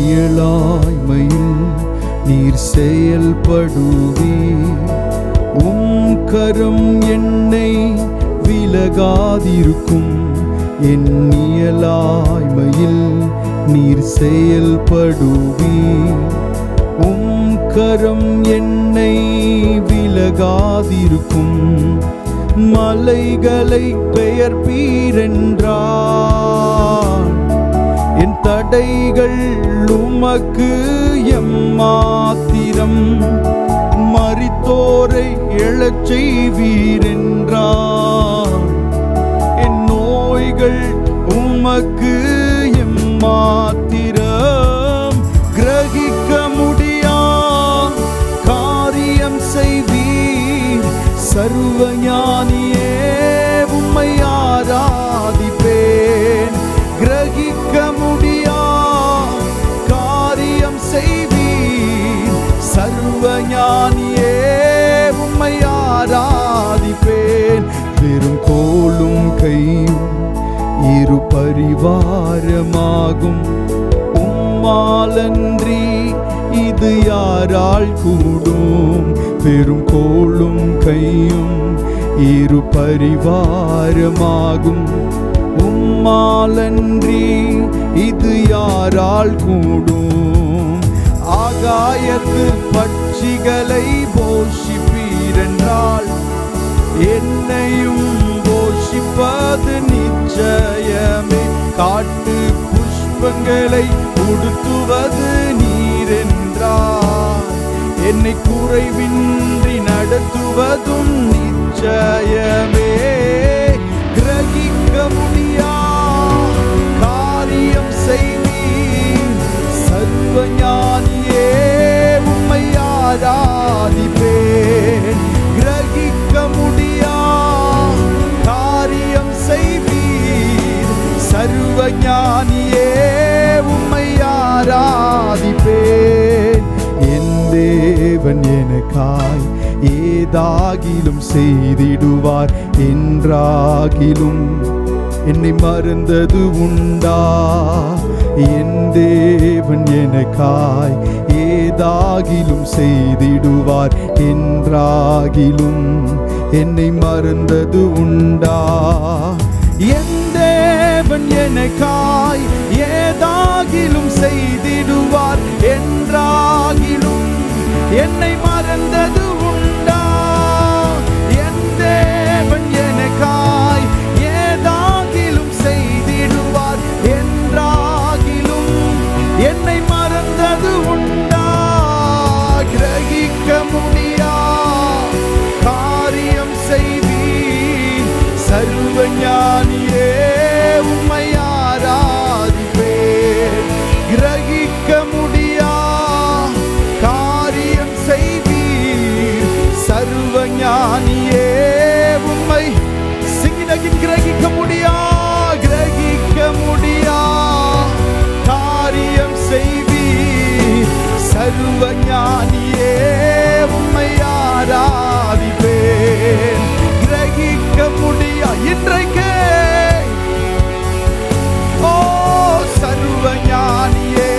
இயலாய்மையில் நீர் செயல்படுவீர். கரம் என்னை விலகாதிருக்கும். என் இயலாய்மையில் நீர் செயல்படுவீர். கரம் என்னை விலகாதிருக்கும். மலைகளை பெயர்ப்பீரென்றால் என் தடைகள் உமக்கு எம்மாத்திரம். மரித்தோரை எழச் செய்வீரென்றால் என் நோய்கள் உமக்கு எம்மாத்திரம். கிரகிக்க முடியா காரியம் செய்வீர். சர்வஞானியே உம்மை ஆராதிப்பேன். கிரகிக்க முடியா காரியம் செய்வீர். சர்வஞானியே உம்மை ஆராதிப்பேன். வெறும் கோலும் கையும் இரு பரிவாரமாகும். உம்மாலன்றி இது யாரால் கூடும். வெறும் கோலும் கையும் இரு பரிவாரமாகும். உம்மாலன்றி இது யாரால் கூடும். ஆகாயத்து பட்சிகளை போஷிப்பீரென்றால் என்னையும் போஷிப்பது நிச்சயமே. காட்டு புஷ்பங்களை உடுத்துவது நீரென்றால் என்னை குறைவின்றி நடத்துவதும் நிச்சயமே. கிரகிக்க முடியா காரியம் செய்வீர். சர்வஞானியே உம்மை ஆராதிப்பேன். கிரகிக்க முடியா காரியம் செய்வீர். சர்வஞானியே உம்மை ஆராதிப்பேன். என் தேவன் எனக்காய் ஏதாகிலும் செய்திடுவார். என்றாகிலும் என்னை மறந்தது உண்டா. என் தேவன் எனக்காய் ஏதாகிலும் செய்திடுவார். என்றாகிலும் என்னை மறந்தது உண்டா. என் தேவன் எனக்காய் ஏதாகிலும் செய்திடுவார். என்றாகிலும் என்னை மறந்தது உண்டா. என் தேவன் எனக்காய் ஏதாகிலும் செய்திடுவார். என்றாகிலும் என்னை மறந்தது உண்டா. கிரகிக்க முடியா காரியம் செய்வீர். சர்வஞானியே உம்மை ஆராதிப்பேன். கிரகிக்க முடியா காரியம் செய்வீர். சர்வஞானியே உம்மை சிங்கினகின் கிரகிக்க முடியா கிரகிக்க முடியா காரியம் செய்வீர். சர்வஞானியே உம்மை ஆராதிப்பேன். கிரகிக்க முடியா இன்றைக்கே ஓ சர்வஞானியே.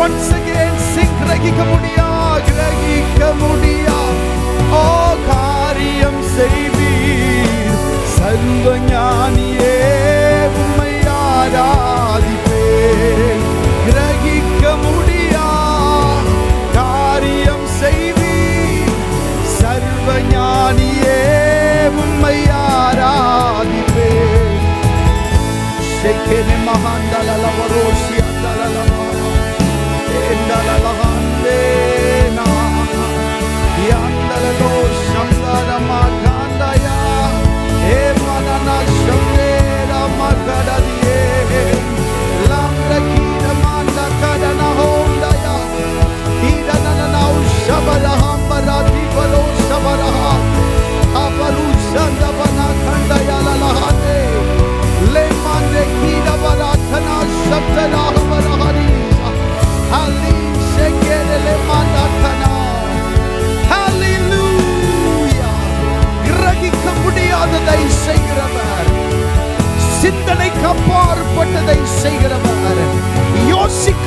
once again sing. கிரகிக்க முடியா கிரகிக்க முடியா ஓ காரியம் செய்வீர். சர்வஞானியே உம்மை ஆராதிப்பேன். கிரகிக்க முடியா காரியம் செய்வீர். சர்வஞானியே உம்மை ஆராதிப்பேன். ஷெக்கெனே மஹாந்தலல வரோஷி அந்தலல எந்தலலஹந்தேனா யாந்தலலோ சந்தரமா காந்தயா ஏ மனனா சந்தேரா மகடதியே லாம்ரகீர மாந்தா கடனா ஹோண்டயா ஈடனனா உஷபரஹம்பராதி வலோ ஷபரஹா அபரு சந்தவனா கண்டயா லலஹதே லே மாந்தே கீடவராதனா சப்தலாஹவரஹரி Ali shekelele manakana. Hallelujah. கிரகிக்க முடியாததை செய்கிறவர், சிந்தனைக்கு அப்பாற்பட்டதை செய்கிறவர், யோசிக்க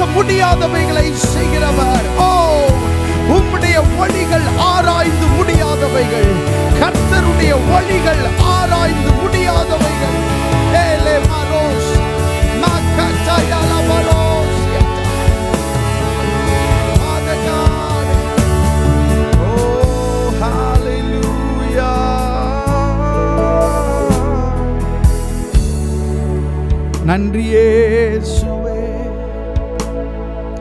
முடியாதவைகளை செய்கிறவர். ஓ, உம்முடைய வழிகள் ஆராய்ந்து முடியாதவைகள். கர்த்தருடைய வழிகள் ஆராய்ந்து முடியாதவைகள். ஏலே மரோஸ் மகதயால மரோஸ் Father God. Oh, hallelujah. நன்றி இயேசுவே,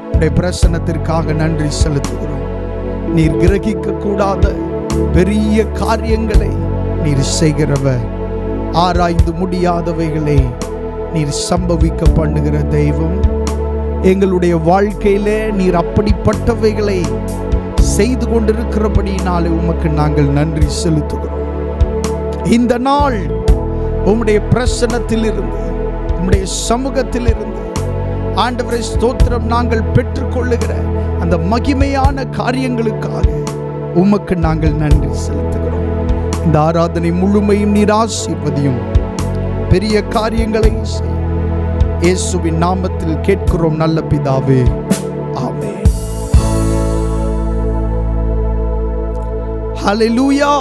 உம்முடைய பிரசன்னத்திற்காக நன்றி செலுத்துகிறோம். நீர் கிரகிக்க கூடாத பெரிய காரியங்களை நீர் செய்கிறவர். ஆராய்ந்து முடியாதவைகளை நீர் சம்பவிக்க பண்ணுகிற தெய்வம். எங்களுடைய வாழ்க்கையிலே நீர் அப்படிப்பட்டவைகளை செய்து கொண்டிருக்கிறபடியினாலே உமக்கு நாங்கள் நன்றி செலுத்துகிறோம். இந்த நாள் உம்முடைய பிரசன்னத்தில் இருந்து, உம்முடைய சமூகத்தில் இருந்து ஆண்டவரே ஸ்தோத்திரம், நாங்கள் பெற்றுக்கொள்ளுகிற அந்த மகிமையான காரியங்களுக்காக உமக்கு நாங்கள் நன்றி செலுத்துகிறோம். இந்த ஆராதனை முழுமையும் நீர் ஆசீர்வதியும். பெரிய காரியங்களை செய்யும். இயேசுவின் நாமத்தில் கேட்கிறோம் நல்ல பிதாவே, ஆமென். ஹல்லேலூயா.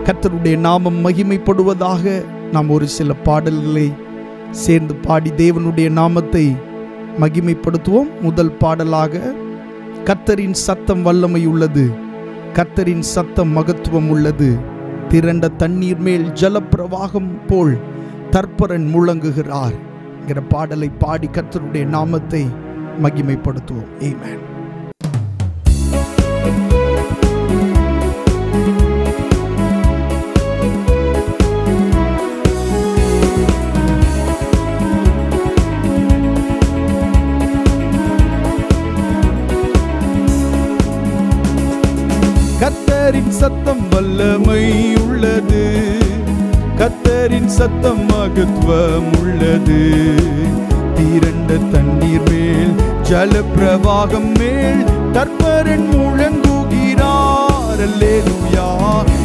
கர்த்தருடைய நாமம் மகிமைப்படுவதாக. நாம் ஒரு சில பாடல்களை சேர்ந்து பாடி தேவனுடைய நாமத்தை மகிமைப்படுத்துவோம். முதல் பாடலாக, கர்த்தரின் சத்தம் வல்லமை உள்ளது, கர்த்தரின் சத்தம் மகத்துவம் உள்ளது, திரண்ட தண்ணீர் மேல் ஜலப்பிரவாகம் போல் தற்பரன் முழங்குகிறார் என்கிற பாடலை பாடி கர்த்தருடைய நாமத்தை மகிமைப்படுத்துவோம். ஆமென். கர்த்தரின் சத்தம் வல்லமை உள்ளது, கர்த்தரின் சத்தம் மகத்துவம் உள்ளது, திரண்ட தண்ணீர் மேல் ஜலப்பிரவாகம் மேல் தற்பரன் முழங்குகிறார். அல்லேலூயா.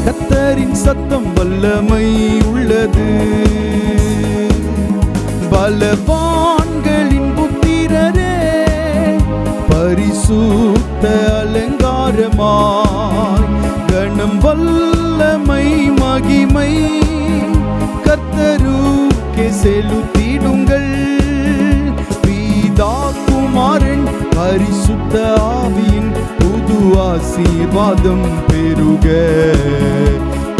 கர்த்தரின் சத்தம் வல்லமை உள்ளது. பலவான்களின் புத்திரரே, பரிசுத்த அலங்காரமாய் கணம் வல்லமை மகிமை கர்த்தருக்கே செலுத்திடுங்கள். பிதா குமாரன் பரிசுத்த ஆவியின் புது ஆசீர்வாதம் பெருக.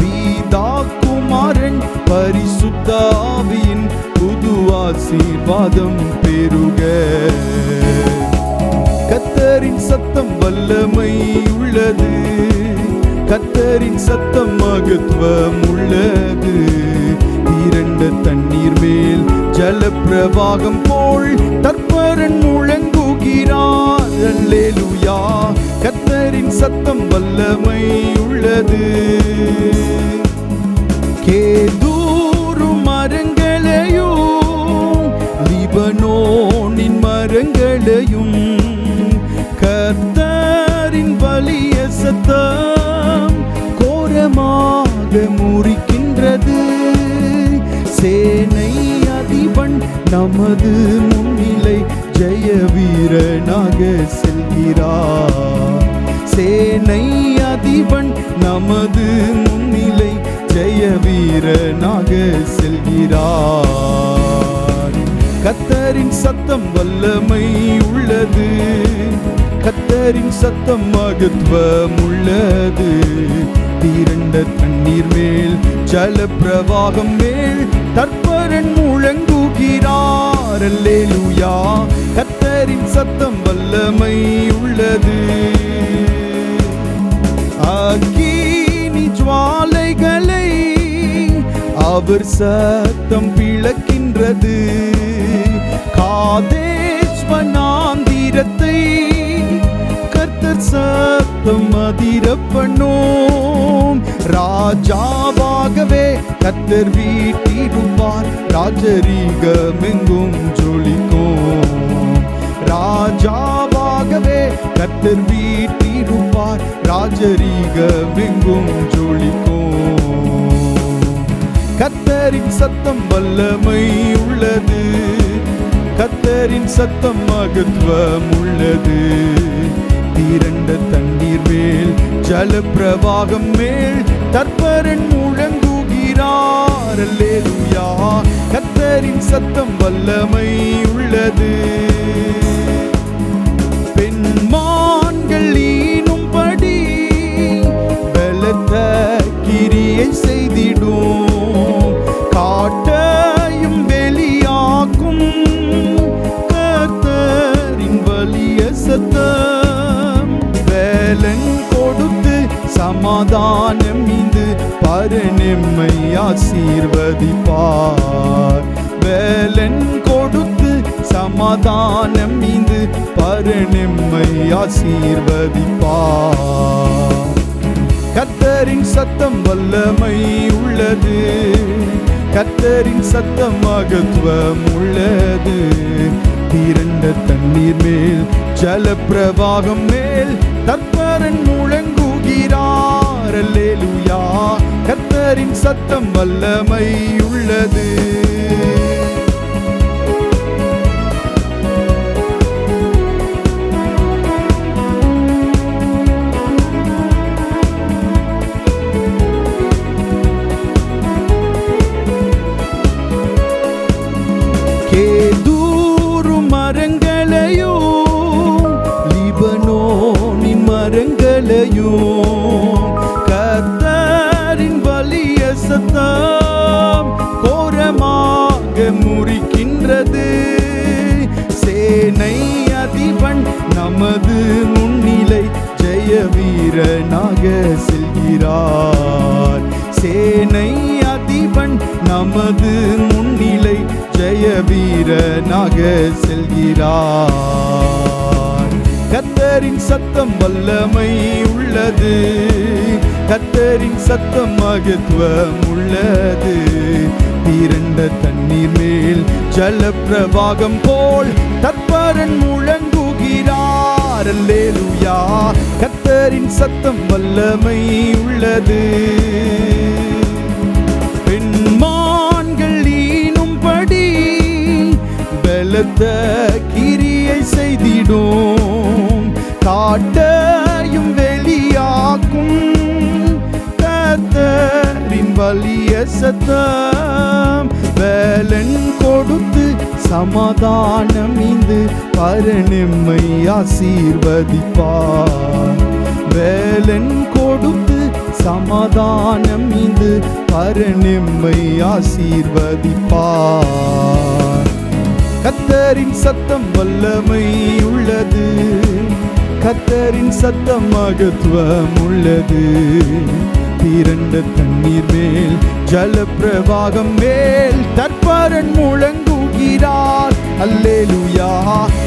பிதா குமாரன் பரிசுத்த ஆவியின் புது ஆசீர்வாதம் பெருக. கர்த்தரின் சத்தம் வல்லமை உள்ளது, கர்த்தரின் சத்தம் மகத்துவம் உள்ளது, திரண்ட தண்ணீர் மேல் ஜலப்பிரவாகம் போல் தற்பரன் முழங்குகிறார். அல்லேலூயா. கர்த்தரின் சத்தம் வல்லமை உள்ளது. கேதூரு மரங்களையும் லிபனோனின் மரங்களையும் கர்த்தரின் வலிய சத்தம் கோரமாக முறிக்கின்றது. சேனை அதிபன் நமது முன்னிலை ஜெய வீரனாக செல்கிறார். சேனை அதிபன் நமது முன்னிலை ஜெய வீரனாக செல்கிறார். கர்த்தரின் சத்தம் வல்லமை உள்ளது, கர்த்தரின் சத்தம் மகத்துவம் உள்ளது, திரண்ட தண்ணீர் மேல் ஜலப்பிரவாகம் மேல் தற்பரன் முழங்குகிறார். அல்லேலூயா. கர்த்தரின் சத்தம் வல்லமை உள்ளது. அக்கினி ஜுவாலைகளை அவர் சத்தம் பிளக்கின்றது. காதேஸ் வனாந்திரத்தை கர்த்தர் சத்தம் அதிரப்பனோம். ராஜாவாகவே கர்த்தர் வீட்டிருப்பார், ராஜரீகமெங்கும் ஜொலிக்கும். ராஜாவாகவே கர்த்தர் வீட்டிருப்பார், ராஜரீகமெங்கும் ஜொலிக்கும். கர்த்தரின் சத்தம் வல்லமை உள்ளது, கர்த்தரின் சத்தம் மகத்துவம் உள்ளது. திரண்ட தண்ணீர் மேல் ஜல பிரவாகம் மேல் தற்பரன் முழங்குகிறார். அல்லேலூயா. கர்த்தரின் சத்தம் வல்லமை உள்ளது. பெண்மான்கள் ஈனும்படி பலத்த கிரியை செய்திடும். காட்டையும் வெளியாக்கும் கர்த்தரின் வலிய சத்தம். வேலன் கொடுத்து சமாதானம் மீது பரனெம்மை ஆசீர்வதிப்பார். வேலன் கொடுத்து சமாதானம் மீது பரனெம்மை ஆசீர்வதிப்பார். கர்த்தரின் சத்தம் வல்லமை உள்ளது. கர்த்தரின் சத்தம் மகத்துவம் உள்ளது. திரண்ட தண்ணீர் மேல் ஜல பிரவாகம் மேல் தற்பரன் முழங்குகிறார். அல்லேலூயா. கர்த்தரின் சத்தம் வல்லமை உள்ளது. கேதூரு மரங்களையும் லிபனோனின் மரங்களையும் கர்த்தரின் வலிய சத்தம் கோரமாக முறிக்கின்றது. சேனை அதிபன் நமது முன்னிலை ஜெய வீரனாக செல்கிறார். சேனை அதிபன் நமது முன்னிலை ஜெய வீரனாக செல்கிறார். கர்த்தரின் சத்தம் வல்லமை உள்ளது. கர்த்தரின் சத்தம் மகத்துவம் உள்ளது. திரண்ட தண்ணீர் மேல் ஜல பிரவாகம் போல் தற்பரன் முழங்குகிறார். அல்லேலூயா. கர்த்தரின் சத்தம் வல்லமை உள்ளது. பெண்மான்கள் ஈனும்படி பலத்த கிரியை செய்திடும். காட்டையும் வெளியாக்கும் கர்த்தரின் வலிய சத்தம். வேலன் கொடுத்து சமாதானம் மீது பரனெம்மை ஆசீர்வதிப்பார். வேலன் கொடுத்து சமாதானம் மீது பரனெம்மை ஆசீர்வதிப்பார். கர்த்தரின் சத்தம் வல்லமை உள்ளது. கர்த்தரின் சத்தம் மகத்துவம் உள்ளது. திரண்ட தண்ணீர் மேல் ஜல பிரவாகம் மேல் தற்பரன் முழங்குகிறார். அல்லேலூயா.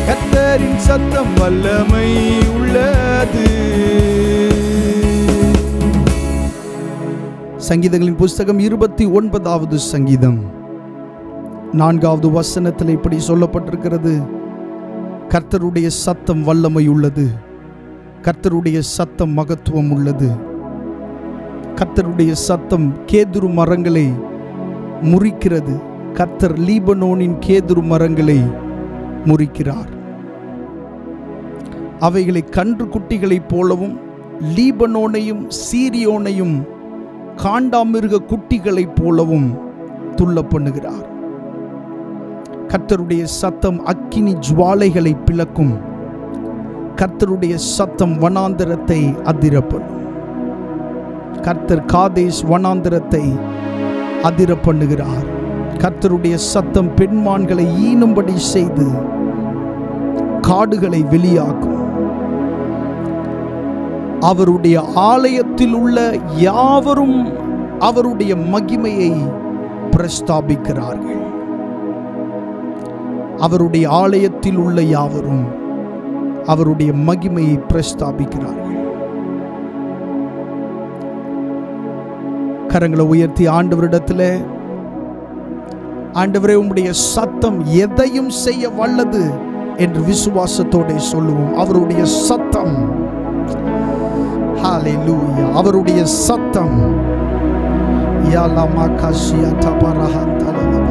கர்த்தரின் சத்தம் வல்லமை உள்ளது. சங்கீதங்களின் புஸ்தகம் 29வது சங்கீதம் 4வது வசனத்தில் இப்படி சொல்லப்பட்டிருக்கிறது. கர்த்தருடைய சத்தம் வல்லமை உள்ளது. கர்த்தருடைய சத்தம் மகத்துவம் உள்ளது. கர்த்தருடைய சத்தம் கேதுரு மரங்களை முறிக்கிறது. கர்த்தர் லீபனோனின் கேதுரு மரங்களை முறிக்கிறார். அவைகளை கன்று குட்டிகளைப் போலவும் லீபனோனையும் சீரியோனையும் காண்டாமிருக குட்டிகளைப் போலவும் துள்ள பண்ணுகிறார். கர்த்தருடைய சத்தம் அக்கினி ஜுவாலைகளை பிளக்கும். கர்த்தருடைய சத்தம் வனாந்தரத்தை அதிரப்படும். கர்த்தர் காதேஸ் வனாந்தரத்தை அதிர பண்ணுகிறார். கர்த்தருடைய சத்தம் பெண்மான்களை ஈனும்படி செய்து காடுகளை வெளியாக்கும். அவருடைய ஆலயத்தில் உள்ள யாவரும் அவருடைய மகிமையை பிரஸ்தாபிக்கிறார்கள். அவருடைய ஆலயத்தில் உள்ள யாவரும் அவருடைய மகிமையை பிரஸ்தாபிக்கிறார்கள். கரங்களை உயர்த்தி ஆண்டவரிடத்தில், ஆண்டவரே உம்முடைய சத்தம் எதையும் செய்ய வல்லது என்று விசுவாசத்தோடு சொல்லுவோம். அவருடைய சத்தம், ஹalleluya, அவருடைய சத்தம். யாலமா காஷியா தபரஹந்தலபர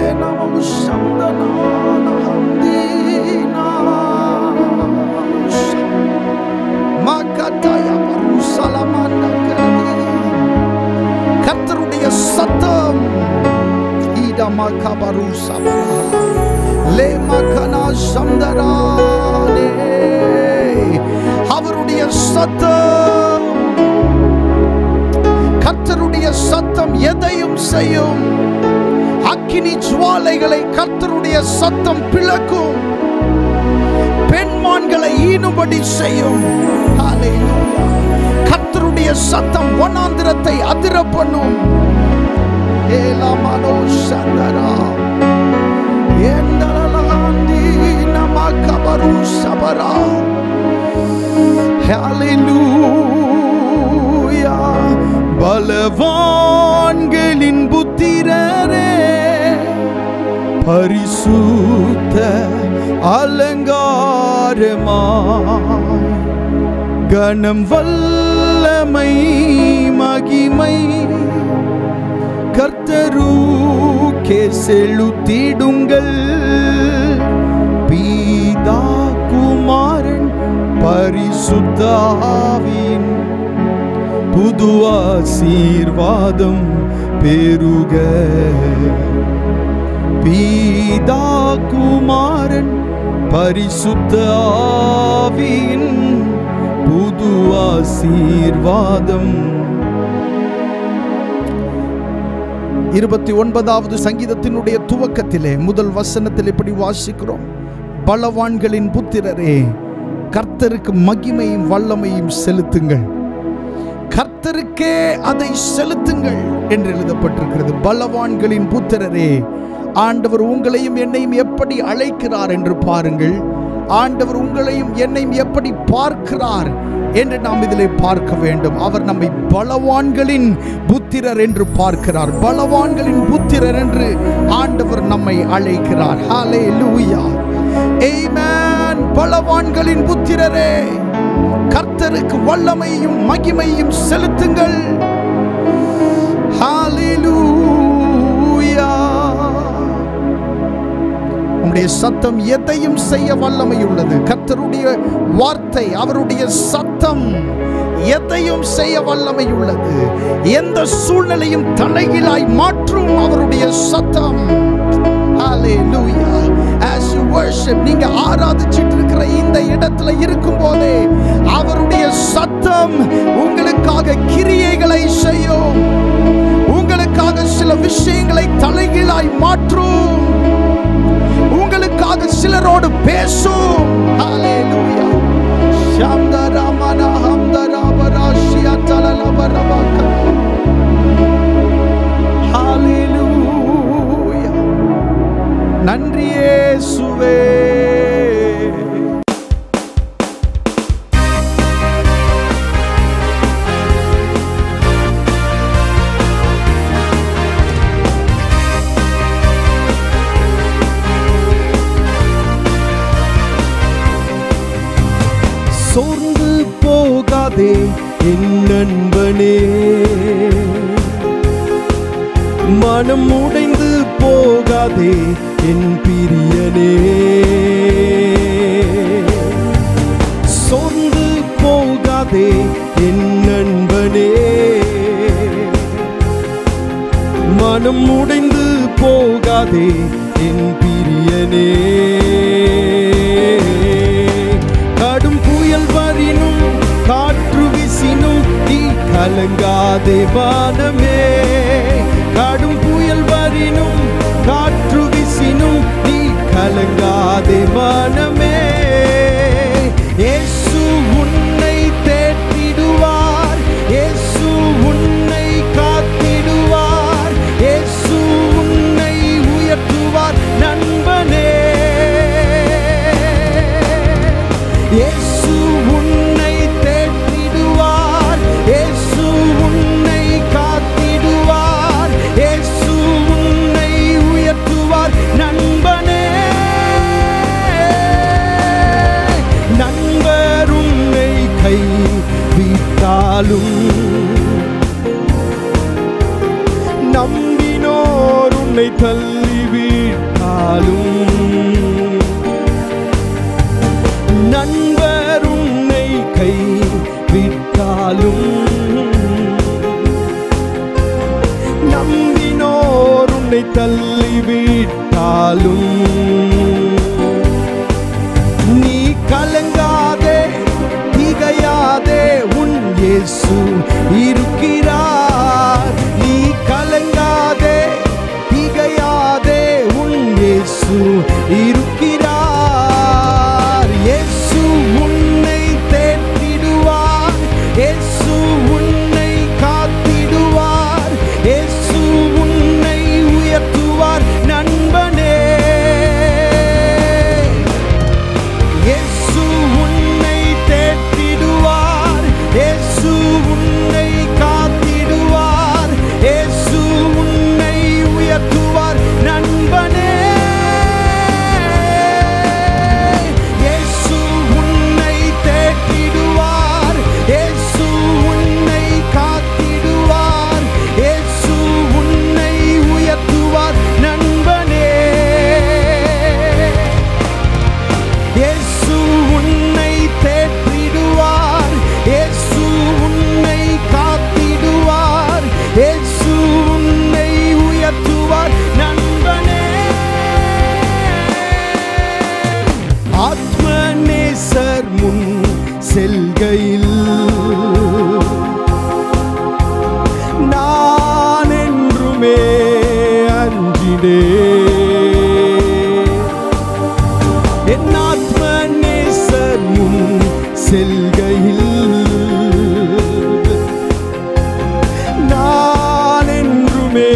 ஏனா கர்த்தருடைய சத்தம் அவருடைய சத்தம், கர்த்தருடைய சத்தம் எதையும் செய்யும். அக்கினி ஜுவாலைகளை கர்த்தருடைய சத்தம் பிளக்கும், பெண்மான்களை ஈனும்படி செய்யும். கர்த்தருடைய சத்தம் வனாந்திரத்தை அதிர பண்ணும். பலவான்களின் புத்திரரே, பரிசுத்த அலங்காரமாய் கனம் வல்லமை மகிமை கர்த்தருக்கே செலுத்திடுங்கள். பிதா குமாரன் பரிசுத்த ஆவியின் புது ஆசீர்வாதம் பெருக. பிதா குமாரன் பரிசுத்த ஆவியின் புது ஆசீர்வாதம். 29வது சங்கீதத்தினுடைய துவக்கத்திலே முதல் வசனத்தில் இப்படி வாசிக்கிறோம்: பலவான்களின் புத்திரரே, கர்த்தருக்கு மகிமையும் வல்லமையும் செலுத்துங்கள். கர்த்தருக்கே அதை செலுத்துங்கள் என்று எழுதப்பட்டிருக்கிறது. பலவான்களின் புத்திரரே, ஆண்டவர் உங்களையும் என்னையும் எப்படி அழைக்கிறார் என்று பாருங்கள். ஆண்டவர் உங்களையும் என்னையும் எப்படி பார்க்கிறார் என்று நாம் இதிலே பார்க்க வேண்டும். அவர் நம்மை பலவான்களின் புத்திரர் என்று பார்க்கிறார். பலவான்களின் புத்திரர் என்று ஆண்டவர் நம்மை அழைக்கிறார். ஹல்லேலூயா, ஆமென். பலவான்களின் புத்திரரே, கர்த்தருக்கு வல்லமையும் மகிமையும் செலுத்துங்கள். ஹல்லேலூயா. உம்முடைய சத்தம் எதையும் செய்ய வல்லமை உள்ளது. கர்த்தருடைய வார்த்தை, அவருடைய சத்தம் எதையும் செய்ய வல்லமை உள்ளது. எந்த சூழ்நிலையும் தலைகீழாய் மாற்றும் அவருடைய சத்தம். ஹல்லேலூயா. As you worship, நீங்க ஆராதிச்சிட்டு இருக்கிற இந்த இடத்துல இருக்கும் போதே அவருடைய சத்தம் உங்களுக்காக கிரியைகளை செய்யும். உங்களுக்காக சில விஷயங்களை தலைகீழாய் மாற்றும். உங்களுக்காக சிலரோடு பேசும். ஹல்லேலூயா. ஷம்தரமனா ஹம்தரபராஷியா தலலபரபக. ஹல்லேலூயா. நன்றி இயேசுவே. சோர்ந்து போகாதே என் நண்பனே, மனம் உடைந்து போகாதே என் பிரியனே. சோர்ந்து போகாதே என் நண்பனே, மனம் உடைந்து போகாதே என் பிரியனே. கடும் புயல் வரினும் காற்று வீசினும் நீ கலங்காதே வானமே. கடும் புயல் வரினும் காற்று வீசினும் நீ கலங்காதே வானமே. இயேசு உன்னை தேற்றிடுவார், இயேசு உன்னை காத்திடுவார், இயேசு உன்னை உயர்த்துவார் நண்பனே. இயேசு உன்னை தேற்றிடுவார், இயேசு உன்னை காத்திடுவார், இயேசு உன்னை உயர்த்துவார் நண்பனே. நண்பர் உன்னை கைவிட்டாலும், நம்பினோர் உன்னை தள்ளிவிட்டாலும், நண்பர் உன்னை கைவிட்டாலும் நம்பினோர் உன்னை தள்ளிவிட்டாலும் நீ கலங்காதே திகையாதே உன் இயேசு இருக்கிறார். நீ கலங்காதே திகையாதே உன் இயேசு இருக்கிறார். இயேசு உன்னை தேற்றிடுவார். இயேசு உன்னை காத்திடுவார். இயேசு உன்னை உயர்த்துவார் நண்பனே. இயேசு உன்னை தேற்றிடுவார். இயேசு உன்னை காத்திடுவார். இயேசு உன்னை உயர்த்துவார் நண்பனே. இயேசு உன்னை தேற்றிடுவார். இயேசு உன்னை காத்திடுவார். இயேசு உன்னை உயர்த்துவார் நண்பனே. இயேசு உன்னை தேற்றிடுவார். இயேசு உன்னை காத்திடுவார். இயேசு உன்னை உயர்த்துவார் நண்பனே. ஆத்மநேசர் முன் செல்கையில் நான் என்றுமே அஞ்சினே. என் ஆத்மநேசர் முன் செல்கையில் நான் என்றுமே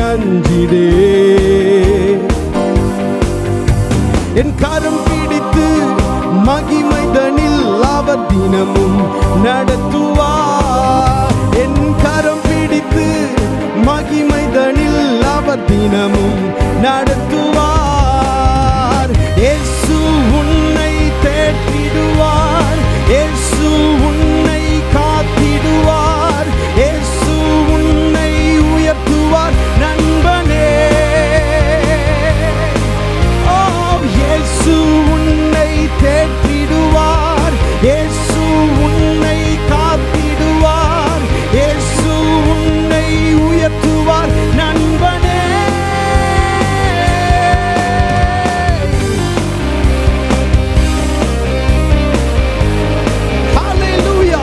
அஞ்சினே. என் கரம் பிடித்து மகிமைதனில் அவர் தினமும் நடத்துவார். என் கரம் பிடித்து மகிமைதனில் அவர் தினமும் நடத்துவார். இயேசு உன்னை தேற்றிடுவார். இயேசு உன்னை காத்திடுவார். இயேசு உன்னை உயர்த்துவார் நண்பனே. இயேசு உன்னை தேற்றிடுவார். இயேசு உன்னை காத்திடுவார். இயேசு உன்னை உயர்த்துவார் நண்பனே. ஹல்லேலூயா.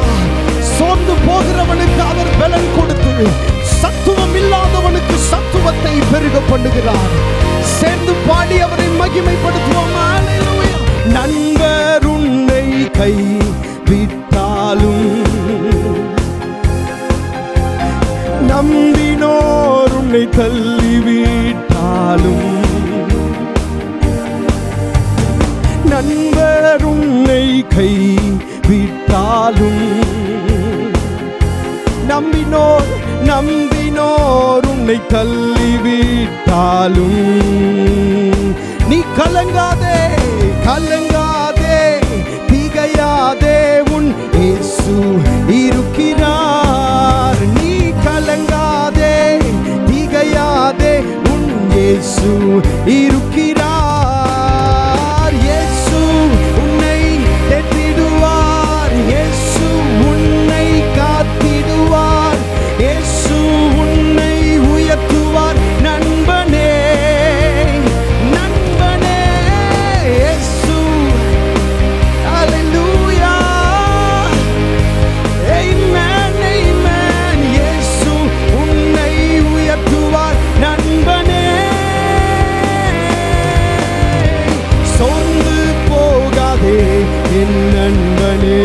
சோர்ந்து போகிறவனுக்கு அவர் பலன் கொடுத்து சத்துவம் இல்லாதவனுக்கு சத்துவத்தை பெருக பண்ணுகிறார். சேர்ந்து பாடி அவரை மகிமைப்படுத்துவோம். ஹல்லேலூயா. நண்பர் உன்னை கைவிட்டாலும் நம்பினோர் உன்னை தள்ளிவிட்டாலும் நண்பர் உன்னை கைவிட்டாலும் நம்பினோர் உன்னை தள்ளிவிட்டாலும் நீ கலங்காதே கலங்காதே திகையாதே உன் இயேசு இருக்கிறார். நீ கலங்காதே திகையாதே உன் இயேசு இருக்கிறார். இயேசு உன்னை தேற்றிடுவார். இயேசு உன்னை காத்திடுவார். இயேசு உன்னை உயர்த்துவார் நண்பனே. நண்பனே இயேசு. ஹல்லேலூயா. ஆமென் ஆமென். இயேசு உன்னை உயர்த்துவார் நண்பனே. சோர்ந்து போகாதே என் நண்பனே.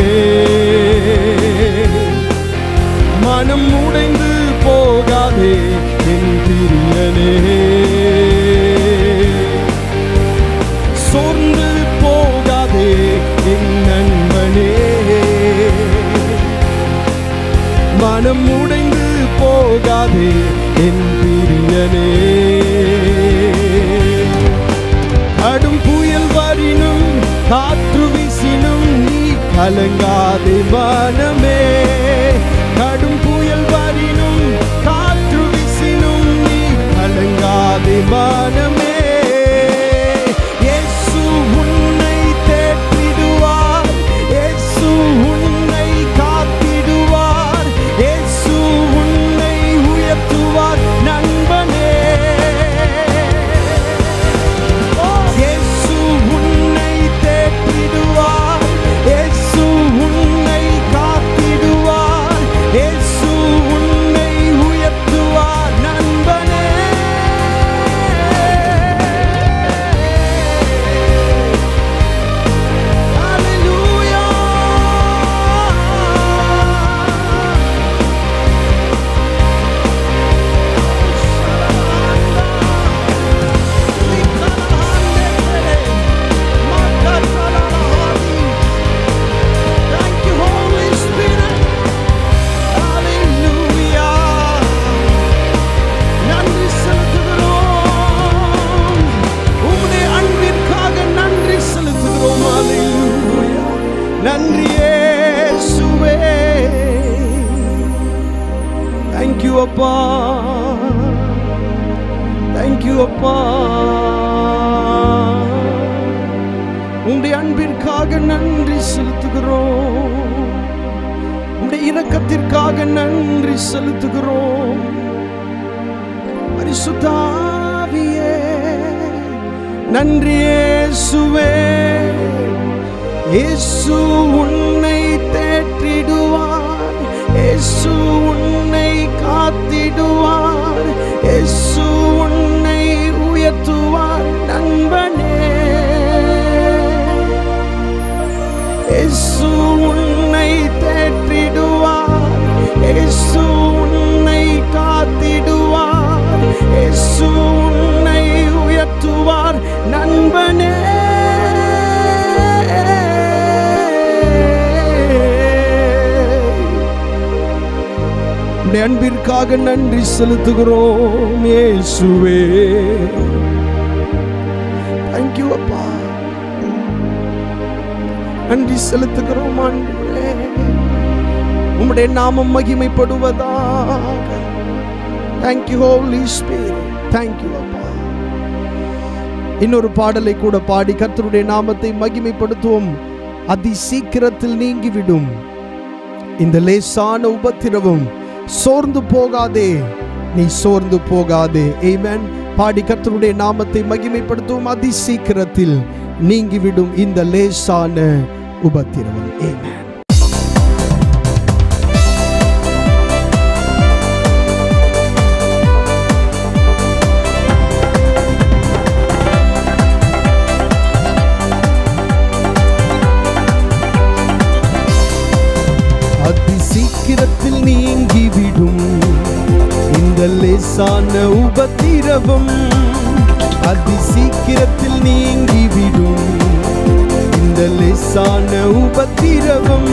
மனம் உடைந்து போகாதே என் பிரியனே. சோர்ந்து போகாதே என் நண்பனே. மனம் உடைந்து போகாதே என் பிரியனே. கடும் புயல் வரினும் காற்று வீசினும் நீ கலங்காதே மனமே. கடும் புயல் வரினும் காற்று வீசினும் நீ கலங்காதே மனமே. நன்றி இயேசுவே. Thank you அப்பா, thank you அப்பா. உம்முடைய அன்பிற்காக நன்றி செலுத்துகிறோம், உம்முடைய இரக்கத்திற்காக நன்றி செலுத்துகிறோம். பரிசுத்த ஆவியே நன்றி இயேசுவே. இயேசு உன்னை தேற்றிடுவார், இயேசு உன்னை காத்திடுவார், இயேசு உன்னை உயர்த்துவார் நண்பனே. இயேசு உன்னை தேற்றிடுவார், இயேசு உன்னை காத்திடுவார், இயேசு உன்னை உயர்த்துவார் நண்பனே. அன்பிற்காக நன்றி செலுத்துகிறோம் இயேசுவே. Thank you அப்பா, நன்றி செலுத்துகிறோம் ஆண்டவரே. உம்முடைய நாமம் மகிமைப்படுவதாக. Thank you Holy Spirit. Thank you அப்பா. இன்னொரு பாடலை கூட பாடி கர்த்தருடைய நாமத்தை மகிமைப்படுத்துவோம். அதி சீக்கிரத்தில் நீங்கிவிடும் இந்த லேசான உபத்திரவம், சோர்ந்து போகாதே, நீ சோர்ந்து போகாதே. ஆமென். பாடி கர்த்தருடைய நாமத்தை மகிமைப்படுத்துவோம். அதி சீக்கிரத்தில் நீங்கிவிடும் இந்த லேசான உபத்திரவம். ஆமென். அதி சீக்கிரத்தில் நீங்கிவிடும் இந்த லேசான உபத்திரவம், அதி சீக்கிரத்தில் நீங்கிவிடும் இந்த லேசான உபத்திரவம்.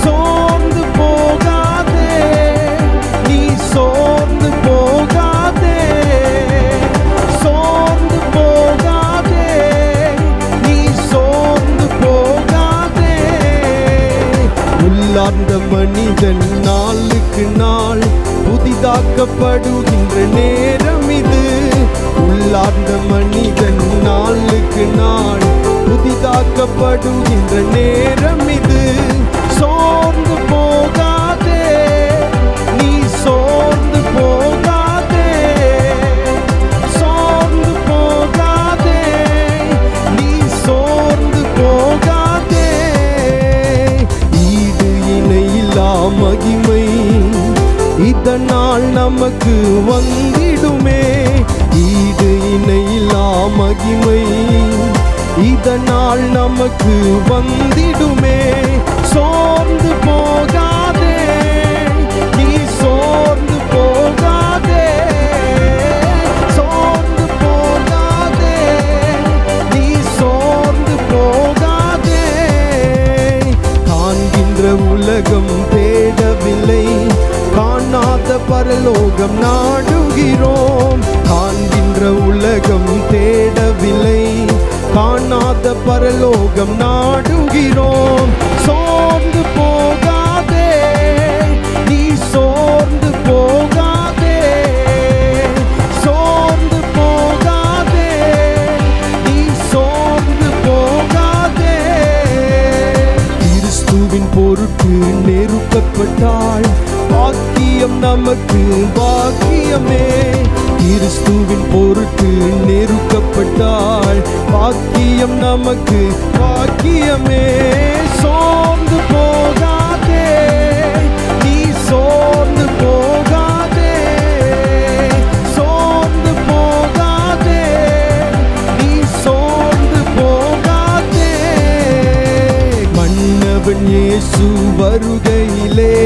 சோர்ந்து போகாதே, நீ சோர்ந்து போகாதே, சோர்ந்து போகாதே, நீ சோர்ந்து போகாதே. உள்ளார்ந்த மனிதன் நாளுக்கு நாள் புதிதாக்கப்படுகின்ற நேரம் இது. உள்ளார்ந்த மனிதன் நாளுக்கு நாள் புதிதாக்கப்படுகின்ற நேரம் இது. சோர்ந்து போகாதே, நீ சோர்ந்து போகாதே, சோர்ந்து போகாதே, நீ சோர்ந்து போகாதே. ஈடு இணையில்லா மகிமை இதனால் நமக்கு வந்திடுமே, ஈடு இணையில்லா மகிமை இதனால் நமக்கு வந்திடுமே. சோர்ந்து போகாதே, நீ சோர்ந்து போகாதே, சோர்ந்து போகாதே, நீ சோர்ந்து போகாதே. காண்கின்ற உலகம் தேடவில்லை, காணாத பரலோகம் நாடுகிறோம். காண்கின்ற உலகம் தேடவில்லை, காணாத பரலோகம் நாடுகிறோம். சோர்ந்து போகாதே, நீ சோர்ந்து போகாதே, சோர்ந்து போகாதே, நீ சோர்ந்து போகாதே. கிறிஸ்துவின் பொருட்டு நெருக்கப்பட்டால் பாக்கியம் நமக்கு பாக்கியமே. கிறிஸ்துவின் பொருட்டு நெருக்கப்பட்டால் பாக்கியம் நமக்கு பாக்கியமே. சோர்ந்து போகாதே, நீ சோர்ந்து போகாதே, சோர்ந்து போகாதே, நீ சோர்ந்து போகாதே. மன்னவன் இயேசு வருகையிலே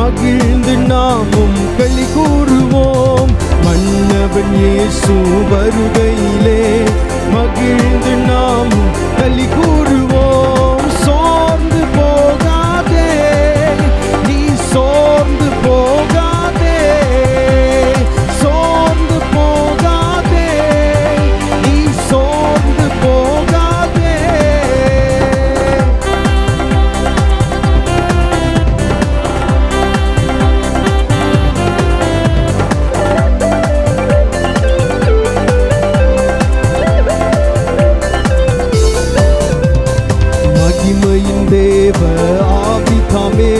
மகிழ்ந்து நாமும் களி கூறுவோம். மன்னவன் இயேசு வருகையிலே மகிழ்ந்து நாமும் களி கூறுவோம். சோர்ந்து போகாதே, நீ சோர்ந்து போகாதே, சோர்ந்து போகாதே, நீ சோர்ந்து போகாதே. மகிமையின் தேவ ஆவிதாமே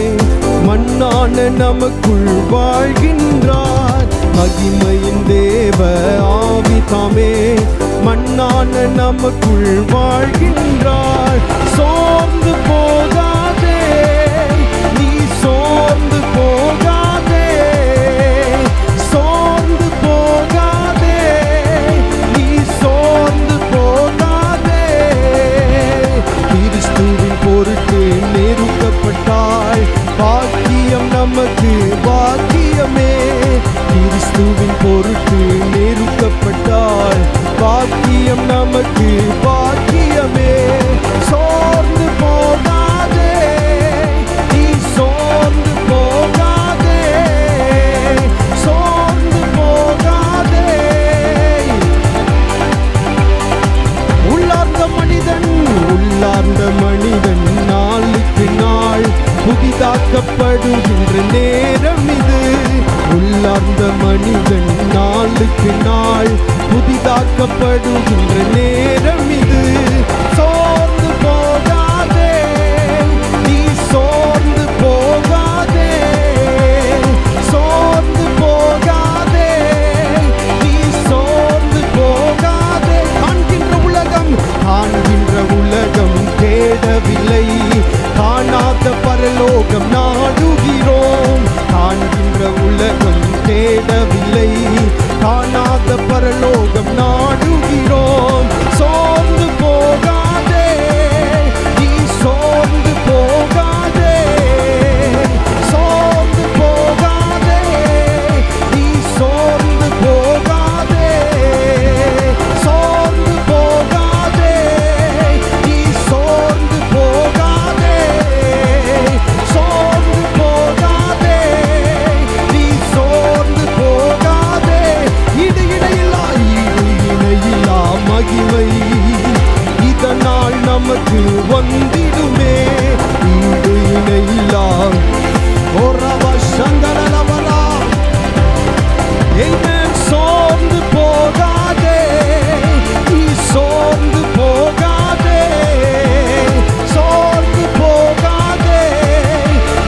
மண்ணான நமக்குள் வாழ்கின்றார். மகிமையின் தேவ ஆவிதாமே மண்ணான நமக்குள் வாழ்கின்றார். சோர்ந்து போகாதே நீ, சோர்ந்து போகாதே, சோர்ந்து போகாதே நீ, சோர்ந்து போகாதே. கிறிஸ்துவின் பொருட்டு நெருக்கப்பட்டால் பாக்கியம் நமக்கு பாக்கியமே. கிறிஸ்துவின் பொருட்டு நெருக்கப்பட்டால் பாக்கியம் நமக்கு பாக்கியமே. சோர்ந்து போகாதே நீ, சோர்ந்து போகாதே, சோர்ந்து போகாதே. உள்ளார்ந்த மனிதன், உள்ளார்ந்த மனிதன் நாளுக்கு நாள் புதிதாக்கப்படுகின்ற நேரம் இது. உள்ளார்ந்த மனிதன் நாளுக்கு நாள் புதிதாக்கப்படுகின்ற நேரம் இது. சோர்ந்து போகாதே நீ, சோர்ந்து போகாதே, சோர்ந்து போகாதே நீ, சோர்ந்து போகாதே. காண்கின்ற உலகம் தேடவில்லை, காணாத பரலோகம் நாடுகிறோம். காண்கின்ற உலகம் தேடவில்லை, காணாத பரலோகம் நாடுகிறோம். சோர்ந்து போகாதே நீ, சோர்ந்து போகாதே, சோர்ந்து போகாதே நீ, சோர்ந்து போகாதே, சோர்ந்து போகாதே நீ, சோர்ந்து போகாதே, சோர்ந்து போகாதே நீ, சோர்ந்து போகாதே. இடையில்லா மகிமை இதனால் நமக்கு வந்திடுமே. ஈடு இணையில்லா ஓரவா சந்தரலவரா. சோர்ந்து போகாதே நீ, சோர்ந்து போகாதே, சோர்ந்து போகாதே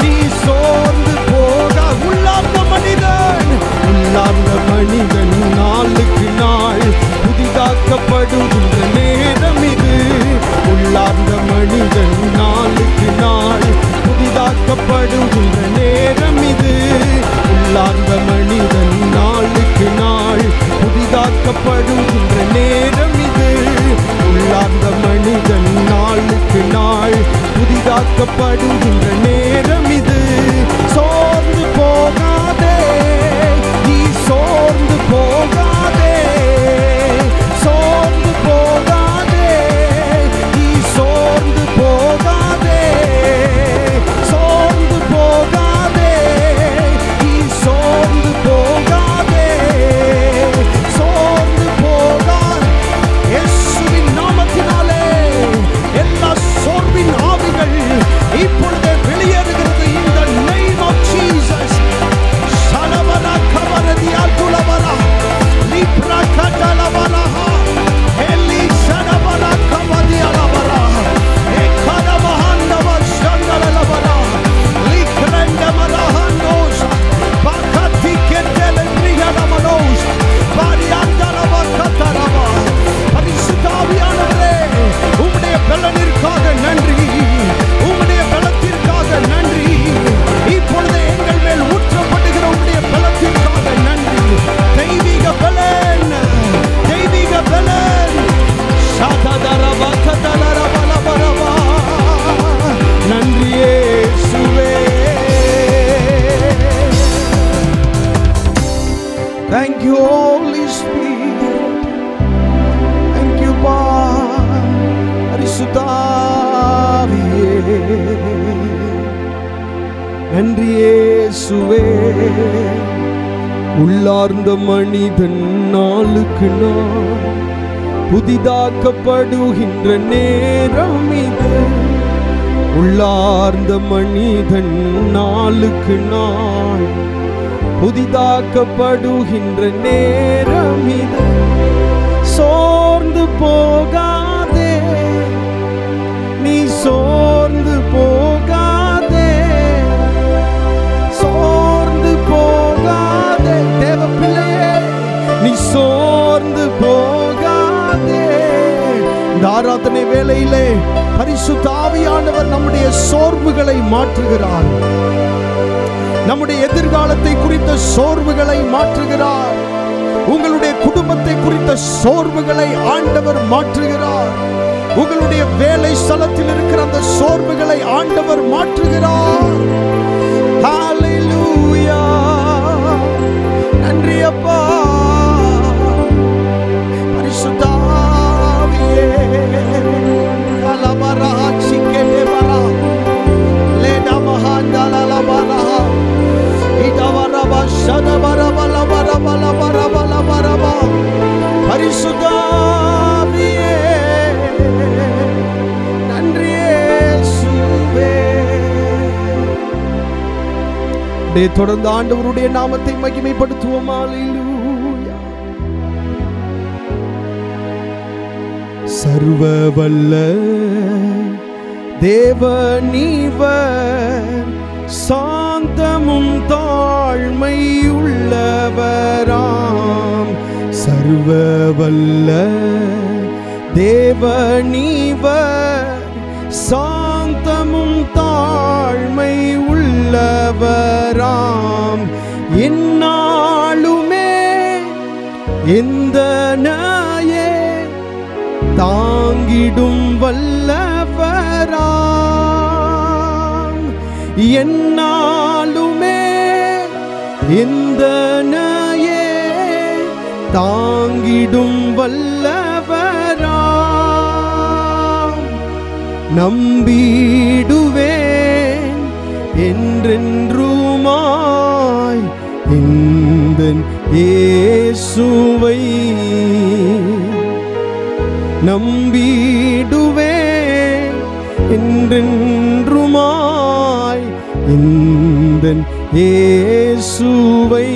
நீ, சோர்ந்து போகா. உள்ளார்ந்த மனிதன், உள்ளார்ந்த மனிதன் நாளுக்கு நாள் புதிதாக்கப்படுகின்ற நேரம் இது. உள்ளார்ந்த மனிதன் நாளுக்கு நாள் புதிதாக்கப்படுகின்ற நேரம் இது. உள்ளார்ந்த மனிதன் நாளுக்கு நாள் புதிதாக்கப்படுகின்ற நேரம் இது. உள்ளார்ந்த மனிதன் நாளுக்கு நாள் புதிதாக்கப்படுகின்ற நேரம் இது. சோர்ந்து போகாதே நீ, சோர்ந்து போகாதே, சோர்ந்து போகாதே நீ, சோர்ந்து போகாதே, சோர்ந்து போகாதே நீ, சோர்ந்து போகாதே, சோர்ந்து போகாதே. இயேசுவின் நாமத்தினாலே எல்லா சோர்வின் ஆவிகள் இப்பொழுது வெளியேறுகிறது. In the name of Jesus. சலவரா கவரதியா துலவரா லிப்ரா கட்டலவரா எலி சலவரா கவதியா லவரா ஏகரமஹந்தவ சந்தரலவரா லிக்ரண்டமரஹந்தோஸ் பகதி கெட்டலன்றியலமனோஸ் பாரியாந்தலவ கத்தரவா. பரிசுத்த ஆவியானவரே, உம்முடைய பலனிற்காக நன்றி, உம்முடைய பலத்திற்காக நன்றி. இப்பொழுது எங்கள் மேல் ஊற்றப்படுகிற உம்முடைய பலத்திற்காக நன்றி. தெய்வீக பலன், தெய்வீக பலன். சததரவா கதலரவலவரவா. நன்றி இயேசுவே. Thank you Holy Spirit. Thank you பரிசுத்த ஆவியே. நன்றி இயேசுவே. உள்ளார்ந்த மனிதன் நாளுக்கு நாள் புதிதாக்கப்படுகின்ற நேரம் இது. உள்ளார்ந்த மனிதன் நாளுக்கு நாள் புதிதாக்கப்படுகின்ற நேரம் இது. சோர்ந்து போகாதே நீ, வேளையிலே பரிசுத்த ஆவியானவர் நம்முடைய சோர்வுகளை மாற்றுகிறார். நம்முடைய எதிர்காலத்தை குறித்த சோர்வுகளை மாற்றுகிறார். உங்களுடைய குடும்பத்தை குறித்த சோர்வுகளை ஆண்டவர் மாற்றுகிறார். உங்களுடைய வேலை ஸ்தலத்தில் இருக்கிற அந்த சோர்வுகளை ஆண்டவர் மாற்றுகிறார். ஹalleluya. நன்றி அப்பா. பரிசுத்த ஆவியே கலபரா சிக்கெடபரா லேடா மஹாந்தலலபரா இதவரபா ஷதபரபலபரபலபரபலபரபா. பரிசுத்த ஆவியே நன்றி இயேசுவே. தொடர்ந்து ஆண்டவருடைய நாமத்தை மகிமைப்படுத்துவோம். ஹல்லேலூயா. சர்வ வல்ல தேவனீவர் சாந்தமும் தாழ்மை உள்ளவராம். சர்வ வல்ல தேவனீவர் சாந்தமும் தாழ்மை உள்ளவராம். எந்நாளுமே எந்த நாயே தாங்கிடும் வல்லவராம். எந்நாளுமே எந்த நாயே தாங்கிடும் வல்லவராம். நம்பிடுவேன் என்றென்றுமாய் இந்தன் இயேசுவை. நம்பிடுவேன் என்றென்றுமாய் இந்தன் இயேசுவை.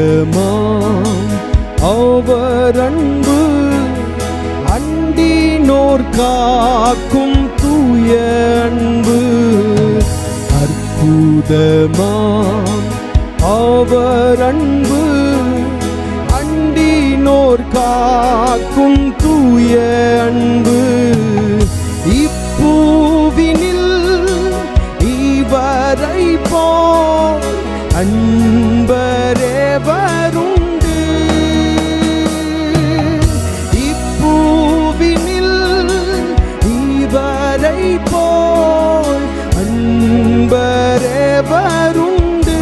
அற்புதமாம் அவர் அன்பு அண்டினோர் காக்கும் தூய அன்பு. அற்புதமாம் அவர் அன்பு அண்டினோர் காக்கும் தூய அன்பு. இப்பூவினில் இவரை போல் அன்பரே வருண்டு. இப்பூவினில் இவரை போல் அன்பரே வருண்டு.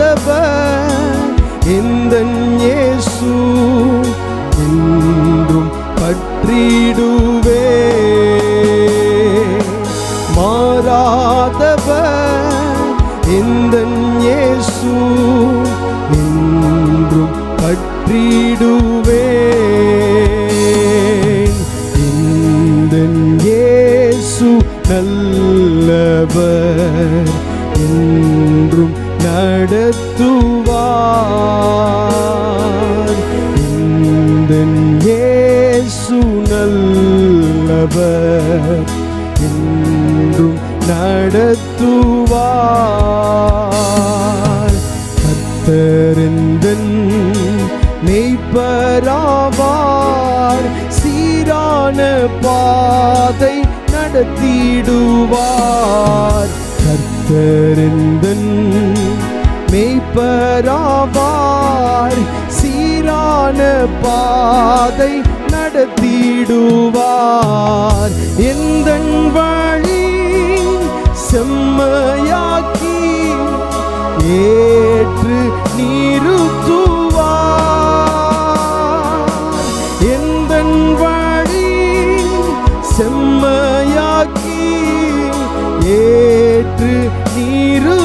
மாறாதவர் எந்தன் இயேசு என்றும் பற்றிடுவே. மாறாதவர் எந்தன் இயேசு என்றும் பற்றிடுவேன். எந்தன் இயேசு நல்லவர் என்றும் நடத்துவார். எந்தன் இயேசு நல்லவர் என்றும் நடத்துவார். கர்த்தரெந்தன் மெய்ப்பராவார். சீரான பாதை நடத்திடுவார். கர்த்தரெந்தன் மெய்ப்பராவார். சீரான பாதை நடத்திடுவார். எந்தன் வழி செம்மையாக்கி ஏற்று நிறுத்துவார். எந்தன் வழி செம்மையாக்கி ஏற்று நிறுத்துவார்.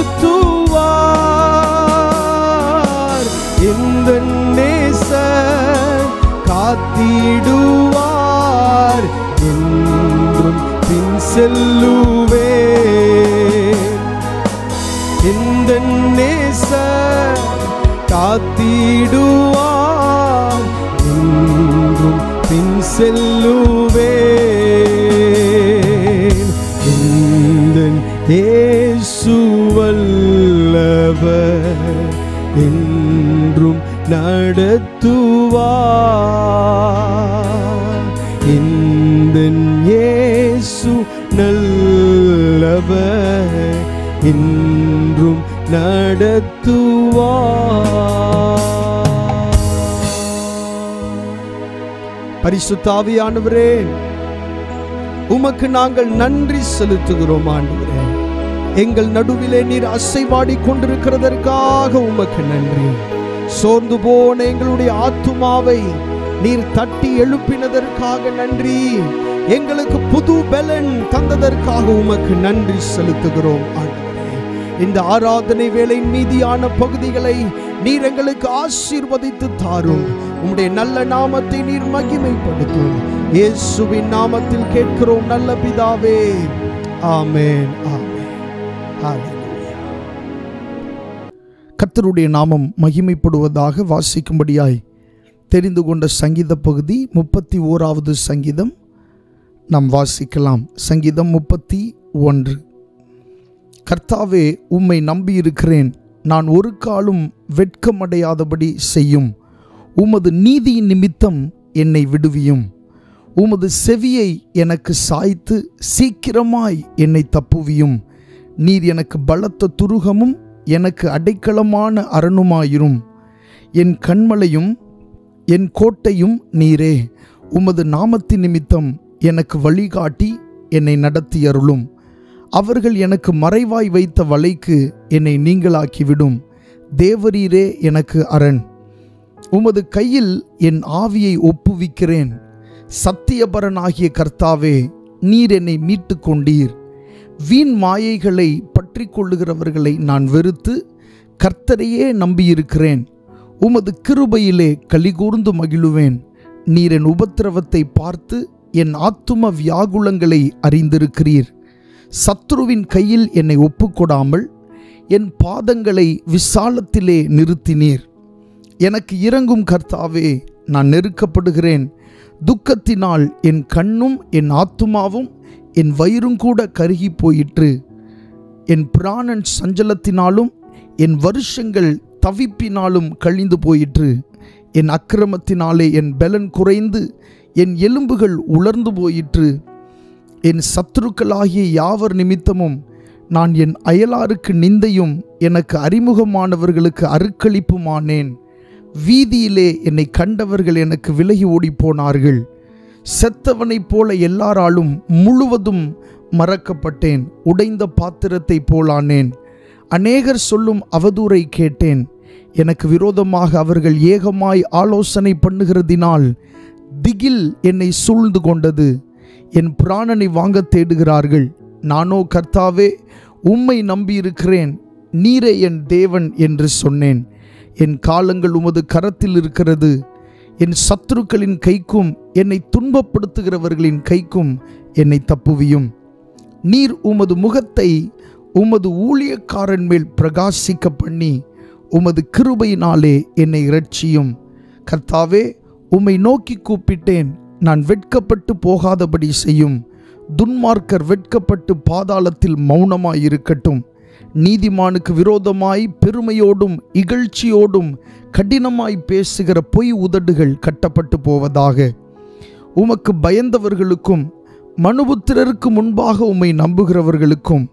எந்தன் நேசர் காத்திடுவார். என்றும் பின் செல்லுவேன். எந்தன் நேசர் காத்திடுவார். என்றும் நடத்துவார். பரிசுத்த ஆவியானவரே, உமக்கு நாங்கள் நன்றி செலுத்துகிறோம் ஆண்டவரே. எங்கள் நடுவிலே நீர் அசைவாடி கொண்டிருக்கிறதற்காக உமக்கு நன்றி. சோர்ந்து போன எங்களுடைய ஆத்துமாவை நீர் தட்டி எழுப்பினதற்காக நன்றி. எங்களுக்கு புது பலன் தந்ததற்காக உமக்கு நன்றி செலுத்துகிறோம் ஆண்டவரே. இந்த ஆராதனை வேளையின் மீதியான பகுதிகளை நீர் எங்களுக்கு ஆசீர்வதித்து தாரும். உம்முடைய நல்ல நாமத்தை நீர் மகிமைப்படுத்தும். இயேசுவின் நாமத்தில் கேட்கிறோம் நல்ல பிதாவே, ஆமென், ஆமென். ஹல்லேலூயா. கர்த்தருடைய நாமம் மகிமைப்படுவதாக வாசிக்கும்படியாய் தெரிந்து கொண்ட சங்கீத பகுதி 31வது சங்கீதம் நாம் வாசிக்கலாம். சங்கீதம் 31. கர்த்தாவே, உம்மை நம்பியிருக்கிறேன். நான் ஒரு காலும் வெட்கமடையாதபடி செய்யும். உமது நீதியின் நிமித்தம் என்னை விடுவியும். உமது செவியை எனக்கு சாய்த்து சீக்கிரமாய் என்னை தப்புவியும். நீர் எனக்கு பலத்த துருகமும் எனக்கு அடைக்கலமான அரணுமாயிரும். என் கண்மலையும் என் கோட்டையும் நீரே. உமது நாமத்தின் நிமித்தம் எனக்கு வழிகாட்டி என்னை நடத்தியருளும். அவர்கள் எனக்கு மறைவாய் வைத்த வலைக்கு என்னை நீங்களாக்கிவிடும். தேவரீரே எனக்கு அரண். உமது கையில் என் ஆவியை ஒப்புவிக்கிறேன். சத்தியபரனாகிய கர்த்தாவே, நீர் என்னை மீட்டு கொண்டீர். வீண் மாயைகளை பற்றி கொள்ளுகிறவர்களை நான் வெறுத்து கர்த்தரையே நம்பியிருக்கிறேன். உமது கிருபையிலே கலிகூர்ந்து மகிழுவேன். நீர் என் உபத்திரவத்தை பார்த்து என் ஆத்தும வியாகுலங்களை அறிந்திருக்கிறீர். சத்ருவின் கையில் என்னை ஒப்புக்கொடாமல் என் பாதங்களை விசாலத்திலே நிறுத்தினீர். எனக்கு இரங்கும் கர்த்தாவே, நான் நெருக்கப்படுகிறேன். துக்கத்தினால் என் கண்ணும் என் ஆத்துமாவும் என் வயிறும் கூட கருகி போயிற்று. என் பிராணன் சஞ்சலத்தினாலும் என் வருஷங்கள் தவிப்பினாலும் கழிந்து போயிற்று. என் அக்கிரமத்தினாலே என் பலன் குறைந்து என் எலும்புகள் உலர்ந்து போயிற்று. என் சத்துருக்களாகிய யாவர் நிமித்தமும் நான் என் அயலாருக்கு நிந்தையும் எனக்கு அறிமுகமானவர்களுக்கு அருக்களிப்புமானேன். வீதியிலே என்னை கண்டவர்கள் எனக்கு விலகி ஓடிப்போனார்கள். செத்தவனைப் போல எல்லாராலும் முழுவதும் மறக்கப்பட்டேன். உடைந்த பாத்திரத்தை போலானேன். அநேகர் சொல்லும் அவதூறை கேட்டேன். எனக்கு விரோதமாக அவர்கள் ஏகமாய் ஆலோசனை பண்ணுகிறதினால் திகில் என்னை சூழ்ந்து கொண்டது. என் பிராணனை வாங்க தேடுகிறார்கள். நானோ கர்த்தாவே, உம்மை நம்பியிருக்கிறேன். நீரே என் தேவன் என்று சொன்னேன். என் காலங்கள் உமது கரத்தில் இருக்கிறது. என் சத்துருக்களின் கைக்கும் என்னை துன்பப்படுத்துகிறவர்களின் கைக்கும் என்னை தப்புவியும். நீர் உமது முகத்தை உமது ஊழியக்காரன் மேல் பிரகாசிக்க பண்ணி உமது கிருபையினாலே என்னை இரட்சியும். கர்த்தாவே, உம்மை நோக்கி கூப்பிட்டேன். நான் வெட்கப்பட்டு போகாதபடி செய்யும். துன்மார்க்கர் வெட்கப்பட்டு பாதாளத்தில் மௌனமாயிருக்கட்டும். நீதிமானுக்கு விரோதமாய் பெருமையோடும் இகழ்ச்சியோடும் கடினமாய் பேசுகிற பொய் உதடுகள் கட்டப்பட்டு போவதாக. உமக்கு பயந்தவர்களுக்கும் மனுபுத்திரருக்கு முன்பாக உம்மை நம்புகிறவர்களுக்கும்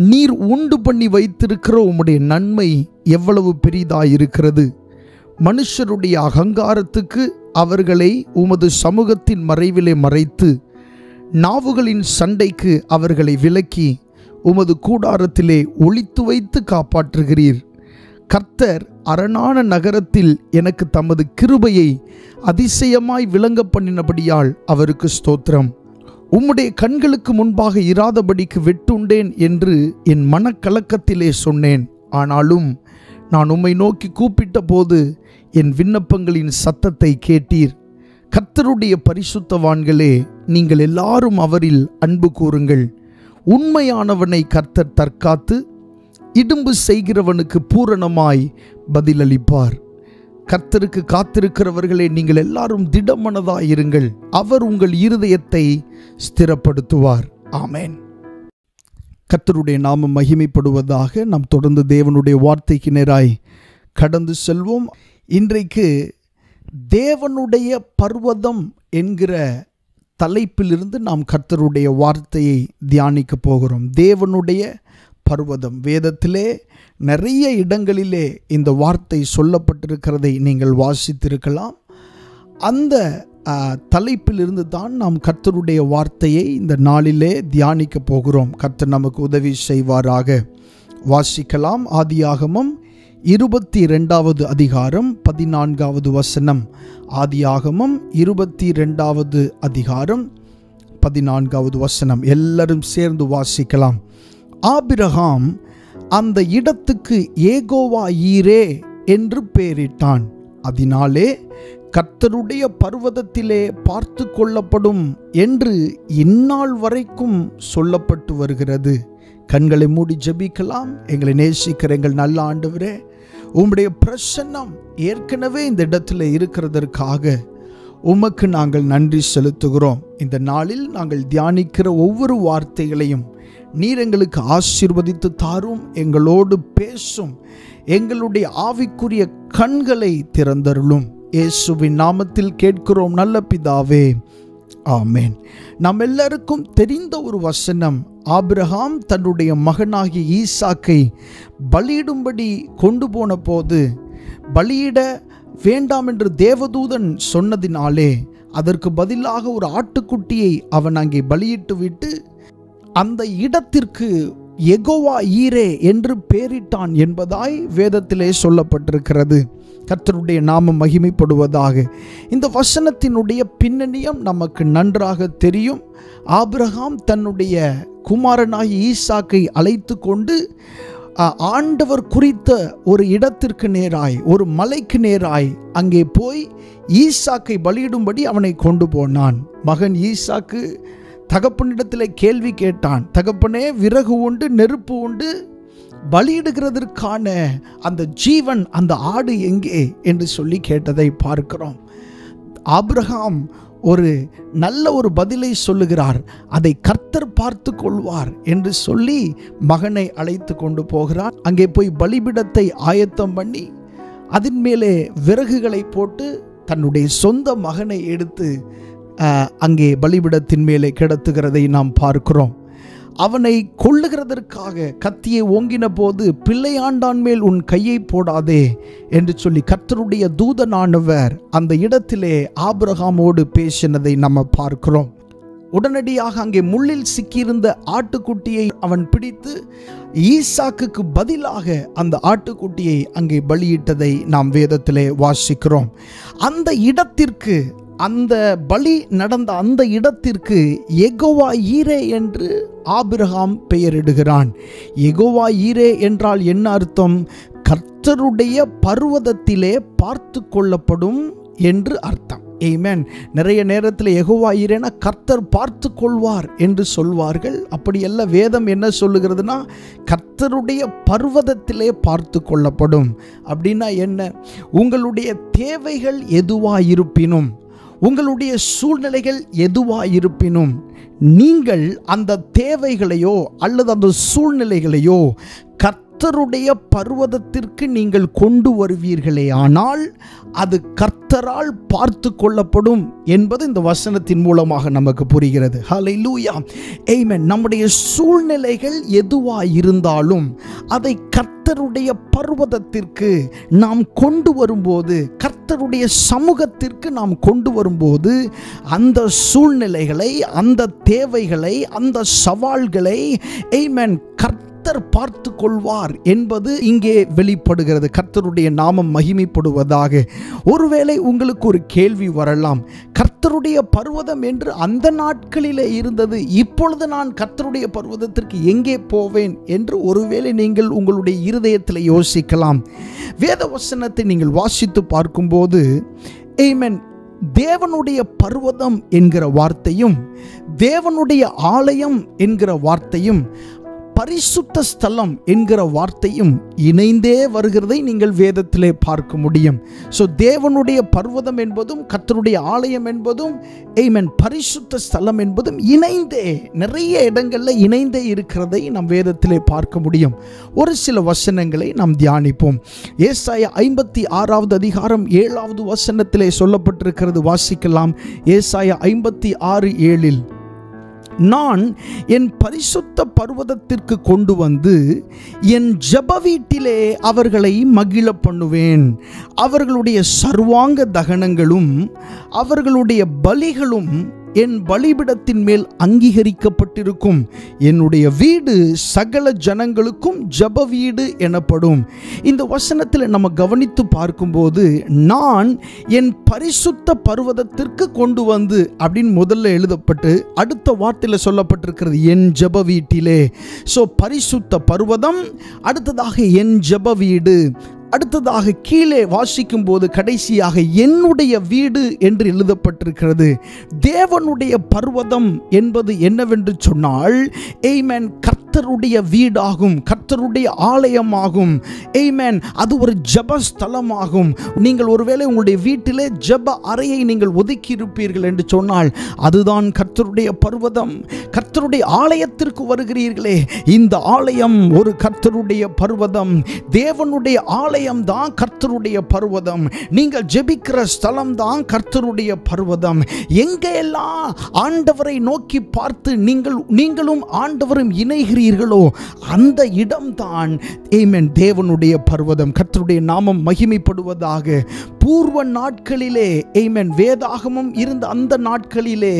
நீர் உண்டு பண்ணி வைத்திருக்கிற உம்முடைய நன்மை எவ்வளவு பெரிதாயிருக்கிறது. மனுஷருடைய அகங்காரத்துக்கு அவர்களை உமது சமூகத்தின் மறைவிலே மறைத்து நாவுகளின் சண்டைக்கு அவர்களை விலக்கி உமது கூடாரத்திலே ஒளித்து வைத்து காப்பாற்றுகிறீர். கர்த்தர் அரணான நகரத்தில் எனக்கு தமது கிருபையை அதிசயமாய் விளங்க பண்ணினபடியால் அவருக்கு ஸ்தோத்திரம். உம்முடைய கண்களுக்கு முன்பாக இராதபடிக்கு வெட்டுண்டேன் என்று என் மனக்கலக்கத்திலே சொன்னேன். ஆனாலும் நான் உம்மை நோக்கி கூப்பிட்ட போது என் விண்ணப்பங்களின் சத்தத்தை கேட்டீர். கர்த்தருடைய பரிசுத்தவான்களே, நீங்கள் எல்லாரும் அவரில் அன்பு கூறுங்கள். உண்மையானவனை கர்த்தர் தற்காத்து இடும்பு செய்கிறவனுக்கு பூரணமாய் பதிலளிப்பார். கர்த்தருக்கு காத்திருக்கிறவர்களே, நீங்கள் எல்லாரும் திடமனதாயிருங்கள். அவர் உங்கள் இருதயத்தை ஸ்திரப்படுத்துவார். ஆமென். கர்த்தருடைய நாமம் மகிமைப்படுவதாக. நாம் தொடர்ந்து தேவனுடைய வார்த்தைக்கு நேராய் கடந்து செல்வோம். இன்றைக்கு தேவனுடைய பர்வதம் என்கிற தலைப்பிலிருந்து நாம் கர்த்தருடைய வார்த்தையை தியானிக்க போகிறோம். தேவனுடைய பர்வதம். வேதத்திலே நிறைய இடங்களிலே இந்த வார்த்தை சொல்லப்பட்டிருக்கிறதை நீங்கள் வாசித்திருக்கலாம். அந்த தலைப்பிலிருந்து தான் நாம் கர்த்தருடைய வார்த்தையை இந்த நாளிலே தியானிக்க போகிறோம். கர்த்தர் நமக்கு உதவி செய்வாராக. வாசிக்கலாம். ஆதியாகமம் 22வது அதிகாரம் 14வது வசனம். ஆதியாகமம் 22வது அதிகாரம் 14வது வசனம். எல்லாரும் சேர்ந்து வாசிக்கலாம். ஆபிரகாம் அந்த இடத்துக்கு ஏகோவா ஈரே என்று பெயரிட்டான். அதனாலே கர்த்தருடைய பர்வதத்திலே பார்த்து கொள்ளப்படும் என்று இந்நாள் வரைக்கும் சொல்லப்பட்டு வருகிறது. கண்களை மூடி ஜெபிக்கலாம். எங்களை நேசிக்கிற எங்கள் நல்ல ஆண்டவரே, உம்முடைய பிரசன்னம் ஏற்கனவே இந்த இடத்துல இருக்கிறதற்காக உமக்கு நாங்கள் நன்றி செலுத்துகிறோம். இந்த நாளில் நாங்கள் தியானிக்கிற ஒவ்வொரு வார்த்தைகளையும் நீர் எங்களுக்கு ஆசீர்வதித்து தாரும். எங்களோடு பேசும். எங்களுடைய ஆவிக்குரிய கண்களை திறந்தருளும். இயேசுவின் நாமத்தில் கேட்கிறோம் நல்ல பிதாவே, ஆமென். நாம் எல்லாருக்கும் தெரிந்த ஒரு வசனம். ஆபிரகாம் தன்னுடைய மகனாகிய ஈசாக்கை பலியிடும்படி கொண்டு போன போது, பலியிட வேண்டாம் என்று தேவதூதன் சொன்னதினாலே அதற்கு பதிலாக ஒரு ஆட்டுக்குட்டியை அவன் அங்கே பலியிட்டு விட்டு அந்த இடத்திற்கு யெகோவா ஈரே என்று பெயரிட்டான் என்பதாய் வேதத்திலே சொல்லப்பட்டிருக்கிறது. கர்த்தருடைய நாமம் மகிமைப்படுவதாக. இந்த வசனத்தினுடைய பின்னணியம் நமக்கு நன்றாக தெரியும். ஆபிரகாம் தன்னுடைய குமாரனாகிய ஈசாக்கை அழைத்து கொண்டு ஆண்டவர் குறித்த ஒரு இடத்திற்கு நேராய், ஒரு மலைக்கு நேராய் அங்கே போய் ஈசாக்கை பலியிடும்படி அவனை கொண்டு போனான். மகன் ஈசாக்கு தகப்பனிடத்தில் கேள்வி கேட்டான். தகப்பனே, விறகு உண்டு, நெருப்பு உண்டு, பலியிடுகிறதற்கான அந்த ஜீவன், அந்த ஆடு எங்கே என்று சொல்லி கேட்டதை பார்க்கிறோம். ஆபிரகாம் ஒரு நல்ல ஒரு பதிலை சொல்லுகிறார். அதை கர்த்தர் பார்த்து கொள்வார் என்று சொல்லி மகனை அழைத்து கொண்டு போகிறார். அங்கே போய் பலிபீடத்தை ஆயத்தம் பண்ணி அதன் மேலே விறகுகளை போட்டு தன்னுடைய சொந்த மகனை எடுத்து அங்கே பலிபீடத்தின் மேலே கிடத்துகிறதை நாம் பார்க்கிறோம். அவனை கொல்லுகிறதற்காக கத்தியை ஓங்கின போது, பிள்ளையாண்டான் மேல் உன் கையை போடாதே என்று சொல்லி கர்த்தருடைய தூதனானவர் அந்த இடத்திலே ஆபிரகாமோடு பேசினதை நம்ம பார்க்கிறோம். உடனடியாக அங்கே முள்ளில் சிக்கியிருந்த ஆட்டுக்குட்டியை அவன் பிடித்து ஈசாக்குக்கு பதிலாக அந்த ஆட்டுக்குட்டியை அங்கே பலியிட்டதை நாம் வேதத்திலே வாசிக்கிறோம். அந்த இடத்திற்கு, அந்த பலி நடந்த அந்த இடத்திற்கு யெகோவா ஈரே என்று ஆபிரகாம் பெயரிடுகிறான். யெகோவா ஈரே என்றால் என்ன அர்த்தம்? கர்த்தருடைய பர்வதத்திலே பார்த்து கொள்ளப்படும் என்று அர்த்தம். ஆமென். நிறைய நேரத்தில் யெகோவா ஈரேனா கர்த்தர் பார்த்து கொள்வார் என்று சொல்வார்கள். அப்படியல்ல. வேதம் என்ன சொல்லுகிறதுனா, கர்த்தருடைய பர்வதத்திலே பார்த்து கொள்ளப்படும். அப்படின்னா என்ன? உங்களுடைய தேவைகள் எதுவாயிருப்பினும், உங்களுடைய சூழ்நிலைகள் எதுவாயிருப்பினும், நீங்கள் அந்த தேவைகளையோ அல்லது அந்த சூழ்நிலைகளையோ கர்த்தருடைய பர்வதத்திற்கு நீங்கள் கொண்டு வருவீர்களே ஆனால் அது கர்த்தரால் பார்த்து கொள்ளப்படும் என்பது இந்த வசனத்தின் மூலமாக நமக்கு புரிகிறது. ஹல்லேலூயா, ஆமென். நம்முடைய சூழ்நிலைகள் எதுவாக இருந்தாலும் அதை கர்த்தருடைய பர்வதத்திற்கு நாம் கொண்டு வரும்போது, கர்த்தருடைய சமூகத்திற்கு நாம் கொண்டு வரும்போது, அந்த சூழ்நிலைகளை, அந்த தேவைகளை, அந்த சவால்களை ஆமென் கர்த்தர் பார்த்து கொள்வார் என்பது இங்கே வெளிப்படுகிறது. கர்த்தருடைய நாமம் மகிமைப்படுவதாக. ஒருவேளை உங்களுக்கு ஒரு கேள்வி வரலாம், கர்த்தருடைய பர்வதம் என்று அந்த நாட்களிலே இருந்தது, இப்பொழுது நான் கர்த்தருடைய பர்வதத்திற்கு எங்கே போவேன் என்று ஒருவேளை நீங்கள் உங்களுடைய இருதயத்தில் யோசிக்கலாம். வேத வசனத்தை நீங்கள் வாசித்து பார்க்கும்போது ஆமென், தேவனுடைய பர்வதம் என்கிற வார்த்தையும் தேவனுடைய ஆலயம் என்கிற வார்த்தையும் பரிசுத்த ஸ்தலம் என்கிற வார்த்தையும் இணைந்தே வருகிறதை நீங்கள் வேதத்திலே பார்க்க முடியும். ஸோ தேவனுடைய பர்வதம் என்பதும் கர்த்தருடைய ஆலயம் என்பதும் ஆமென் பரிசுத்த ஸ்தலம் என்பதும் இணைந்தே, நிறைய இடங்களில் இணைந்தே இருக்கிறதை நாம் வேதத்திலே பார்க்க முடியும். ஒரு சில வசனங்களை நாம் தியானிப்போம். ஏசாயா 56வது அதிகாரம் 7வது வசனத்திலே சொல்லப்பட்டிருக்கிறது. வாசிக்கலாம். ஏசாயா 56:7. நான் என் பரிசுத்த பர்வதத்திற்கு கொண்டு வந்து என் ஜெப வீட்டிலே அவர்களை மகிழ பண்ணுவேன். அவர்களுடைய சர்வாங்க தகனங்களும் அவர்களுடைய பலிகளும் என் பலிபீடத்தின் மேல் அங்கீகரிக்கப்பட்டிருக்கும். என்னுடைய வீடு சகல ஜனங்களுக்கும் ஜெப வீடு எனப்படும். இந்த வசனத்தில் நம்ம கவனித்து பார்க்கும்போது, நான் என் பரிசுத்த பர்வதத்திற்கு கொண்டு வந்து அப்படின்னு முதல்ல எழுதப்பட்டு அடுத்த வார்த்தையில் சொல்லப்பட்டிருக்கிறது என் ஜெப வீட்டிலே. ஸோ பரிசுத்த பர்வதம், அடுத்ததாக என் ஜெப வீடு, அடுத்ததாக கீழே வாசிக்கும் போது கடைசியாக என்னுடைய வீடு என்று எழுதப்பட்டிருக்கிறது. தேவனுடைய பர்வதம் என்பது என்னவென்று சொன்னால், ஆமென், கர்த்தருடைய வீடாகும், கர்த்தருடைய ஆலயமாகும். ஆமென், அது ஒரு ஜெப ஸ்தலமாகும். நீங்கள் ஒருவேளை உங்களுடைய வீட்டிலே ஜெப அறையை நீங்கள் ஒதுக்கி இருப்பீர்கள் என்று சொன்னால் அதுதான் கர்த்தருடைய பர்வதம். கர்த்தருடைய ஆலயத்திற்கு வருகிறீர்களே, இந்த ஆலயம் ஒரு கர்த்தருடைய பர்வதம். தேவனுடைய ஆலயம் தான் கர்த்தருடைய பர்வதம். நீங்கள் ஜெபிக்கிற ஸ்தலம் தான் கர்த்தருடைய பர்வதம். எங்கெல்லாம் ஆண்டவரை நோக்கி பார்த்து நீங்களும் ஆண்டவரும் இணைகிறீர்களோ அந்த இடம்தான் ஆமென் தேவனுடைய பர்வதம். கர்த்தருடைய நாமம் மகிமைப்படுவதாக. பூர்வ நாட்களிலே ஆமென் வேதாகமம் இருந்த அந்த நாட்களிலே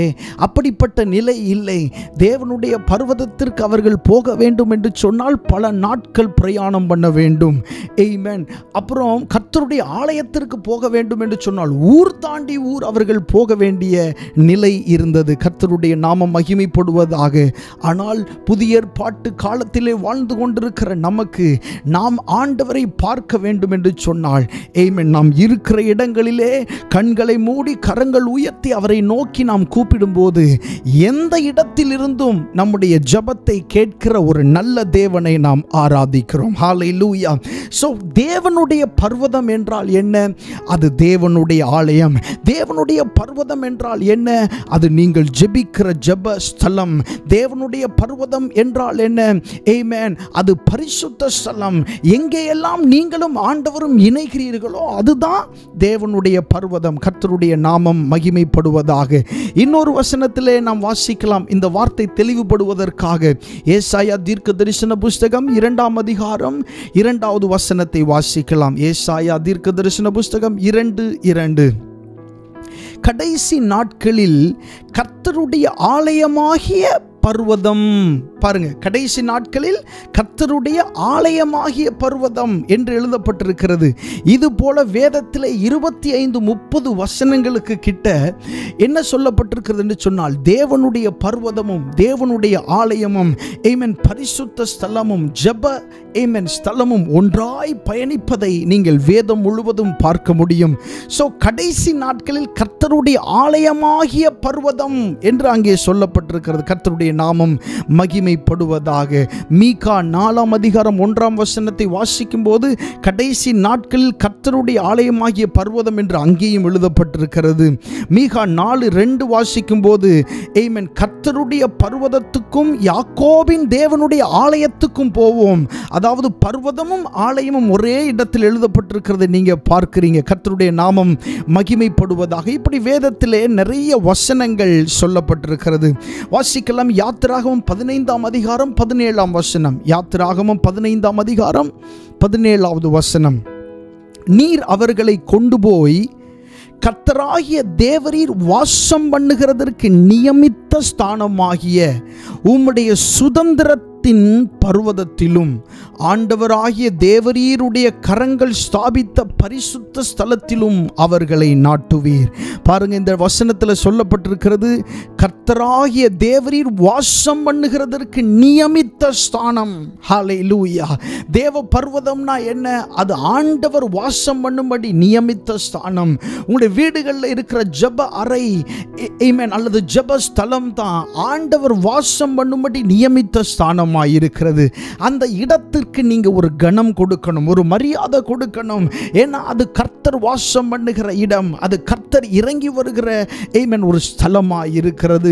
அப்படிப்பட்ட நிலை இல்லை. தேவனுடைய பர்வதத்திற்கு அவர்கள் போக வேண்டும் என்று சொன்னால் பல நாட்கள் பிரயாணம் பண்ண வேண்டும். ஆமென். அப்புறம் கர்த்தருடைய ஆலயத்திற்கு போக வேண்டும் என்று சொன்னால் ஊர் தாண்டி ஊர் அவர்கள் போக வேண்டிய நிலை இருந்தது. கர்த்தருடைய நாமம் மகிமைப்படுவதாக. ஆனால் புதிய ஏற்பாட்டு காலத்திலே வாழ்ந்து கொண்டிருக்கிற நமக்கு நாம் ஆண்டவரை பார்க்க வேண்டும் என்று சொன்னால் ஆமென் நாம் இருக்கிற இடங்களிலே கண்களை மூடி கரங்கள் உயர்த்தி அவரை நோக்கி நாம் கூப்பிடும்போது எந்த இடத்திலிருந்தும் நம்முடைய ஜெபத்தை கேட்கிற ஒரு நல்ல தேவனை நாம் ஆராதிக்கிறோம். ஹல்லேலூயா. சோ தேவனுடைய பர்வதம் என்றால் என்ன? அது தேவனுடைய ஆலயம். தேவனுடைய பர்வதம் என்றால் என்ன? அது நீங்கள் ஜெபிக்கிற ஜெப ஸ்தலம். தேவனுடைய பர்வதம் என்றால் என்ன? ஆமென், அது பரிசுத்த ஸ்தலம். எங்கேயெல்லாம் நீங்களும் ஆண்டவரும் இணைகிறீர்களோ அதுதான் தேவனுடைய பர்வதம். கர்த்தருடைய நாமம் மகிமைப்படுவதாக. இன்னொரு வசனத்திலே நாம் வாசிக்கலாம் இந்த வார்த்தை தெளிவுபடுவதற்காக. ஏசாயா தீர்க்கதரிசன புஸ்தகம் 2ஆம் அதிகாரம் 2வது வசனத்தை வாசிக்கலாம். ஏசாயா தீர்க்கதரிசன புஸ்தகம் 2:2. கடைசி நாட்களில் கர்த்தருடைய ஆலயமாகிய பர்வதம். பாருங்க, கடைசி நாட்களில் கர்த்தருடைய ஆலயமாகிய பர்வதம் என்று எழுதப்பட்டிருக்கிறது. இது போல வேதத்தில் 25-30 வசனங்களுக்கு கிட்ட என்ன சொல்லப்பட்டிருக்கிறது என்று சொன்னால் தேவனுடைய பர்வதமும் தேவனுடைய ஆலயமும் ஆமென் பரிசுத்த ஸ்தலமும் ஜெப ஆமென் ஸ்தலமும் ஒன்றாய் பயணிப்பதை நீங்கள் வேதம் முழுவதும் பார்க்க முடியும். சோ கடைசி நாட்களில் கர்த்தருடைய ஆலயமாகிய பர்வதம் என்று அங்கே சொல்லப்பட்டிருக்கிறது. கர்த்தருடைய நாமம் மகிமைப்படுவதாக. மீகா 4ஆம் அதிகாரம் 1ஆம் வசனத்தை வாசிக்கும் போது கடைசி நாட்களில் கர்த்தருடைய ஆலயமாகிய பர்வதம் என்று அங்கேயும் எழுதப்பட்டிருக்கிறது. மீகா 4:2 வாசிக்கும் போது ஆமென் கர்த்தருடைய பர்வதத்துக்கும் யாக்கோபின் தேவனுடைய ஆலயத்துக்கும் போவோம். அதாவது பர்வதமும் ஆலயமும் ஒரே இடத்தில் எழுதப்பட்டிருக்கிறது நீங்க பார்க்கிறீங்க. கர்த்தருடைய நாமம் மகிமைப்படுவதாக. இப்படி வேதத்திலே நிறைய வசனங்கள் சொல்லப்பட்டிருக்கிறது. வாசிக்கலாம். யாத்திராகமம் 15ஆம் அதிகாரம் 17ஆம் வசனம். யாத்திராகமம் 15ஆம் அதிகாரம் 17வது வசனம். நீர் அவர்களை கொண்டு போய் கர்த்தராகிய தேவரீர் வாசம் பண்ணுகிறதற்கு நியமித்த ஸ்தானமாகிய உம்முடைய சுதந்திரத்தின் பர்வதத்திலும் ஆண்டவராகிய தேவரீருடைய கரங்கள் ஸ்தாபித்த பரிசுத்த ஸ்தலத்திலும் அவர்களை நாட்டுவீர். பாருங்க, இந்த வசனத்தில் சொல்லப்பட்டிருக்கிறது கர்த்தராகிய தேவரீர் வாசம் பண்ணுகிறதற்கு நியமித்த ஸ்தானம். ஹல்லேலூயா. தேவ பர்வதம்னா என்ன? அது ஆண்டவர் வாசம் பண்ணும்படி நியமித்த ஸ்தானம். உங்களுடைய வீடுகளில் இருக்கிற ஜெப அறை ஆமென் அல்லது ஜெப ஸ்தலம் தான் ஆண்டவர் வாசம் பண்ணும்படி நியமித்த ஸ்தானம் இருக்கிறது. அந்த இடத்திற்கு நீங்க ஒரு கணம் கொடுக்கணும், ஒரு மரியாதை கொடுக்கணும். ஏன்னா அது கர்த்தர் வாசம் பண்ணுகிற இடம், அது கர்த்தர் இறங்கி வருகிற ஆமென் ஒரு ஸ்தலமா இருக்கிறது.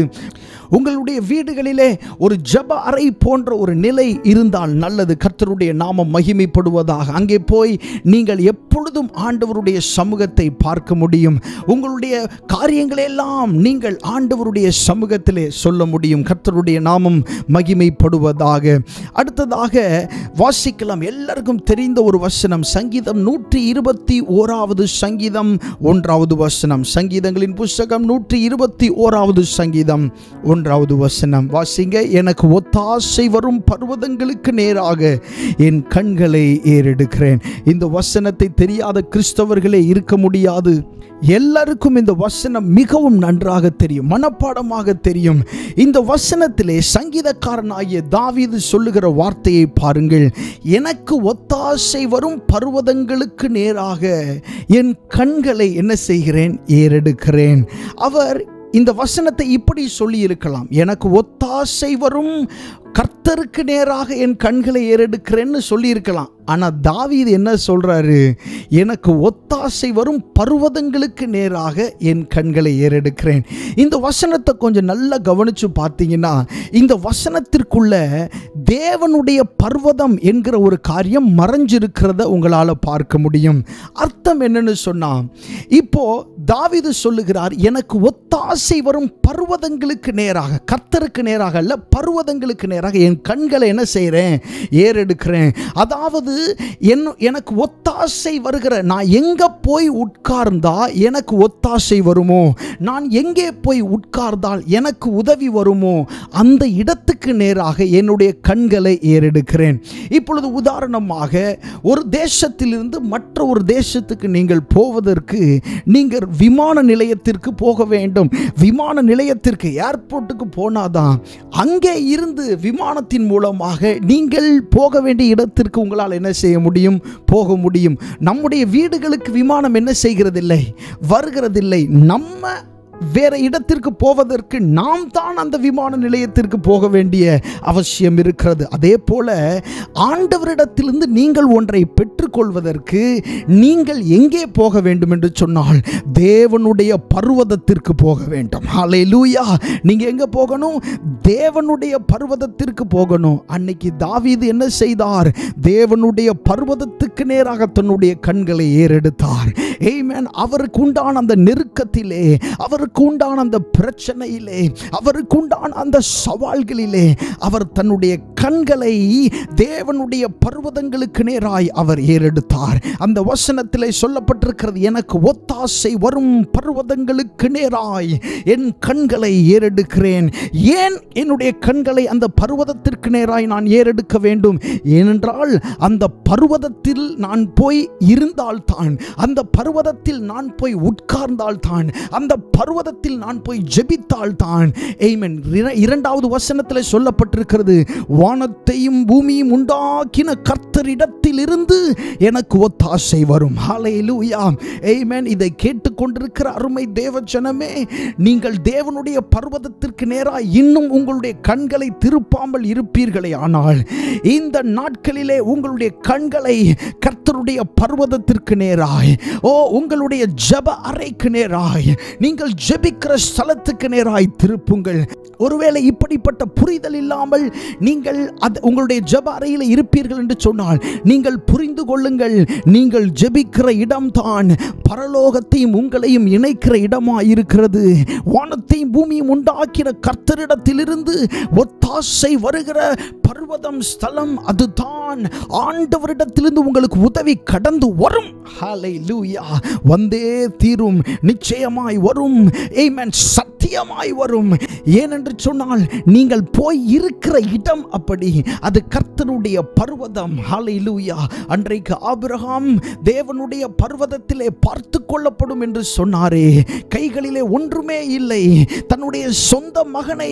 உங்களுடைய வீடுகளிலே ஒரு ஜெப அறை போன்ற ஒரு நிலை இருந்தால் நல்லது. கர்த்தருடைய நாமம் மகிமைப்படுவதாக. அங்கே போய் நீங்கள் எப்பொழுதும் ஆண்டவருடைய சமூகத்தை பார்க்க முடியும். உங்களுடைய காரியங்களெல்லாம் நீங்கள் ஆண்டவருடைய சமூகத்திலே சொல்ல முடியும். கர்த்தருடைய நாமம் மகிமைப்படுவதாக. அடுத்ததாக வாசிக்கலாம். எல்லாருக்கும் தெரிந்த ஒரு வசனம், சங்கீதம் 121 சங்கீதம் 1 வசனம். சங்கீதங்களின் புஸ்தகம் 121 சங்கீதம் 1 வசனம் வாசிங்க. எனக்கு ஒத்தாசை வரும் பர்வதங்களுக்கு நேராக என் கண்களை ஏறெடுக்கிறேன். இந்த வசனத்தை தெரியாத கிறிஸ்தவர்களே இருக்க முடியாது. எல்லாருக்கும் இந்த வசனம் மிகவும் நன்றாக தெரியும், மனப்பாடமாக தெரியும். இந்த வசனத்திலே சங்கீதக்காரனாகிய தாவீது சொல்லுகிற வார்த்தையை பாருங்கள். எனக்கு ஒத்தாசை வரும் பர்வதங்களுக்கு நேராக என் கண்களை என்ன செய்கிறேன்? ஏறெடுக்கிறேன். அவர் இந்த வசனத்தை இப்படி சொல்லி இருக்கலாம், எனக்கு ஒத்தாசை வரும் கர்த்தருக்கு நேராக என் கண்களை ஏறெடுக்கிறேன்னு சொல்லியிருக்கலாம். ஆனால் தாவீது என்ன சொல்றாரு? எனக்கு ஒத்தாசை வரும் பர்வதங்களுக்கு நேராக என் கண்களை ஏறெடுக்கிறேன். இந்த வசனத்தை கொஞ்சம் நல்லா கவனிச்சு பார்த்தீங்கன்னா, இந்த வசனத்திற்குள்ள தேவனுடைய பர்வதம் என்கிற ஒரு காரியம் மறைஞ்சிருக்கிறத உங்களால் பார்க்க முடியும். அர்த்தம் என்னன்னு சொன்னா, இப்போ தாவீது சொல்லுகிறார், எனக்கு ஒத்தாசை வரும் பர்வதங்களுக்கு நேராக, கர்த்தருக்கு நேராக அல்ல, பர்வதங்களுக்கு நேராக என் கண்களை என்ன செய்கிறேன்? ஏறெடுக்கிறேன். அதாவது எனக்கு ஒத்தாசை வருகிற, நான் எங்க போய் உட்கார்ந்தா எனக்கு ஒத்தாசை வருமோ, நான் எங்கே போய் உட்கார்ந்தால் எனக்கு உதவி வருமோ, அந்த இடத்துக்கு நேராக என்னுடைய கண்களை ஏறெடுக்கிறேன். இப்பொழுது உதாரணமாக ஒரு தேசத்திலிருந்து மற்ற ஒரு தேசத்துக்கு நீங்கள் போவதற்கு நீங்கள் விமான நிலையத்திற்கு போக வேண்டும். விமான நிலையத்திற்கு, ஏர்போர்ட்டுக்கு போனாதான் அங்கே இருந்து விமானத்தின் மூலமாக நீங்கள் போக வேண்டிய இடத்திற்கு உங்களால் என்ன செய்ய முடியும்? போக முடியும். நம்முடைய வீடுகளுக்கு விமானம் என்ன செய்கிறதில்லை? வருகிறதில்லை. நம்ம வேற இடத்திற்கு போவதற்கு நாம் தான் அந்த விமான நிலையத்திற்கு போக வேண்டிய அவசியம் இருக்கிறது. அதே போல ஆண்டவரிடத்திலிருந்து நீங்கள் ஒன்றை பெற்றுக்கொள்வதற்கு நீங்கள் எங்கே போக வேண்டும் என்று சொன்னால், தேவனுடைய பர்வதத்திற்கு போக வேண்டும். ஹல்லேலூயா. நீங்க எங்க போகணும்? தேவனுடைய பர்வதத்திற்கு போகணும். அன்னைக்கு தாவீது என்ன செய்தார்? தேவனுடைய பர்வதத்துக்கு நேராக தன்னுடைய கண்களை ஏறெடுத்தார். ஆமென். அவருக்கு உண்டான அந்த நெருக்கத்திலே, அவருக்கு உண்டான அந்த பிரச்சனையிலே, அவருக்கு உண்டான அந்த சவால்களிலே அவர் தன்னுடைய கண்களை தேவனுடைய பர்வதங்களுக்கு நேராய் அவர் ஏறெடுத்தார். அந்த வசனத்திலே சொல்லப்பட்டிருக்கிறது, எனக்கு ஒத்தாசை வரும் பர்வதங்களுக்கு நேராய் என் கண்களை ஏறெடுக்கிறேன். ஏன் என்னுடைய கண்களை அந்த பர்வதத்திற்கு நேராய் நான் ஏறெடுக்க வேண்டும்? ஏனென்றால் அந்த பர்வதத்தில் நான் போய் இருந்தால்தான், அந்த பர்வதத்தில் நான் போய் உட்கார்ந்தால்தான், அந்த பர்வதத்தில் நான் போய் ஜெபித்தால்தான். ஆமென். இரண்டாவது வசனத்தில் சொல்லப்பட்டிருக்கிறது, வானத்தையும் பூமியும் உண்டாக்கின கர்த்தரிடத்தில் இருந்து எனக்கு ஒத்தாசை வரும். ஹல்லேலூயா. ஆமென். இதை கேட்டுக்கொண்டிருக்கிற அருமை தேவஜனமே, நீங்கள் தேவனுடைய பர்வதத்திற்கு நேராக இன்னும் உங்களுடைய கண்களை திருப்பாமல் இருப்பீர்களே ஆனால், இந்த நாட்களிலே உங்களுடைய கண்களை கர்த்தருடைய பர்வதத்திற்கு நேராய், உங்களுடைய ஜெப அறைக்கு நேராய், நீங்கள் ஜெபிக்கிற ஸ்தலத்துக்கு நேராய் திருப்புங்கள். ஒருவேளை இப்படிப்பட்ட புரிதல் இல்லாமல் நீங்கள் உங்களுடைய ஜெப அறையில் இருப்பீர்கள் என்று சொன்னால், நீங்கள் புரிந்து கொள்ளுங்கள், நீங்கள் ஜெபிக்கிற இடம்தான் பரலோகத்தையும் உங்களையும் இணைக்கிற இடமாய் இருக்கிறது. வானத்தையும் பூமியும் உண்டாக்கிற கர்த்தரிடத்திலிருந்து ஒத்தாசை வருகிற பர்வதம், ஸ்தலம் அதுதான். ஆண்டவரிடத்திலிருந்து உங்களுக்கு உதவி கடந்து வரும். ஹல்லேலூயா. வந்தே தீரும், நிச்சயமாய் வரும். ஆமென். சத்தியமாய் வரும். ஏனென்று சொன்னால், நீங்கள் போய் இருக்கிற இடம் அப்படி, அது கர்த்தருடைய பர்வதம். ஹல்லேலூயா. அன்றைக்கு ஆபிரகாம் தேவனுடைய பர்வதத்திலே பார்த்து கொள்ளப்படும் என்று சொன்னாரே, கைகளிலே ஒன்றுமே இல்லை, தன்னுடைய சொந்த மகனை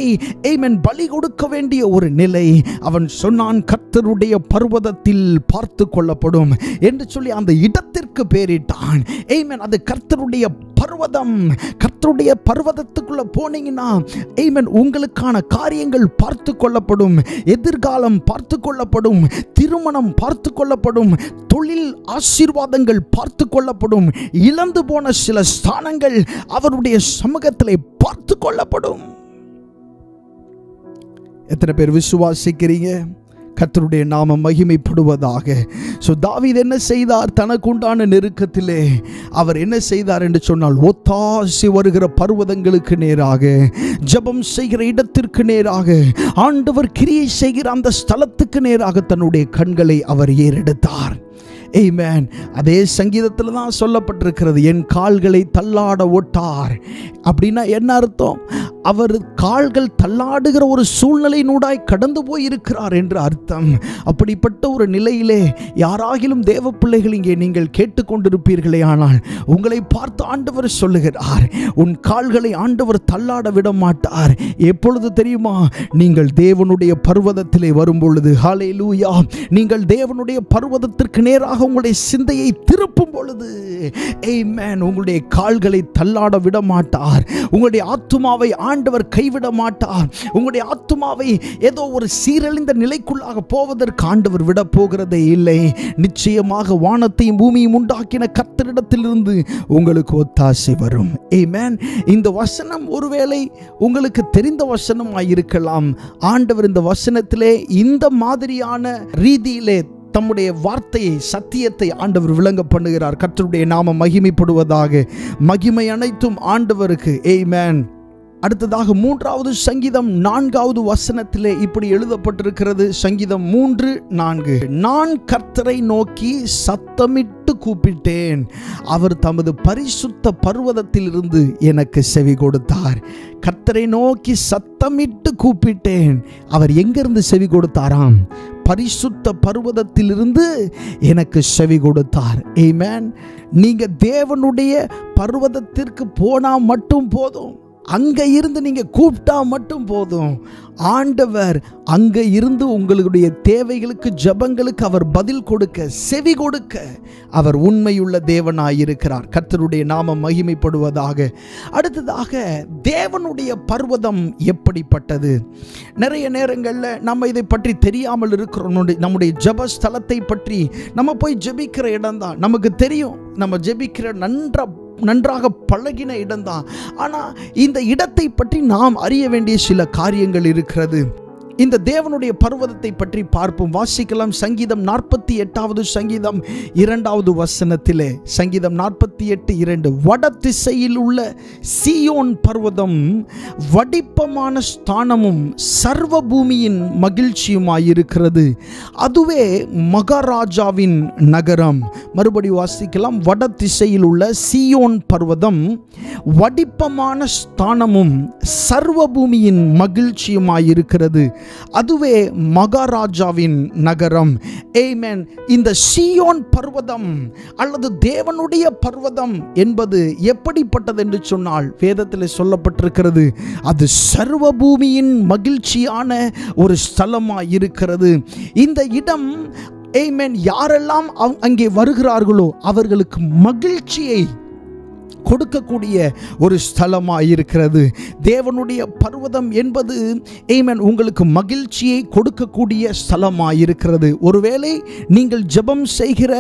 ஆமென் பலி கொடுக்க வேண்டிய ஒரு நிலை. அவன் சொன்னான், கர்த்தருடைய பர்வதத்தில் பார்த்து கொள்ளப்படும் என்று சொல்லி அந்த இடத்திற்கு பெயரிட்டான். ஆமென். அது கர்த்தருடைய பர்வதம். கர்த்தருடைய பர்வதத்துக்குள்ள போனீங்கன்னா ஆமென், உங்களுக்கான காரியங்கள் பார்த்து கொள்ளப்படும், எதிர்காலம் பார்த்து கொள்ளப்படும், திருமணம் பார்த்து கொள்ளப்படும், தொழில் ஆசீர்வாதங்கள் பார்த்து கொள்ளப்படும், இழந்து போன சில ஸ்தானங்கள் அவருடைய சமூகத்திலே பார்த்து கொள்ளப்படும். எத்தனை பேர் விசுவாசிக்கிறீங்க? கர்த்தருடைய நாமம் மகிமைப்படுவதாக. ஸோ தாவீது என்ன செய்தார்? தனக்கு உண்டான நெருக்கத்திலே அவர் என்ன செய்தார் என்று சொன்னால், ஒத்தாசி வருகிற பர்வதங்களுக்கு நேராக, ஜெபம் செய்கிற இடத்திற்கு நேராக, ஆண்டவர் கிரியை செய்கிற அந்த ஸ்தலத்துக்கு நேராக தன்னுடைய கண்களை அவர் ஏறெடுத்தார். ஆமென். அதே சங்கீதத்தில் தான் சொல்லப்பட்டிருக்கிறது, என் கால்களை தள்ளாட ஓட்டார். அப்படின்னா என்ன அர்த்தம்? அவர் கால்கள் தள்ளாடுகிற ஒரு சூழ்நிலையினூடாய் கடந்து போயிருக்கிறார் என்று அர்த்தம். அப்படிப்பட்ட ஒரு நிலையிலே யாராகிலும் தேவ பிள்ளைகள் இங்கே நீங்கள் கேட்டுக்கொண்டிருப்பீர்களே, ஆனால் உங்களை பார்த்து ஆண்டவர் சொல்லுகிறார், உன் கால்களை ஆண்டவர் தள்ளாட விட மாட்டார். எப்பொழுது தெரியுமா? நீங்கள் தேவனுடைய பர்வதத்திலே வரும் பொழுது. ஹல்லேலூயா. நீங்கள் தேவனுடைய பர்வதத்திற்கு நேராக உங்களுடைய சிந்தையை திருப்பும் பொழுது, ஆமென், உங்களுடைய கால்களை தள்ளாட விட மாட்டார். உங்களுடைய ஆத்துமாவை ஆண்டவர் கைவிட மாட்டார். உங்களுடைய ஆத்துமாவை ஏதோ ஒரு சீரழிந்த நிலைக்குள்ளாக போவதற்கு ஆண்டவர் விட போகிறதே இல்லை. நிச்சயமாக வானத்தையும் பூமியும் உண்டாக்கின கர்த்தரிடத்திலிருந்து உங்களுக்கு ஒத்தாசை வரும். ஆமென். இந்த வசனம் ஒருவேளை உங்களுக்கு தெரிந்த வசனமாய் இருக்கலாம். ஆண்டவர் இந்த வசனத்திலே இந்த மாதிரியான ரீதியிலே தம்முடைய வார்த்தையை, சத்தியத்தை ஆண்டவர் விளங்க பண்ணுகிறார். கர்த்தருடைய நாமம் மகிமைப்படுவதாக. மகிமை அனைத்தும் ஆண்டவருக்கு. ஆமென். அடுத்ததாக 3வது சங்கீதம் 4வது வசனத்திலே இப்படி எழுதப்பட்டிருக்கிறது. சங்கீதம் 3:4, நான் கர்த்தரை நோக்கி சத்தமிட்டு கூப்பிட்டேன், அவர் தமது பரிசுத்த பர்வதத்திலிருந்து எனக்கு செவி கொடுத்தார். கர்த்தரை நோக்கி சத்தமிட்டு கூப்பிட்டேன். அவர் எங்கிருந்து செவி கொடுத்தாராம்? பரிசுத்த பர்வதத்திலிருந்து எனக்கு செவி கொடுத்தார். ஆமென். நீங்க தேவனுடைய பர்வதத்திற்கு போனா மட்டும் போதும், அங்க இருந்து நீங்க கூப்பிட்டா மட்டும் போதும். ஆண்டவர் அங்க இருந்து உங்களுடைய தேவைகளுக்கு, ஜெபங்களுக்கு அவர் பதில் கொடுக்க, செவி கொடுக்க அவர் உண்மையுள்ள தேவனாயிருக்கிறார். கர்த்தருடைய நாமம் மகிமைப்படுவதாக. அடுத்ததாக, தேவனுடைய பர்வதம் எப்படிப்பட்டது? நிறைய நேரங்களில் நம்ம இதை பற்றி தெரியாமல் இருக்கிறோம். நம்முடைய ஜெப ஸ்தலத்தை பற்றி நம்ம போய் ஜெபிக்கிற இடம் தான் நமக்கு தெரியும். நம்ம ஜெபிக்கிற நன்றாக பழகின இடம்தான். ஆனால் இந்த இடத்தை பற்றி நாம் அறிய வேண்டிய சில காரியங்கள் இருக்கிறது. இந்த தேவனுடைய பர்வதத்தை பற்றி பார்ப்போம். வாசிக்கலாம். சங்கீதம் 48வது சங்கீதம் 2வது வசனத்திலே, சங்கீதம் 48:2, வட திசையில் உள்ள சீயோன் பர்வதம் வடிப்பமான ஸ்தானமும் சர்வ பூமியின் மகிழ்ச்சியுமாயிருக்கிறது, அதுவே மகாராஜாவின் நகரம். மறுபடி வாசிக்கலாம். வட திசையில் உள்ள சீயோன் பர்வதம் வடிப்பமான ஸ்தானமும் சர்வ பூமியின் மகிழ்ச்சியுமாயிருக்கிறது, அதுவே மகாராஜாவின் நகரம். ஆமென். இந்த சீயோன் பர்வதம் அல்லது தேவனுடைய பர்வதம் என்பது எப்படிப்பட்டது என்று சொன்னால், வேதத்தில் சொல்லப்பட்டிருக்கிறது, அது சர்வ பூமியின் மகிழ்ச்சியான ஒரு ஸ்தலமாய் இருக்கிறது. இந்த இடம், ஆமென், யாரெல்லாம் அங்கே வருகிறார்களோ அவர்களுக்கு மகிழ்ச்சியை கொடுக்கக்கூடிய ஒரு ஸ்தலமாக இருக்கிறது. தேவனுடைய பர்வதம் என்பது, ஆமென், உங்களுக்கு மகிழ்ச்சியை கொடுக்கக்கூடிய ஸ்தலமாக இருக்கிறது. ஒருவேளை நீங்கள் ஜெபம் செய்கிற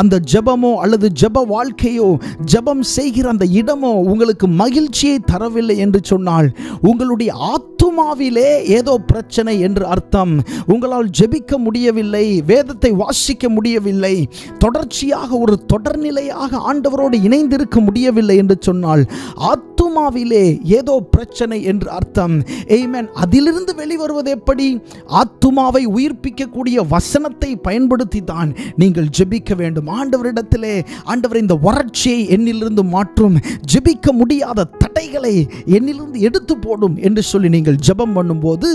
அந்த ஜெபமோ அல்லது ஜெப வாழ்க்கையோ, ஜெபம் செய்கிற அந்த இடமோ உங்களுக்கு மகிழ்ச்சியை தரவில்லை என்று சொன்னால், உங்களுடைய ஆத்துமாவிலே ஏதோ பிரச்சனை என்று அர்த்தம். உங்களால் ஜெபிக்க முடியவில்லை, வேதத்தை வாசிக்க முடியவில்லை, தொடர்ச்சியாக ஒரு தொடர்நிலையாக ஆண்டவரோடு இணைந்திருக்க முடியவில்லை என்று சொன்னால், ஆத்துமாவிலே ஏதோ பிரச்சனை என்று அர்த்தம். ஆமென். அதிலிருந்து வெளிவருவது எப்படி? ஆத்துமாவை உயிர்ப்பிக்கக்கூடிய வசனத்தை பயன்படுத்தி தான் நீங்கள் ஜெபிக்க வேண்டும். ஆண்டவரிடத்திலே, ஆண்டவர் இந்த வறட்சியை என்னிலிருந்து மாற்றும், ஜெபிக்க முடியாத தடைகளை என்னிலிருந்து எடுத்து போடும் என்று சொல்லி நீங்கள் ஜெபம் பண்ணும்போது,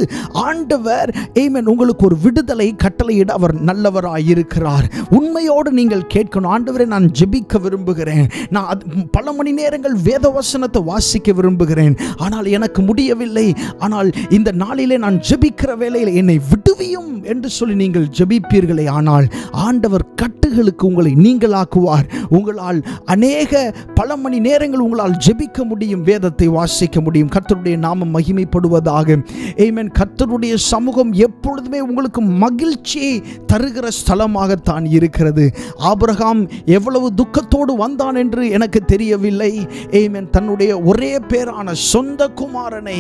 ஆண்டவர், ஆமென், உங்களுக்கு ஒரு விடுதலை கட்டளையிட அவர் நல்லவராயிருக்கிறார். உண்மையோடு நீங்கள் கேட்கணும், ஆண்டவரே, நான் ஜெபிக்க விரும்புகிறேன், நான் பல மணி நேரங்கள் வேத வசனத்தை வாசிக்க விரும்புகிறேன், ஆனால் எனக்கு முடியவில்லை, ஆனால் இந்த நாளிலே நான் ஜெபிக்கிற வேளையில் என்னை விடுவியும் என்று சொல்லி நீங்கள் ஜெபிப்பீர்களே ஆனால் ஆண்டவர் கட்டுகளுக்கு உங்களை நீங்களாக்குவார். உங்களால் அநேக பல மணி நேரங்கள் உங்களால் ஜெபிக்க முடியும், வேதத்தை வாசிக்க முடியும். கர்த்தருடைய நாமம் மகிமைப்படுவதாக. ஆமென். கர்த்தருடைய சமூகம் எப்பொழுதுமே உங்களுக்கு மகிழ்ச்சியை தருகிற ஸ்தலமாகத்தான் இருக்கிறது. ஆபிரகாம் எவ்வளவு துக்கத்தோடு வந்தான் என்று எனக்கு தெரியவில்லை. ஆமென். தன்னுடைய ஒரே பேரான சொந்த குமாரனை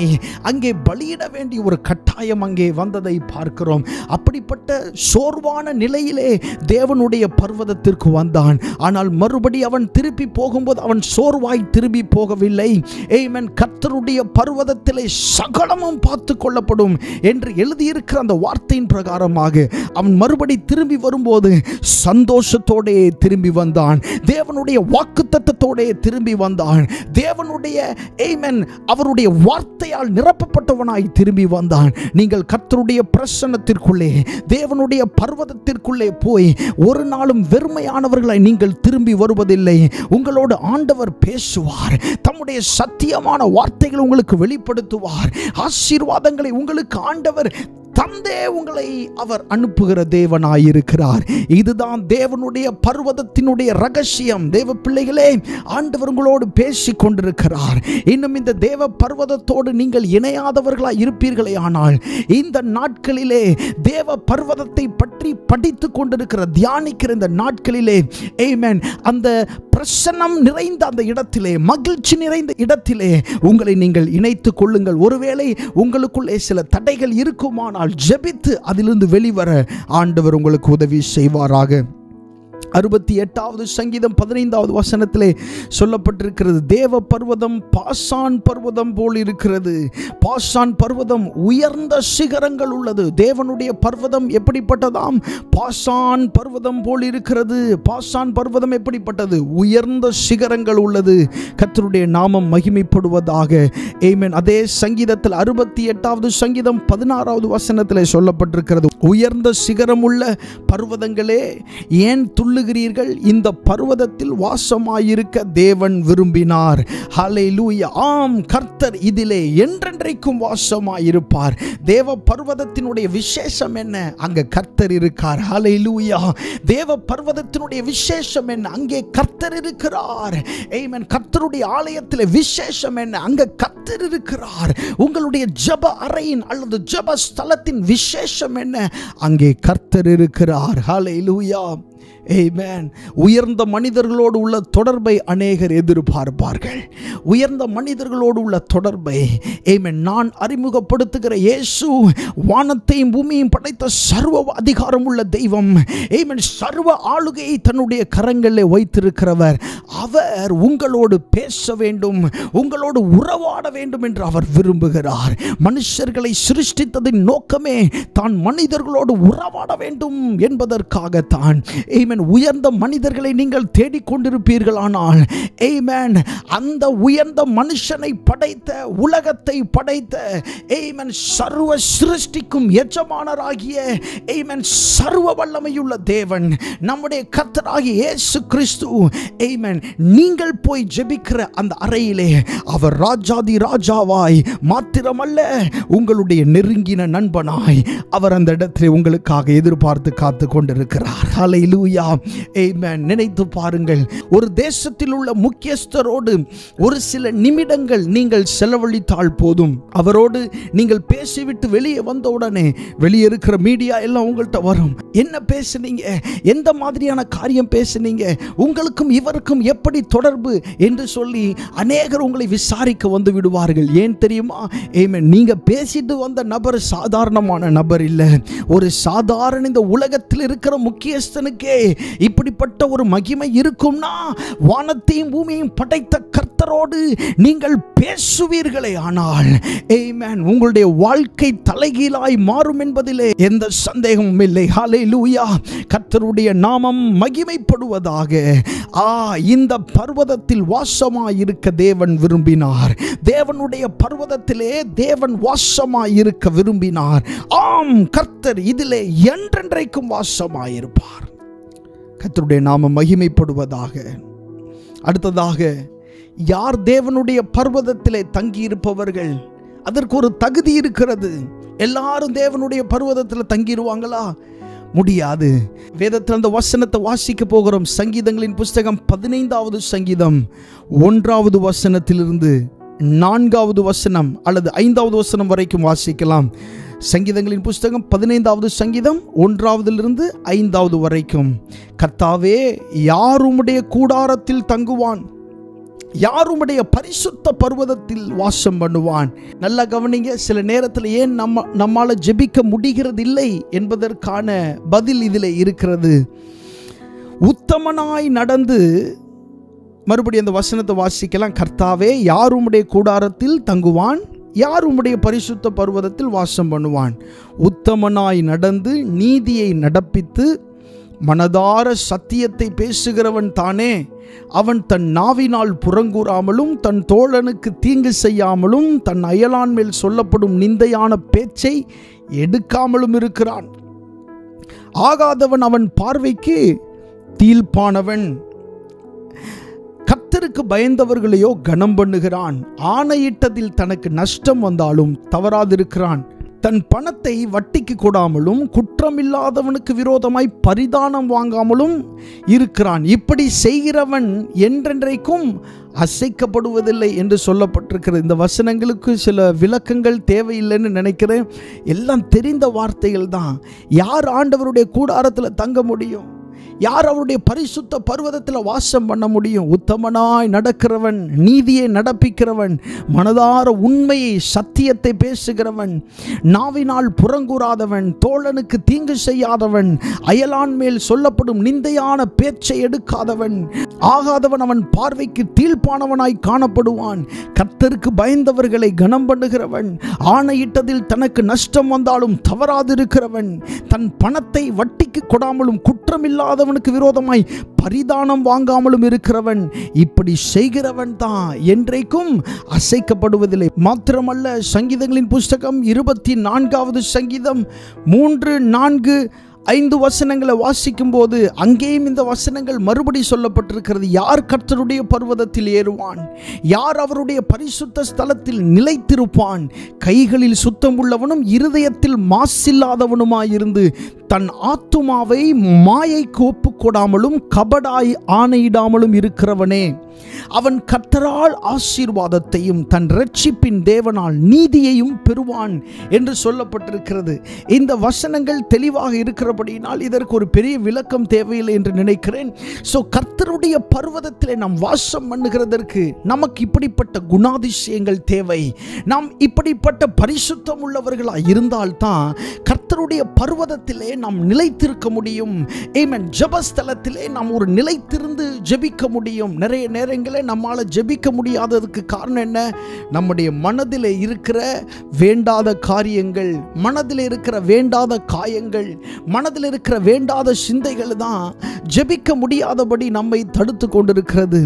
அங்கே பலியிட வேண்டிய ஒரு கட்டாயம் அங்கே வந்ததை பார்க்கிறோம். அப்படிப்பட்ட சோர்வான நிலையிலே தேவனுடைய பர்வதத்திற்கு வந்தான். ஆனால் மறுபடி அவன் திருப்பி போகும்போது அவன் சோர்வாய் திரும்பி போகவில்லை. ஆமென். கர்த்தருடைய பர்வதத்திலே சகலமும் பார்த்து கொள்ளப்படும் என்று எழுதியிருக்கிற அந்த வார்த்தையின் பிரகாரமாக அவன் மறுபடி திரும்பி வரும்போது சந்தோஷத்தோடே திரும்பி வந்தான். தேவனுடைய வாக்குத்தத்தத்தோடே திரும்பி வந்தான். தேவனுடைய ஆமென் அவருடைய வார்த்தையால் நிரப்பப்பட்டவனாய் திரும்பி வந்தான். நீங்கள் கர்த்தருடைய பிரசன்னத்திற்குள்ளே தேவனுடைய பர்வதத்திற்குள்ளே போய் ஒரு நாளும் வெறுமையானவர்களை நீங்கள் திரும்பி வருவதில்லை. உங்களோடு ஆண்டவர் பேசுவார். தம்முடைய சத்தியமான வார்த்தைகளை உங்களுக்கு வெளிப்படுத்துவார். ஆசீர்வாதங்களை உங்களுக்கு ஆண்டவர் தந்தே உங்களை அவர் அனுப்புகிற தேவனாயிருக்கிறார். இதுதான் தேவனுடைய பர்வதத்தினுடைய ரகசியம். தேவ பிள்ளைகளே, ஆண்டவர் உங்களோடு பேசிக் கொண்டிருக்கிறார். இன்னும் இந்த தேவ பர்வதத்தோடு நீங்கள் இணையாதவர்களாய் இருப்பீர்களே ஆனால் இந்த நாட்களிலே தேவ பர்வதத்தை பற்றி படித்துக் கொண்டிருக்கிற தியானிக்கிற இந்த நாட்களிலே ஆமென் அந்த பிரசன்னம் நிறைந்த அந்த இடத்திலே, மகிழ்ச்சி நிறைந்த இடத்திலே உங்களை நீங்கள் இணைத்துக் கொள்ளுங்கள். ஒருவேளை உங்களுக்குள்ளே சில தடைகள் இருக்குமானால் ஜெபித்து அதிலிருந்து வெளிவர ஆண்டவர் உங்களுக்கு உதவி செய்வாராக. 68வது சங்கீதம் 15வது வசனத்திலே சொல்லப்பட்டிருக்கிறது, தேவ பர்வதம் பாசான் பர்வதம் போல் இருக்கிறது. பாசான் பர்வதம் உயர்ந்த சிகரங்கள் உள்ளது. தேவனுடைய பர்வதம் எப்படிப்பட்டதாம்? பாசான் பர்வதம் போல் இருக்கிறது. பாசான் பர்வதம் எப்படிப்பட்டது? உயர்ந்த சிகரங்கள் உள்ளது. கர்த்தருடைய நாமம் மகிமைப்படுவதாக. ஆமென். அதே சங்கீதத்தில் 68வது சங்கீதம் 16வது வசனத்திலே சொல்லப்பட்டிருக்கிறது, உயர்ந்த சிகரம் உள்ள பர்வதங்களே ஏன் துள்ளுகிறீர்கள்? இந்த பர்வதத்தில் வாசமாயிருக்க தேவன் விரும்பினார். ஹல்லேலூயா. ஆம், கர்த்தர் இதிலே என்றென்றைக்கும் வாசமாயிருப்பார். தேவ பர்வதத்தினுடைய விசேஷம் என்ன? அங்க கர்த்தர் இருக்கார். ஹல்லேலூயா. தேவ பர்வதத்தினுடைய விசேஷம் என்ன? அங்கே கர்த்தர் இருக்கிறார். ஆமென். கர்த்தருடைய ஆலயத்திலே விசேஷம் என்ன? அங்க கர்த்தர் இருக்கிறார். உங்களுடைய ஜெப அறையின் அல்லது ஜெப ஸ்தலத்தின் விசேஷம் என்ன? அங்கே கர்த்தர் இருக்கிறார். ஹல்லேலூயா. ஆமென். உயர்ந்த மனிதர்களோடு உள்ள தொடர்பை அநேகர் எதிர்பார்ப்பார்கள். உயர்ந்த மனிதர்களோடு உள்ள தொடர்பை ஆமென் நான் அறிமுகப்படுத்துகிற இயேசு வானத்தையும் பூமியையும் படைத்த சர்வ அதிகாரம் உள்ள தெய்வம். ஆமென். சர்வ ஆளுகையை தன்னுடைய கரங்களில் வைத்திருக்கிறவர். அவர் உங்களோடு பேச வேண்டும், உங்களோடு உறவாட வேண்டும் என்று அவர் விரும்புகிறார். மனுஷர்களை சிருஷ்டித்ததின் நோக்கமே தான் மனிதர்களோடு உறவாட வேண்டும் என்பதற்காகத்தான். ஆமென். உயர்ந்த மனிதர்களை நீங்கள் தேடிக்கொண்டிருப்பீர்களானால் ஆமென் அந்த உயர்ந்த மனுஷனை படைத்த, உலகத்தை படைத்த ஆமென் சர்வ சிருஷ்டிக்கும் எஜமானராகிய ஆமென் சர்வ வல்லமையுள்ள தேவன் நம்முடைய கர்த்தராகிய இயேசு கிறிஸ்து ஆமென் நீங்கள் போய் ஜெபிக்கிற அந்த அறையிலே அவர் ராஜாதி ராஜாவாய் மாத்திரமல்ல உங்களுடைய நெருங்கின நண்பனாய் அவர் அந்த இடத்திலே உங்களுக்காக எதிர்பார்த்து காத்து கொண்டிருக்கிறார். ஹல்லேலூயா. ஆமென். நினைத்து பாருங்கள், ஒரு தேசத்தில் உள்ள முக்கியஸ்தரோடு ஒரு சில நிமிடங்கள் நீங்கள் செலவழித்தால் போதும். அவரோடு நீங்கள் பேசிவிட்டு வெளியே வந்தவுடனே வெளியே இருக்கிற மீடியா எல்லாம் உங்கள்கிட்ட வரும். என்ன பேசுனீங்க? எந்த மாதிரியான காரியம் பேசுனீங்க? உங்களுக்கும் இவருக்கும் எப்படி தொடர்பு என்று சொல்லி அநேகர் உங்களை விசாரிக்க வந்து விடுவார்கள். ஏன் தெரியுமா? ஆமென். நீங்க பேசிட்டு வந்த நபர் சாதாரணமான நபர் இல்லை. ஒரு சாதாரண இந்த உலகத்தில் இருக்கிற முக்கியஸ்தனுக்கே இப்படிப்பட்ட ஒரு மகிமை இருக்கும்னா வானத்தையும் பூமியையும் படைத்த கர்த்தரோடு நீங்கள் பேசுவீர்களே ஆனால் ஆமென் உங்களுடைய வாழ்க்கை தலைகீழாய் மாறும் என்பதிலே எந்த சந்தேகமும் இல்லை. ஹல்லேலூயா. கர்த்தருடைய நாமம் மகிமைப்படுவதாக. இந்த பர்வதத்தில் வாசமாயிருக்க தேவன் விரும்பினார். தேவனுடைய பர்வதத்திலே தேவன் வாசமாயிருக்க விரும்பினார். ஆம், கர்த்தர் இதிலே என்றென்றைக்கும் வாசமாயிருப்பார். கர்த்தருடைய நாமம் மகிமைப்படுவதாக. அடுத்ததாக, யார் தேவனுடைய பர்வதத்திலே தங்கி இருப்பவர்கள்? அதற்கு ஒரு தகுதி இருக்கிறது. எல்லாரும் தேவனுடைய பர்வதத்தில் தங்கிடுவாங்களா? முடியாது. வேதத்தில் அந்த வசனத்தை வாசிக்க போகிறோம். சங்கீதங்களின் புஸ்தகம் 15வது சங்கீதம் 1வது வசனத்திலிருந்து 4வது வசனம் அல்லது 5வது வசனம் வரைக்கும் வாசிக்கலாம். சங்கீதங்களின் புஸ்தகம் 15வது சங்கீதம் 1வதிலிருந்து 5வது வரைக்கும். கர்த்தாவே, யார் உம்முடைய கூடாரத்தில் தங்குவான்? யாருடைய பரிசுத்த பர்வதத்தில் வாசம் பண்ணுவான்? நல்லா கவனிங்க. சில நேரத்தில் ஏன் நம்மால ஜெபிக்க முடிகிறது இல்லை என்பதற்கான பதில் இதில் இருக்கிறது. உத்தமனாய் நடந்து, மறுபடியும் அந்த வசனத்தை வாசிக்கலாம். கர்த்தாவே, யார் உம்முடைய கூடாரத்தில் தங்குவான்? யார் உம்முடைய பரிசுத்த பர்வதத்தில் வாசம் பண்ணுவான்? உத்தமனாய் நடந்து நீதியை நடப்பித்து மனதார சத்தியத்தை பேசுகிறவன் தானே. அவன் தன் நாவினால் புறங்கூறாமலும் தன் தோழனுக்கு தீங்கு செய்யாமலும் தன் அயலான் மேல் சொல்லப்படும் நிந்தையான பேச்சை எடுக்காமலும் இருக்கிறான். ஆகாதவன் அவன் பார்வைக்கு தீல்பானவன். கர்த்தருக்கு பயந்தவர்களையோ கனம் பண்ணுகிறான். ஆணையிட்டதில் தனக்கு நஷ்டம் வந்தாலும் தவறாதிருக்கிறான். தன் பணத்தை வட்டிக்கு கொடாமலும் குற்றமில்லாதவனுக்கு விரோதமாய் பரிதானம் வாங்காமலும் இருக்கிறான். இப்படி செய்கிறவன் என்றென்றைக்கும் அசைக்கப்படுவதில்லை என்று சொல்லப்பட்டிருக்கிறது. இந்த வசனங்களுக்கு சில விளக்கங்கள் தேவையில்லைன்னு நினைக்கிறேன். எல்லாம் தெரிந்த வார்த்தைகள் தான். யார் ஆண்டவருடைய கூடாரத்தில் தங்க முடியும்? யார் அவருடைய பரிசுத்த பர்வதத்தில் வாசம் பண்ண முடியும்? உத்தமனாய் நடக்கிறவன், நீதியை நடப்பிக்கிறவன், மனதார உண்மையை சத்தியத்தை பேசுகிறவன், நாவினால் புறங்கூறாதவன், தோழனுக்கு தீங்கு செய்யாதவன், அயலான் மேல் சொல்லப்படும் நிந்தையான பேச்சை எடுக்காதவன். ஆகாதவன் அவன் பார்வைக்கு தீழ்ப்பானவனாய் காணப்படுவான். கர்த்தருக்கு பயந்தவர்களை கனம் பண்ணுகிறவன், ஆணையிட்டதில் தனக்கு நஷ்டம் வந்தாலும் தவறாதிருக்கிறவன், தன் பணத்தை வட்டிக்கு கொடாமலும் குற்றமில்லாதவனுக்கு விரோதமாய் பரிதானம் வாங்காமலும் இருக்கிறவன். இப்படி செய்கிறவன் தான் என்றைக்கும் அசைக்கப்படுவதில்லை. மாத்திரமல்ல, சங்கீதங்களின் புஸ்தகம் 24வது சங்கீதம் 3, 4, 5 வசனங்களை வாசிக்கும் போது அங்கேயும் இந்த வசனங்கள் மறுபடி சொல்லப்பட்டிருக்கிறது. யார் கர்த்தருடைய பர்வதத்தில் ஏறுவான்? யார் அவருடைய பரிசுத்த ஸ்தலத்தில் நிலைத்திருப்பான்? கைகளில் சுத்தம் உள்ளவனும் இருதயத்தில் மாசில்லாதவனுமாயிருந்து தன் ஆத்துமாவை மாயைக்கு ஒப்புக்கொடாமலும் கபடாய் ஆணையிடாமலும் இருக்கிறவனே. அவன் கர்த்தரால் ஆசீர்வாதத்தையும் தன் இரட்சிப்பின் தேவனால் நீதியையும் பெறுவான் என்று சொல்லப்பட்டிருக்கிறது. இந்த வசனங்கள் தெளிவாக இருக்கிறபடியினால் இதற்கு ஒரு பெரிய விளக்கம் தேவையில்லை என்று நினைக்கிறேன். ஸோ கர்த்தருடைய பர்வதத்திலே நாம் வாசம் பண்ணுகிறதற்கு நமக்கு இப்படிப்பட்ட குணாதிசயங்கள் தேவை. நாம் இப்படிப்பட்ட பரிசுத்தம் உள்ளவர்களாக இருந்தால்தான் கர்த்தருடைய பர்வதத்திலே நாம் நிலைத்திருக்க முடியும். ஆமென். ஜெபஸ்தலத்திலே நாம் ஒரு நிலைத்திருந்து ஜெபிக்க முடியும். நிறைய நேரங்களே நம்மால ஜெபிக்க முடியாததுக்கு காரணம் என்ன? நம்முடைய மனதில் இருக்கிற வேண்டாத காரியங்கள், மனதில் இருக்கிற வேண்டாத காயங்கள், மனதில் இருக்கிற வேண்டாத சிந்தைகள் தான் ஜெபிக்க முடியாதபடி நம்மை தடுத்து கொண்டிருக்கிறது.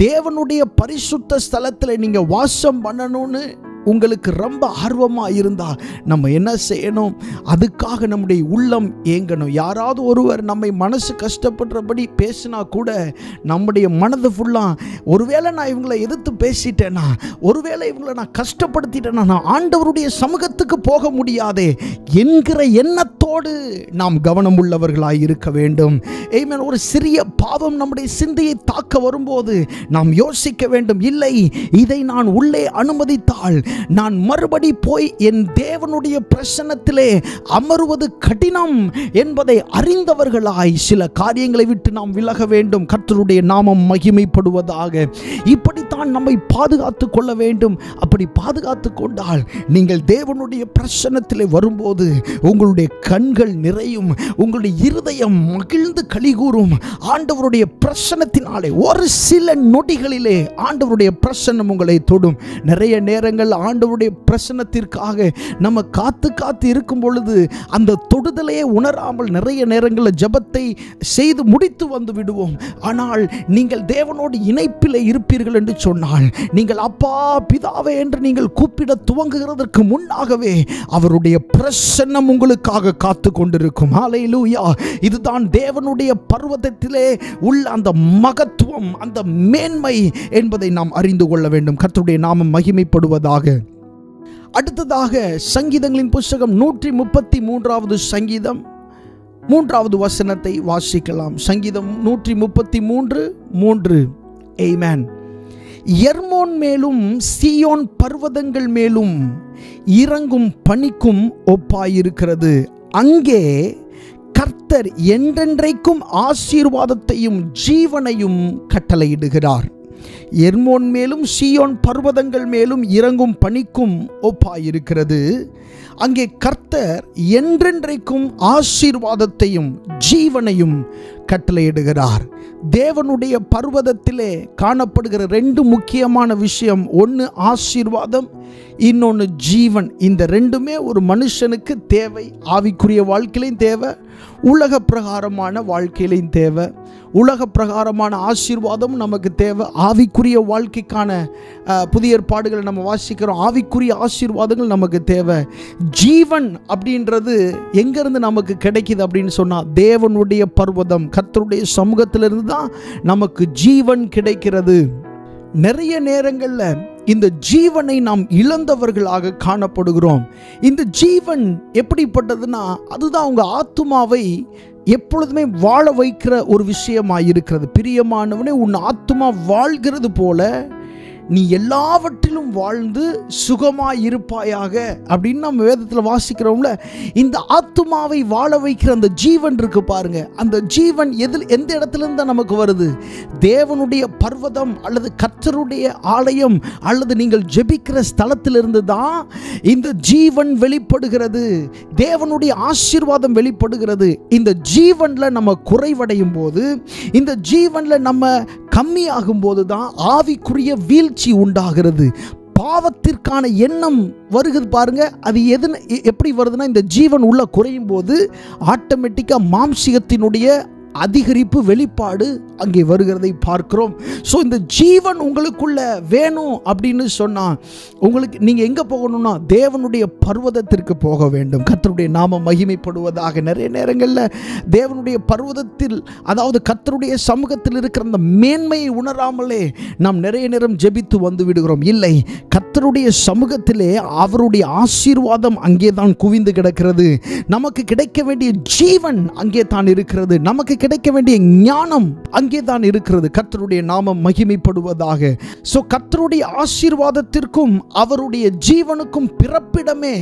தேவனுடைய பரிசுத்த ஸ்தலத்தில் நீங்க வாசம் பண்ணணும்னு உங்களுக்கு ரொம்ப ஆர்வமாக இருந்தால் நம்ம என்ன செய்யணும்? அதுக்காக நம்முடைய உள்ளம் ஏங்கணும். யாராவது ஒருவர் நம்மை மனசு கஷ்டப்படுறபடி பேசினா கூட நம்முடைய மனது ஃபுல்லாக, ஒருவேளை நான் இவங்களை எதிர்த்து பேசிட்டேன்னா, ஒருவேளை இவங்களை நான் கஷ்டப்படுத்திட்டேன்னா நான் ஆண்டவருடைய சமூகத்துக்கு போக முடியாதே என்கிற எண்ணத்தோடு நாம் கவனம் உள்ளவர்களாக இருக்க வேண்டும். ஆமென். ஒரு சிறிய பாவம் நம்முடைய சிந்தையை தாக்க வரும்போது நாம் யோசிக்க வேண்டும், இல்லை இதை நான் உள்ளே அனுமதித்தால் நான் மறுபடி போய் என் தேவனுடைய பிரசன்னத்திலே அமருவது கடினம் என்பதை அறிந்தவர்களாய் சில காரியங்களை விட்டு நாம் விலக வேண்டும். கர்த்தருடைய நாமம் மகிமைப்படுவதாக. இப்படித்தான் நம்மை பாதுகாத்து கொள்ள வேண்டும். அப்படி பாதுகாத்து கொண்டால் நீங்கள் தேவனுடைய பிரசன்னத்திலே வரும்போது உங்களுடைய கண்கள் நிறையும், உங்களுடைய இருதயம் மகிழ்ந்து கலிகூரும். ஆண்டவருடைய பிரசன்னத்தினாலே ஒரு சில நொடிகளிலே ஆண்டவருடைய பிரசன்னம் உங்களை தொடும். நிறைய நேரங்கள் ஆண்டவருடைய பிரசன்னத்திற்காக நம்ம காத்து காத்து இருக்கும் பொழுது அந்த தொடுதலையே உணராமல் நிறைய நேரங்களில் ஜெபத்தை செய்து முடித்து வந்து விடுவோம். ஆனால் நீங்கள் தேவனோடு இணைப்பில் இருப்பீர்கள் என்று சொன்னால், நீங்கள் அப்பா பிதாவே என்று நீங்கள் கூப்பிட துவங்குகிறதற்கு முன்னாகவே அவருடைய பிரசன்னம் உங்களுக்காக காத்து கொண்டிருக்கும். ஹல்லேலூயா. இதுதான் தேவனுடைய பர்வதத்திலே உள்ள அந்த மகத்துவம், அந்த மேன்மை என்பதை நாம் அறிந்து கொள்ள வேண்டும். கர்த்தருடைய நாமம் மகிமைப்படுவதாக. அடுத்ததாக சங்கீதங்களின் புஸ்தகம் 133வது சங்கீதம் 3வது வசனத்தை வாசிக்கலாம். சங்கீதம் 133:3. ஆமென். எர்மோன் மேலும் சீயோன் பர்வதங்கள் மேலும் இறங்கும் பனிக்கும் ஒப்பாயிருக்கிறது. அங்கே கர்த்தர் என்றென்றைக்கும் ஆசீர்வாதத்தையும் ஜீவனையும் கட்டளையிடுகிறார். எர்மோன் மேலும் சீயோன் பர்வதங்கள் மேலும் இறங்கும் பனிக்கும் ஒப்பாயிருக்கிறது. அங்கே கர்த்தர் என்றென்றைக்கும் ஆசீர்வாதத்தையும் ஜீவனையும் கட்டளையிடுகிறார். தேவனுடைய பர்வதத்திலே காணப்படுகிற 2 முக்கியமான விஷயம், ஒன்று ஆசீர்வாதம், இன்னொன்று ஜீவன். இந்த 2மே ஒரு மனுஷனுக்கு தேவை. ஆவிக்குரிய வாழ்க்கையிலையும் தேவை, உலக பிரகாரமான வாழ்க்கையிலையும் தேவை. உலக பிரகாரமான ஆசீர்வாதம் நமக்கு தேவை. ஆவிக்குரிய வாழ்க்கைக்கான புதிய ஏற்பாடுகளை நம்ம வாசிக்கிறோம். ஆவிக்குரிய ஆசீர்வாதங்கள் நமக்கு தேவை. ஜீவன் அப்படின்றது எங்கேருந்து நமக்கு கிடைக்கிது அப்படின்னு சொன்னால், தேவனுடைய பர்வதம் கர்த்தருடைய சமூகத்திலிருந்து தான் நமக்கு ஜீவன் கிடைக்கிறது. நிறைய நேரங்களில் இந்த ஜீவனை நாம் இழந்தவர்களாக காணப்படுகிறோம். இந்த ஜீவன் எப்படிப்பட்டதுன்னா, அதுதான் உங்கள் ஆத்துமாவை எப்பொழுதுமே வாழ வைக்கிற ஒரு விஷயமாக இருக்கிறது. பிரியமானவனே, உன் ஆத்துமா வாழ்கிறது போல நீ எல்லாவற்றிலும் வாழ்ந்து சுகமாய் இருப்பாயாக அப்படின்னு நம்ம வேதத்தில் வாசிக்கிறோம்ல. இந்த ஆத்துமாவை வாழ வைக்கிற அந்த ஜீவன் இருக்கு பாருங்க. அந்த ஜீவன் எந்த இடத்துல இருந்து நமக்கு வருது? தேவனுடைய பர்வதம் அல்லது கர்த்தருடைய ஆலயம் அல்லது நீங்கள் ஜெபிக்கிற ஸ்தலத்திலிருந்து தான் இந்த ஜீவன் வெளிப்படுகிறது. தேவனுடைய ஆசீர்வாதம் வெளிப்படுகிறது. இந்த ஜீவன்ல நம்ம குறைவடையும் போது, இந்த ஜீவன்ல நம்ம கம்மியாகும் போது தான் ஆவிக்குரிய வீழ்ச்சி உண்டாகிறது. பாவத்திற்கான எண்ணம் வருகிறது பாருங்க. அது எப்படி வருதுன்னா, இந்த ஜீவன் உள்ள குறையும் போது ஆட்டோமேட்டிக்காக மாம்சிகத்தினுடைய அதிகரிப்பு வெளிப்பாடு அங்கே வருகிறதை பார்க்கிறோம். ஸோ இந்த ஜீவன் உங்களுக்குள்ள வேணும் அப்படின்னு சொன்னால் உங்களுக்கு நீங்கள் எங்கே போகணும்னா தேவனுடைய பர்வதத்திற்கு போக வேண்டும். கர்த்தருடைய நாமம் மகிமைப்படுவதாக. நிறைய நேரங்களில் தேவனுடைய பர்வதத்தில், அதாவது கர்த்தருடைய சமூகத்தில் இருக்கிற அந்த மேன்மையை உணராமலே நாம் நிறைய நேரம் ஜெபித்து வந்து விடுகிறோம். இல்லை, கர்த்தருடைய சமூகத்திலே அவருடைய ஆசீர்வாதம் அங்கே தான் குவிந்து கிடக்கிறது. நமக்கு கிடைக்க வேண்டிய ஜீவன் அங்கே தான் இருக்கிறது. நமக்கு கிடைக்க வேண்டிய ஞானம் அங்கே தான் இருக்கிறது. கர்த்தருடைய நாமம் மகிமைப்படுவதாக. சோ கர்த்தருடைய ஆசீர்வாதத்திற்கும் அவருடைய ஜீவனுக்கும் பிறப்பிடமே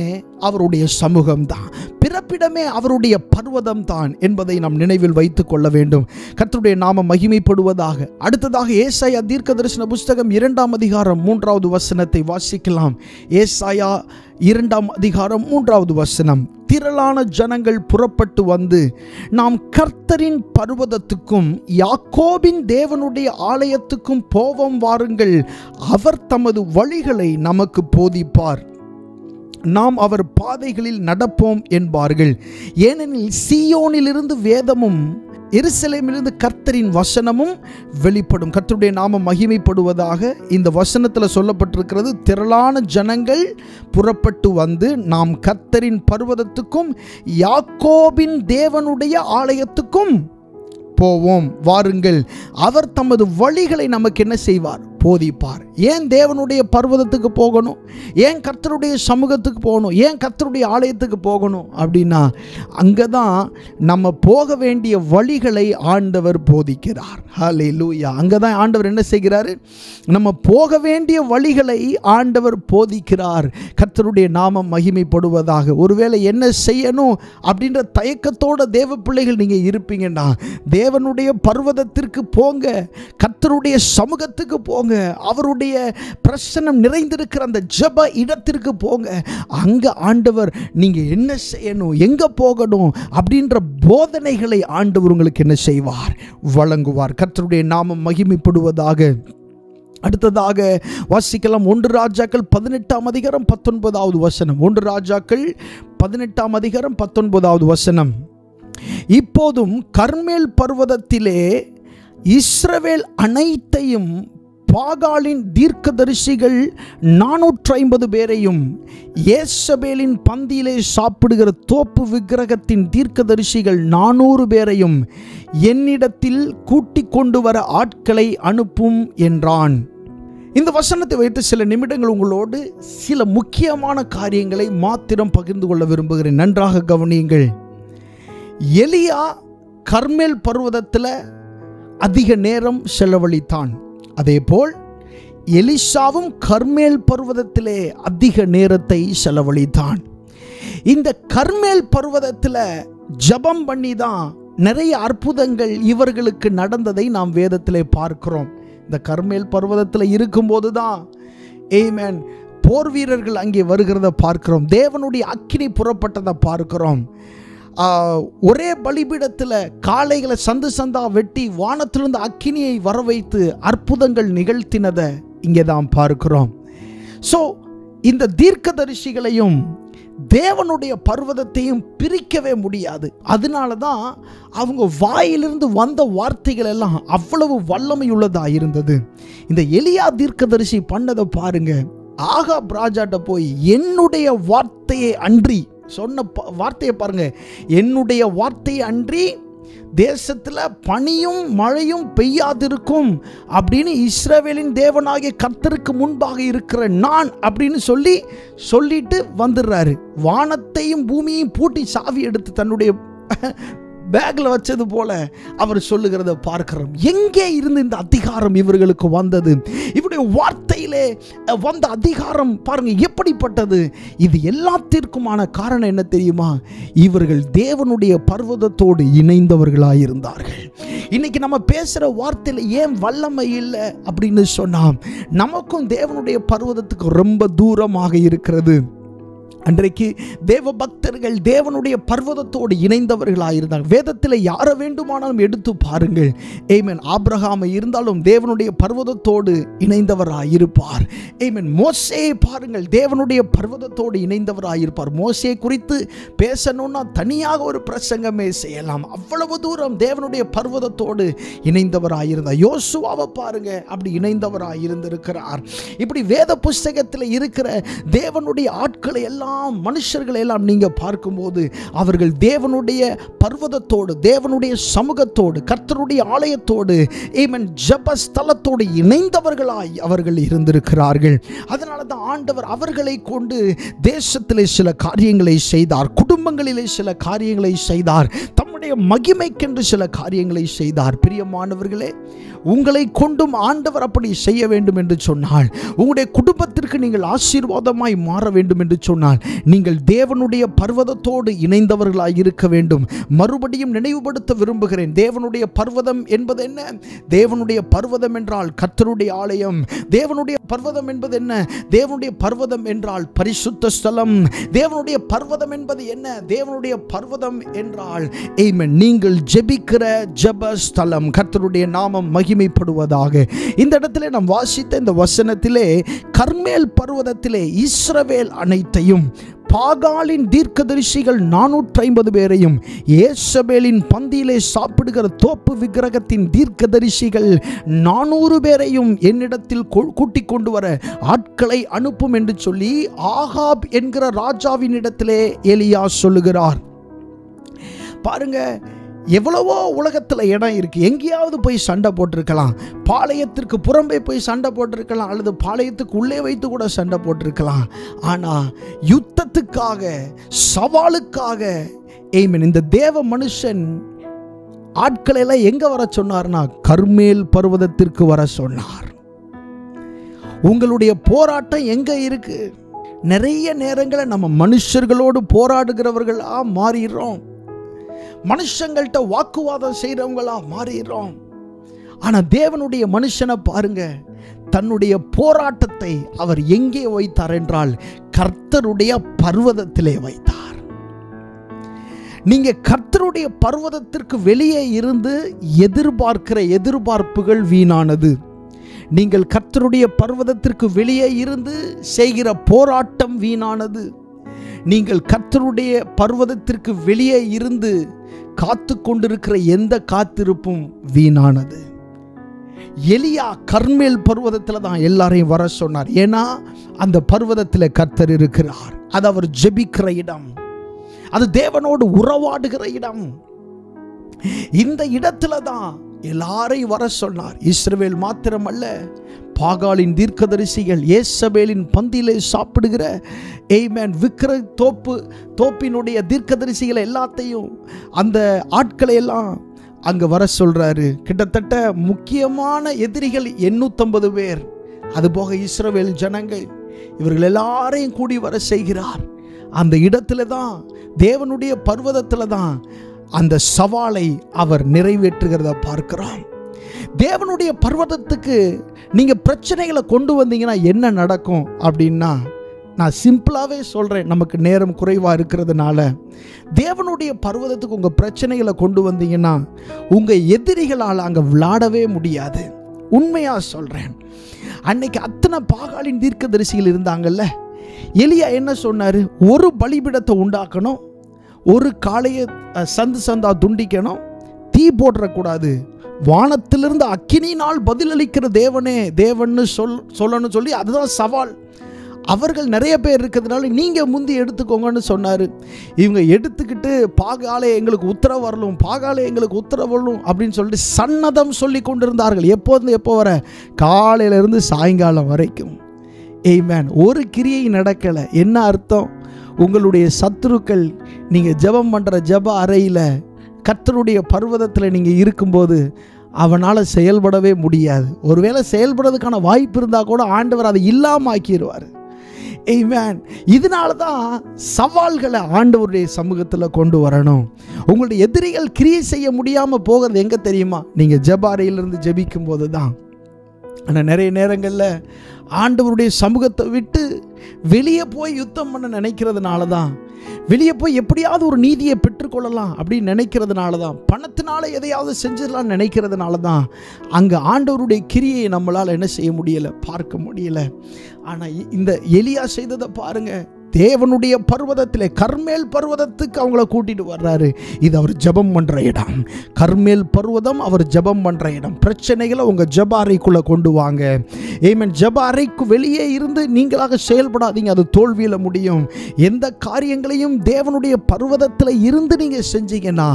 அவருடைய சமூகம் தான், பிறப்பிடமே அவருடைய பர்வதம் தான் என்பதை நாம் நினைவில் வைத்துக் கொள்ள வேண்டும். கர்த்தருடைய நாமம் மகிமைப்படுவதாக. அடுத்ததாக ஏசாயா தீர்க்கதரிசன புஸ்தகம் 2ஆம் அதிகாரம் 3வது வசனத்தை வாசிக்கலாம். ஏசாயா 2ஆம் அதிகாரம் 3வது வசனம். திரளான ஜனங்கள் புறப்பட்டு வந்து நாம் கர்த்தரின் பர்வதத்துக்கும் யாக்கோபின் தேவனுடைய ஆலயத்துக்கும் போவோம் வாருங்கள். அவர் தமது வழிகளை நமக்கு போதிப்பார், நாம் அவர் பாதைகளில் நடப்போம் என்பார்கள். ஏனெனில் சீயோனிலிருந்து வேதமும் எருசலேமிலிருந்து கர்த்தரின் வசனமும் வெளிப்படும். கர்த்தருடைய நாமம் மகிமைப்படுவதாக. இந்த வசனத்தில் சொல்லப்பட்டிருக்கிறது, திரளான ஜனங்கள் புறப்பட்டு வந்து நாம் கர்த்தரின் பர்வதத்துக்கும் யாக்கோபின் தேவனுடைய ஆலயத்துக்கும் போவோம் வாருங்கள். அவர் தமது வழிகளை நமக்கு என்ன செய்வார்? போதிப்பார். ஏன் தேவனுடைய பர்வதத்துக்கு போகணும்? ஏன் கர்த்தருடைய சமூகத்துக்கு போகணும்? ஏன் கர்த்தருடைய ஆலயத்துக்கு போகணும் அப்படின்னா, அங்கே தான் நம்ம போக வேண்டிய வழிகளை ஆண்டவர் போதிக்கிறார். ஹல்லேலூயா. அங்கே தான் ஆண்டவர் என்ன செய்கிறாரு? நம்ம போக வேண்டிய வழிகளை ஆண்டவர் போதிக்கிறார். கர்த்தருடைய நாமம் மகிமைப்படுவதாக. ஒருவேளை என்ன செய்யணும் அப்படின்ற தயக்கத்தோட தேவ பிள்ளைகள் நீங்கள் இருப்பீங்கன்னா, தேவனுடைய பர்வதத்திற்கு போங்க, கர்த்தருடைய சமூகத்துக்கு போங்க, அவருடைய பிரசன்னம் நிறைந்திருக்கிற அந்த ஜெப இடத்திற்கு போங்க. அங்க ஆண்டவர் நீங்க என்ன செய்யணும், எங்க போகணும் அப்படின்ற போதனைகளை ஆண்டவர் உங்களுக்கு என்ன செய்வார்? வழங்குவார். கர்த்தருடைய நாமம் மகிமைப்படுவதாக. அடுத்ததாக வாசிக்கலாம் 1 ராஜாக்கள் 18ஆம் அதிகாரம் 19வது வசனம். 1 ராஜாக்கள் 18ஆம் அதிகாரம் 19வது வசனம். இப்போதும் கர்மேல் பர்வதத்திலே இஸ்ரவேல் அனைத்தையும் பாகாலின் தீர்க்கதரிசிகள் 450 பேரையும் ஏசபேலின் பந்தியிலே சாப்பிடுகிற தோப்பு விக்கிரகத்தின் தீர்க்கதரிசிகள் 400 பேரையும் என்னிடத்தில் கூட்டிக் கொண்டு வர ஆட்களை அனுப்பும் என்றான். இந்த வசனத்தை வைத்து சில நிமிடங்கள் உங்களோடு சில முக்கியமான காரியங்களை மாத்திரம் பகிர்ந்து கொள்ள விரும்புகிறேன். நன்றாக கவனியுங்கள். எலியா கர்மேல் பர்வதத்தில் அதிக நேரம் செலவழித்தான். அதேபோல் எலிசாவும் கர்மேல் பர்வதத்திலே அதிக நேரத்தை செலவழித்தான். இந்த கர்மேல் பர்வதத்தில் ஜெபம் பண்ணி தான் நிறைய அற்புதங்கள் இவர்களுக்கு நடந்ததை நாம் வேதத்திலே பார்க்கிறோம். இந்த கர்மேல் பர்வதத்தில் இருக்கும்போது தான் ஆமென் போர் வீரர்கள் அங்கே வருகிறத பார்க்கிறோம். தேவனுடைய அக்கினி புறப்பட்டதை பார்க்கிறோம். ஒரே பலிபீடத்தில் காளைகளை சந்து சந்தா வெட்டி வானத்திலிருந்து அக்கினியை வர வைத்து அற்புதங்கள் நிகழ்த்தினதை இங்கே தான் பார்க்கிறோம். ஸோ இந்த தீர்க்கதரிசிகளையும் தேவனுடைய பர்வதத்தையும் பிரிக்கவே முடியாது. அதனால தான் அவங்க வாயிலிருந்து வந்த வார்த்தைகள் எல்லாம் அவ்வளவு வல்லமையுள்ளதாக இருந்தது. இந்த எலியா தீர்க்கதரிசி பண்ணதை பாருங்க. ஆகாப் ராஜாட்ட போய் என்னுடைய வார்த்தையை அன்றி சொன்ன வார்த்தையை பாருங்க, என்னுடைய வார்த்தையை அன்றி தேசத்தில் பனியும் மழையும் பெய்யாதிருக்கும் அப்படின்னு இஸ்ரவேலின் தேவனாகிய கர்த்தருக்கு முன்பாக இருக்கிற நான் அப்படின்னு சொல்லிட்டு வந்துடுறாரு. வானத்தையும் பூமியையும் பூட்டி சாவி எடுத்து தன்னுடைய பேக்கில் வச்சது போல அவர் சொல்லுகிறத பார்க்கிறோம். எங்கே இருந்து இந்த அதிகாரம் இவர்களுக்கு வந்தது? இவருடைய வார்த்தையிலே வந்த அதிகாரம் பாருங்க எப்படிப்பட்டது. இது எல்லாத்திற்குமான காரணம் என்ன தெரியுமா? இவர்கள் தேவனுடைய பர்வதத்தோடு இணைந்தவர்களாயிருந்தார்கள். இன்னைக்கு நம்ம பேசுகிற வார்த்தையில் ஏன் வல்லமை இல்லை அப்படின்னு சொன்னால், நமக்கும் தேவனுடைய பர்வதத்துக்கு ரொம்ப தூரமாக இருக்கிறது. அன்றைக்கு தேவ பக்தர்கள் தேவனுடைய பர்வதத்தோடு இணைந்தவர்களாயிருந்தாங்க. வேதத்தில் யாரை வேண்டுமானாலும் எடுத்து பாருங்கள். ஆமென். ஆபிரகாமை இருந்தாலும் தேவனுடைய பர்வதத்தோடு இணைந்தவராயிருப்பார். ஆமென். மோசேயை பாருங்கள், தேவனுடைய பர்வதத்தோடு இணைந்தவராயிருப்பார். மோசே குறித்து பேசணும்னா தனியாக ஒரு பிரசங்கமே செய்யலாம். அவ்வளவு தூரம் தேவனுடைய பர்வதத்தோடு இணைந்தவராயிருந்தார். யோசுவாவை பாருங்க, அப்படி இணைந்தவராயிருந்திருக்கிறார். இப்படி வேத புஸ்தகத்தில் இருக்கிற தேவனுடைய ஆட்களை எல்லாம் மனுஷர்களை எல்லாம் நீங்க பார்க்கும்போது அவர்கள் தேவனுடைய பர்வதத்தோடு தேவனுடைய சமூகத்தோடு கர்த்தருடைய ஆலயத்தோடு ஆமென் ஜெபஸ்தலத்தோடு இணைந்தவர்களாய் அவர்கள் இருந்திருக்கிறார்கள். அதனால தான் ஆண்டவர் அவர்களை கொண்டு தேசத்திலே சில காரியங்களை செய்தார், குடும்பங்களிலே சில காரியங்களை செய்தார், தம்முடைய மகிமைக்கென்று சில காரியங்களை செய்தார். பிரியமானவர்களே, உங்களை கொண்டும் ஆண்டவர் அப்படி செய்ய வேண்டும் என்று சொன்னால், உங்களுடைய குடும்பத்திற்கு நீங்கள் ஆசீர்வாதமாய் மாற வேண்டும் என்று சொன்னால், நீங்கள் தேவனுடைய பர்வதத்தோடு இணைந்தவர்களாய் இருக்க வேண்டும். மறுபடியும் நினைவுபடுத்த விரும்புகிறேன். தேவனுடைய பர்வதம் என்பது என்ன? தேவனுடைய பர்வதம் என்றால் கர்த்தருடைய ஆலயம். தேவனுடைய பர்வதம் என்பது என்ன? தேவனுடைய பர்வதம் என்றால் பரிசுத்த ஸ்தலம். தேவனுடைய பர்வதம் என்பது என்ன? தேவனுடைய பர்வதம் என்றால் ஆமென் நீங்கள் ஜெபிக்கிற ஜெப ஸ்தலம். கர்த்தருடைய நாமம் மகிமைப்படுவதாக. இந்த இடத்திலே நாம் வாசித்த இந்த வசனத்திலே கர்மேல் பர்வதத்திலே இஸ்ரவேல் அனைத்தையும், பாகாலின் தீர்க்கதரிசிகள் 450 பேரையும், ஏசபேலின் பந்தியிலே சாப்பிடுகிற தோப்பு விக்கிரகத்தின் தீர்க்கதரிசிகள் 400 பேரையும் என்னிடத்தில் கூட்டிக் கொண்டு வர ஆட்களை அனுப்பும் என்று சொல்லி ஆகாப் என்கிற ராஜாவின் இடத்திலே எலியா சொல்லுகிறார். பாருங்க, எவ்வளவோ உலகத்தில் இடம் இருக்கு. எங்கேயாவது போய் சண்டை போட்டிருக்கலாம், பாளையத்திற்கு புறம்பே போய் சண்டை போட்டிருக்கலாம், அல்லது பாளையத்துக்கு உள்ளே வைத்து கூட சண்டை போட்டிருக்கலாம். ஆனால் யுத்தத்துக்காக சவாலுக்காக ஆமென் இந்த தேவ மனுஷன் ஆட்களை எல்லாம் எங்க வர சொன்னார்னா கர்மேல் பர்வதத்திற்கு வர சொன்னார். உங்களுடைய போராட்டம் எங்க இருக்கு? நிறைய நேரங்களை நம்ம மனுஷர்களோடு போராடுகிறவர்களா மாறிடுறோம், மனுஷங்கள்ட்ட வாக்குவாதம் செய்கிறவங்களா மாறிடுறோம். ஆனால் தேவனுடைய மனுஷனை பாருங்க, தன்னுடைய போராட்டத்தை அவர் எங்கே வைத்தார் என்றால் கர்த்தருடைய பர்வதத்திலே வைத்தார். நீங்க கர்த்தருடைய பர்வதத்திற்கு வெளியே இருந்து எதிர்பார்க்கிற எதிர்பார்ப்புகள் வீணானது. நீங்கள் கர்த்தருடைய பர்வதத்திற்கு வெளியே இருந்து செய்கிற போராட்டம் வீணானது. நீங்கள் கர்த்தருடைய பர்வதத்திற்கு வெளியே இருந்து காத்து கொண்டிருக்கிற எந்த காத்திருப்பும் வீணானது. எலியா கர்மேல் பர்வதத்தில் தான் எல்லாரையும் வர சொன்னார். ஏன்னா அந்த பர்வதத்தில் கர்த்தர் இருக்கிறார். அது அவர் ஜெபிக்கிற இடம், அது தேவனோடு உறவாடுகிற இடம். இந்த இடத்துல தான் எல்லாரையும் வர சொன்னார். இஸ்ரவேல் மாத்திரமல்ல, பாகாலின் தீர்க்கதரிசிகள் ஏசபேலின் பந்தியிலே சாப்பிடுகிற விக்கிர தோப்பினுடைய தீர்க்கதரிசிகளை எல்லாத்தையும், அந்த ஆட்களை எல்லாம் அங்கே வர சொல்கிறாரு. கிட்டத்தட்ட முக்கியமான எதிரிகள் 850 பேர், அதுபோக இஸ்ரவேல் ஜனங்கள், இவர்கள் எல்லாரையும் கூடி வர செய்கிறார். அந்த இடத்துல தான், தேவனுடைய பர்வதத்தில் தான் அந்த சவாலை அவர் நிறைவேற்றுகிறத பார்க்கிறோம். தேவனுடைய பர்வதத்துக்கு நீங்கள் பிரச்சனைகளை கொண்டு வந்தீங்கன்னா என்ன நடக்கும் அப்படின்னா, நான் சிம்பிளாகவே சொல்கிறேன், நமக்கு நேரம் குறைவாக இருக்கிறதுனால, தேவனுடைய பர்வதத்துக்கு உங்கள் பிரச்சனைகளை கொண்டு வந்தீங்கன்னா உங்கள் எதிரிகளால் அங்கே விளையாடவே முடியாது. உண்மையாக சொல்கிறேன். அன்னைக்கு அத்தனை பாகாலின் தீர்க்கதரிசிகள் இருந்தாங்கல்ல, எலியா என்ன சொன்னார்? ஒரு பலிபீடத்தை உண்டாக்கணும், ஒரு காளையை சந்தா துண்டிக்கணும், தீ போடக்கூடாது, வானத்திலிருந்து அக்கினியினால் பதிலளிக்கிற தேவன்னு சொல்லணும்னு சொல்லி, அதுதான் சவால். அவர்கள் நிறைய பேர் இருக்கிறதுனால நீங்கள் முந்தி எடுத்துக்கோங்கன்னு சொன்னார். இவங்க எடுத்துக்கிட்டு பாகாலே எங்களுக்கு உத்தரவு வரலும், பாகாலே எங்களுக்கு உத்தரவு வரலும் அப்படின்னு சொல்லிட்டு சன்னதம் சொல்லி கொண்டிருந்தார்கள். எப்போ வர? காலையிலேருந்து சாயங்காலம் வரைக்கும். ஆமென். ஒரு கிரியை நடக்கலை. என்ன அர்த்தம்? உங்களுடைய சத்துருக்கள் நீங்கள் ஜெபம் பண்ணுற ஜெப அறையில், கர்த்தருடைய பர்வதத்தில் நீங்கள் இருக்கும்போது அவனால் செயல்படவே முடியாது. ஒருவேளை செயல்படுறதுக்கான வாய்ப்பு இருந்தால் கூட ஆண்டவர் அதை இல்லாமல் ஆக்கிடுவார். ஆமென். இதனால தான் சவால்களை ஆண்டவருடைய சமூகத்தில் கொண்டு வரணும். உங்களுடைய எதிரிகள் கிரியை செய்ய முடியாமல் போகிறது எங்கே தெரியுமா? நீங்கள் ஜெப அறையிலிருந்து ஜெபிக்கும் போது தான். ஆனால் நிறைய நேரங்களில் ஆண்டவருடைய சமூகத்தை விட்டு வெளியே போய் யுத்தம் பண்ண நினைக்கிறதுனால தான், வெளியே போய் எப்படியாவது ஒரு நீதியை பெற்றுக்கொள்ளலாம் அப்படின்னு நினைக்கிறதுனால தான், பணத்தினால எதையாவது செஞ்சிடலாம்னு நினைக்கிறதுனால தான் அங்கே ஆண்டவருடைய கிரியை நம்மளால் என்ன செய்ய முடியலை, பார்க்க முடியலை. ஆனால் இந்த எலியா செய்ததை பாருங்கள். தேவனுடைய பர்வதத்திலே, கர்மேல் பர்வதத்துக்கு அவங்கள கூட்டிட்டு வர்றாரு. இது அவர் ஜெபம் பண்ணுற இடம். கர்மேல் பர்வதம் அவர் ஜெபம் பண்ணுற இடம். பிரச்சனைகளை உங்கள் ஜெப அறைக்குள்ளே கொண்டு வாங்க. ஆமென். ஜெப அறைக்கு வெளியே இருந்து நீங்களாக செயல்படாதீங்க, அது தோல்வியில் முடியும். எந்த காரியங்களையும் தேவனுடைய பர்வதத்தில் இருந்து நீங்கள் செஞ்சீங்கன்னா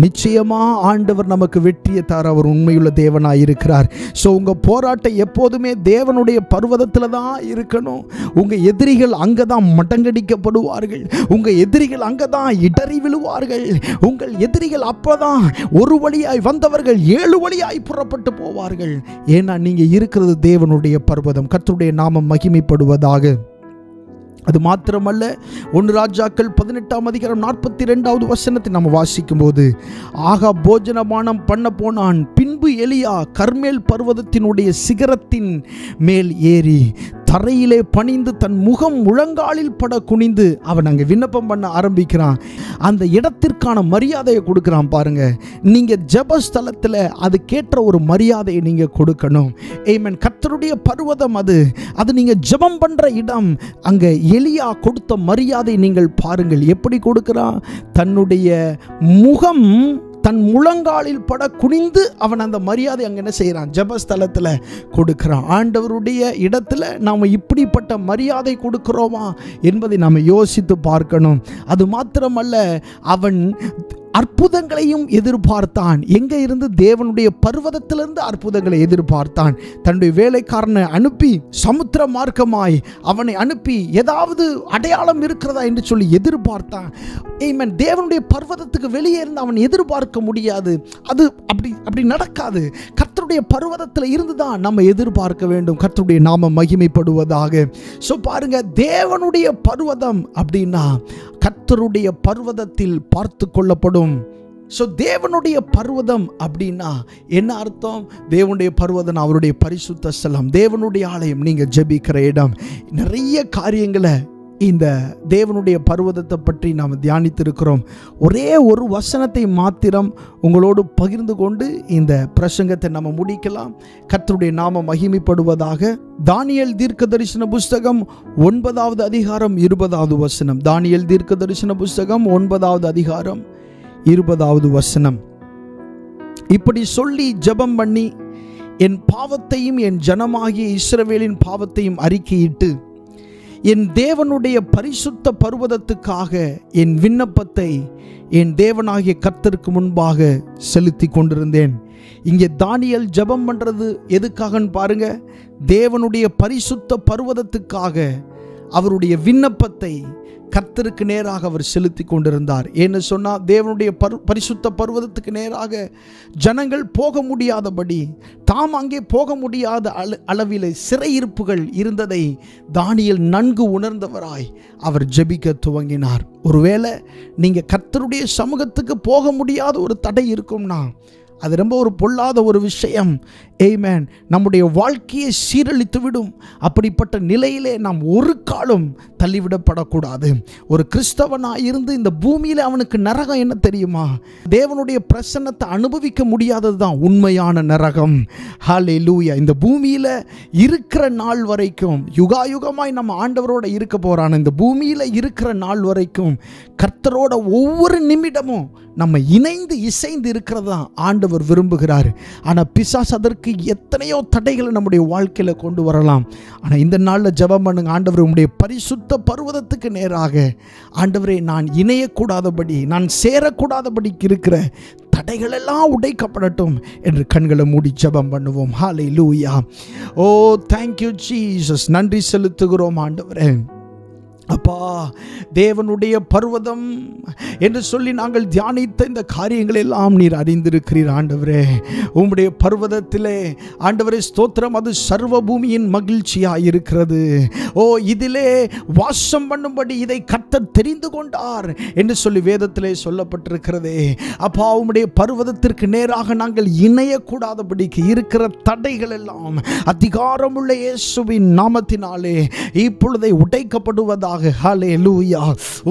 நிச்சயமாக ஆண்டவர் நமக்கு வெற்றியை தர அவர் உண்மையுள்ள தேவனாக இருக்கிறார். ஸோ உங்கள் போராட்டம் எப்போதுமே தேவனுடைய பர்வதத்தில் தான் இருக்கணும். உங்கள் எதிரிகள் அங்கே தான் மடங்கடிக்கப்படுவார்கள். உங்கள் எதிரிகள் அங்கே தான் இடறி விழுவார்கள். உங்கள் எதிரிகள் அப்போதான் ஒரு வழியாய் வந்தவர்கள் 7 வழியாய் புறப்பட்டு போவார்கள். ஏன்னா நீங்கள் இருக்கிறது தேவனுடைய பர்வதம். கர்த்தருடைய நாமம் மகிமைப்படுவதாக. அது மாத்திரமல்ல, 1 ராஜாக்கள் 18ஆம் அதிகாரம் 42வது வசனத்தை நம்ம வாசிக்கும் போது, ஆகா போஜனபானம் பண்ண போனான். பின்பு எலியா கர்மேல் பர்வதத்தினுடைய சிகரத்தின் மேல் ஏறி தரையிலே பணிந்து தன் முகம் முழங்காலில் பட குனிந்து அவன் அங்கே விண்ணப்பம் பண்ண ஆரம்பிக்கிறான். அந்த இடத்திற்கான மரியாதையை கொடுக்குறான். பாருங்க, நீங்கள் ஜெபஸ்தலத்தில் அதுக்கேற்ற ஒரு மரியாதையை நீங்கள் கொடுக்கணும். ஆமென். கர்த்தருடைய பர்வதம் அது நீங்கள் ஜெபம் பண்ணுற இடம். அங்கே எலியா கொடுத்த மரியாதை நீங்கள் பாருங்கள். எப்படி கொடுக்குறான்? தன்னுடைய முகம் தன் முழங்காலில் பட குனிந்து அவன் அந்த மரியாதை அங்கே என்ன செய்கிறான்? ஜெபஸ்தலத்தில் கொடுக்குறான். ஆண்டவருடைய இடத்துல நாம் இப்படிப்பட்ட மரியாதை கொடுக்குறோமா என்பதை நாம் யோசித்து பார்க்கணும். அது மாத்திரமல்ல, அவன் அற்புதங்களையும் எதிர்பார்த்தான். எங்கே இருந்து? தேவனுடைய பர்வதத்திலிருந்து அற்புதங்களை எதிர்பார்த்தான். தன்னுடைய வேலைக்காரனை அனுப்பி, சமுத்திர மார்க்கமாய் அவனை அனுப்பி ஏதாவது அடையாளம் இருக்கிறதா என்று சொல்லி எதிர்பார்த்தான். ஆமென். தேவனுடைய பர்வதத்துக்கு வெளியே இருந்து அவன் எதிர்பார்க்க முடியாது. அது அப்படி நடக்காது. கர்த்தருடைய பர்வதத்தில் இருந்து தான் நம்ம எதிர்பார்க்க வேண்டும். கர்த்தருடைய நாமம் மகிமைப்படுவதாக. ஸோ பாருங்க, தேவனுடைய பர்வதம் அப்படின்னா கர்த்தருடைய பர்வதத்தில் பார்த்து கொள்ளப்படும். ஸோ தேவனுடைய பர்வதம் அப்படின்னா என்ன அர்த்தம்? தேவனுடைய பர்வதம் அவருடைய பரிசுத்த ஸ்தலம், தேவனுடைய ஆலயம், நீங்கள் ஜெபிக்கிற இடம். நிறைய காரியங்களை இந்த தேவனுடைய பர்வதத்தை பற்றி நாம் தியானித்திருக்கிறோம். ஒரே ஒரு வசனத்தை மாத்திரம் உங்களோடு பகிர்ந்து கொண்டு இந்த பிரசங்கத்தை நம்ம முடிக்கலாம். கர்த்தருடைய நாமம் மகிமைப்படுவதாக. தானியேல் தீர்க்கதரிசன புஸ்தகம் 9வது அதிகாரம் 20வது வசனம். தானியேல் தீர்க்கதரிசன புஸ்தகம் 9வது அதிகாரம் 20வது வசனம். இப்படி சொல்லி ஜெபம் பண்ணி என் பாவத்தையும் என் ஜனமாகிய இஸ்ரவேலின் பாவத்தையும் அறிக்கையிட்டு என் தேவனுடைய பரிசுத்த பர்வதத்துக்காக என் விண்ணப்பத்தை என் தேவனாகிய கர்த்தருக்கு முன்பாக செலுத்தி கொண்டிருந்தேன். இங்கே தானியேல் ஜெபம் பண்றது எதுக்காகன்னு பாருங்க. தேவனுடைய பரிசுத்த பர்வதத்துக்காக அவருடைய விண்ணப்பத்தை கர்த்தருக்கு நேராக அவர் செலுத்தி கொண்டிருந்தார். ஏன்னு சொன்னால், தேவனுடைய பரிசுத்த பர்வதத்துக்கு நேராக ஜனங்கள் போக முடியாதபடி, தாம் அங்கே போக முடியாத அளவில் சிறையிருப்புகள் இருந்ததை தானியேல் நன்கு உணர்ந்தவராய் அவர் ஜெபிக்க துவங்கினார். ஒருவேளை நீங்கள் கர்த்தருடைய சமூகத்துக்கு போக முடியாத ஒரு தடை இருக்கும்னா அது ரொம்ப ஒரு பொல்லாத ஒரு விஷயம். ஆமென். நம்முடைய வாழ்க்கையை சீரழித்து விடும். அப்படிப்பட்ட நிலையிலே நாம் ஒரு காலம் தள்ளிவிடப்படக்கூடாது. ஒரு கிறிஸ்தவனாக இருந்து இந்த பூமியில் அவனுக்கு நரகம் என்ன தெரியுமா? தேவனுடைய பிரசன்னத்தை அனுபவிக்க முடியாதது தான் உண்மையான நரகம். ஹல்லேலூயா. இந்த பூமியில் இருக்கிற நாள் வரைக்கும், யுகாயுகமாய் நம்ம ஆண்டவரோட இருக்க போகிறான். இந்த பூமியில் இருக்கிற நாள் வரைக்கும் கர்த்தரோட ஒவ்வொரு நிமிடமும் நம்ம இணைந்து இசைந்து இருக்கிறது தான் ஆண்டவர் விரும்புகிறார். ஆனால் பிசாசு அதற்கு எத்தனையோ தடைகளை நம்முடைய வாழ்க்கையில் கொண்டு வரலாம். ஆனால் இந்த நாளில் ஜெபம் பண்ணுங்க. ஆண்டவரே, உம்முடைய பரிசுத்த பர்வதத்துக்கு நேராக ஆண்டவரே, நான் இணையக்கூடாதபடி, நான் சேரக்கூடாதபடிக்கு இருக்கிற தடைகள் எல்லாம் உடைக்கப்படட்டும் என்று கண்களை மூடி ஜெபம் பண்ணுவோம். Hallelujah. Oh thank you Jesus. நன்றி செலுத்துகிறோம் ஆண்டவரே. அப்பா, தேவனுடைய பர்வதம் என்று சொல்லி நாங்கள் தியானித்த இந்த காரியங்கள் எல்லாம் நீர் அறிந்திருக்கிறீர் ஆண்டவரே. உம்முடைய பர்வதத்திலே ஆண்டவரே ஸ்தோத்திரம், அது சர்வ பூமியின் மகிழ்ச்சியாக இருக்கிறது. ஓ, இதிலே வாசம் பண்ணும்படி இதை கர்த்தர் தெரிந்து கொண்டார் என்று சொல்லி வேதத்திலே சொல்லப்பட்டிருக்கிறதே. அப்பா, உம்முடைய பர்வதத்திற்கு நேராக நாங்கள் இணையக்கூடாதபடிக்கு இருக்கிற தடைகள் எல்லாம் அதிகாரமுள்ள இயேசுவின் நாமத்தினாலே இப்பொழுதே உடைக்கப்படுவதாக. ஹல்லேலூயா.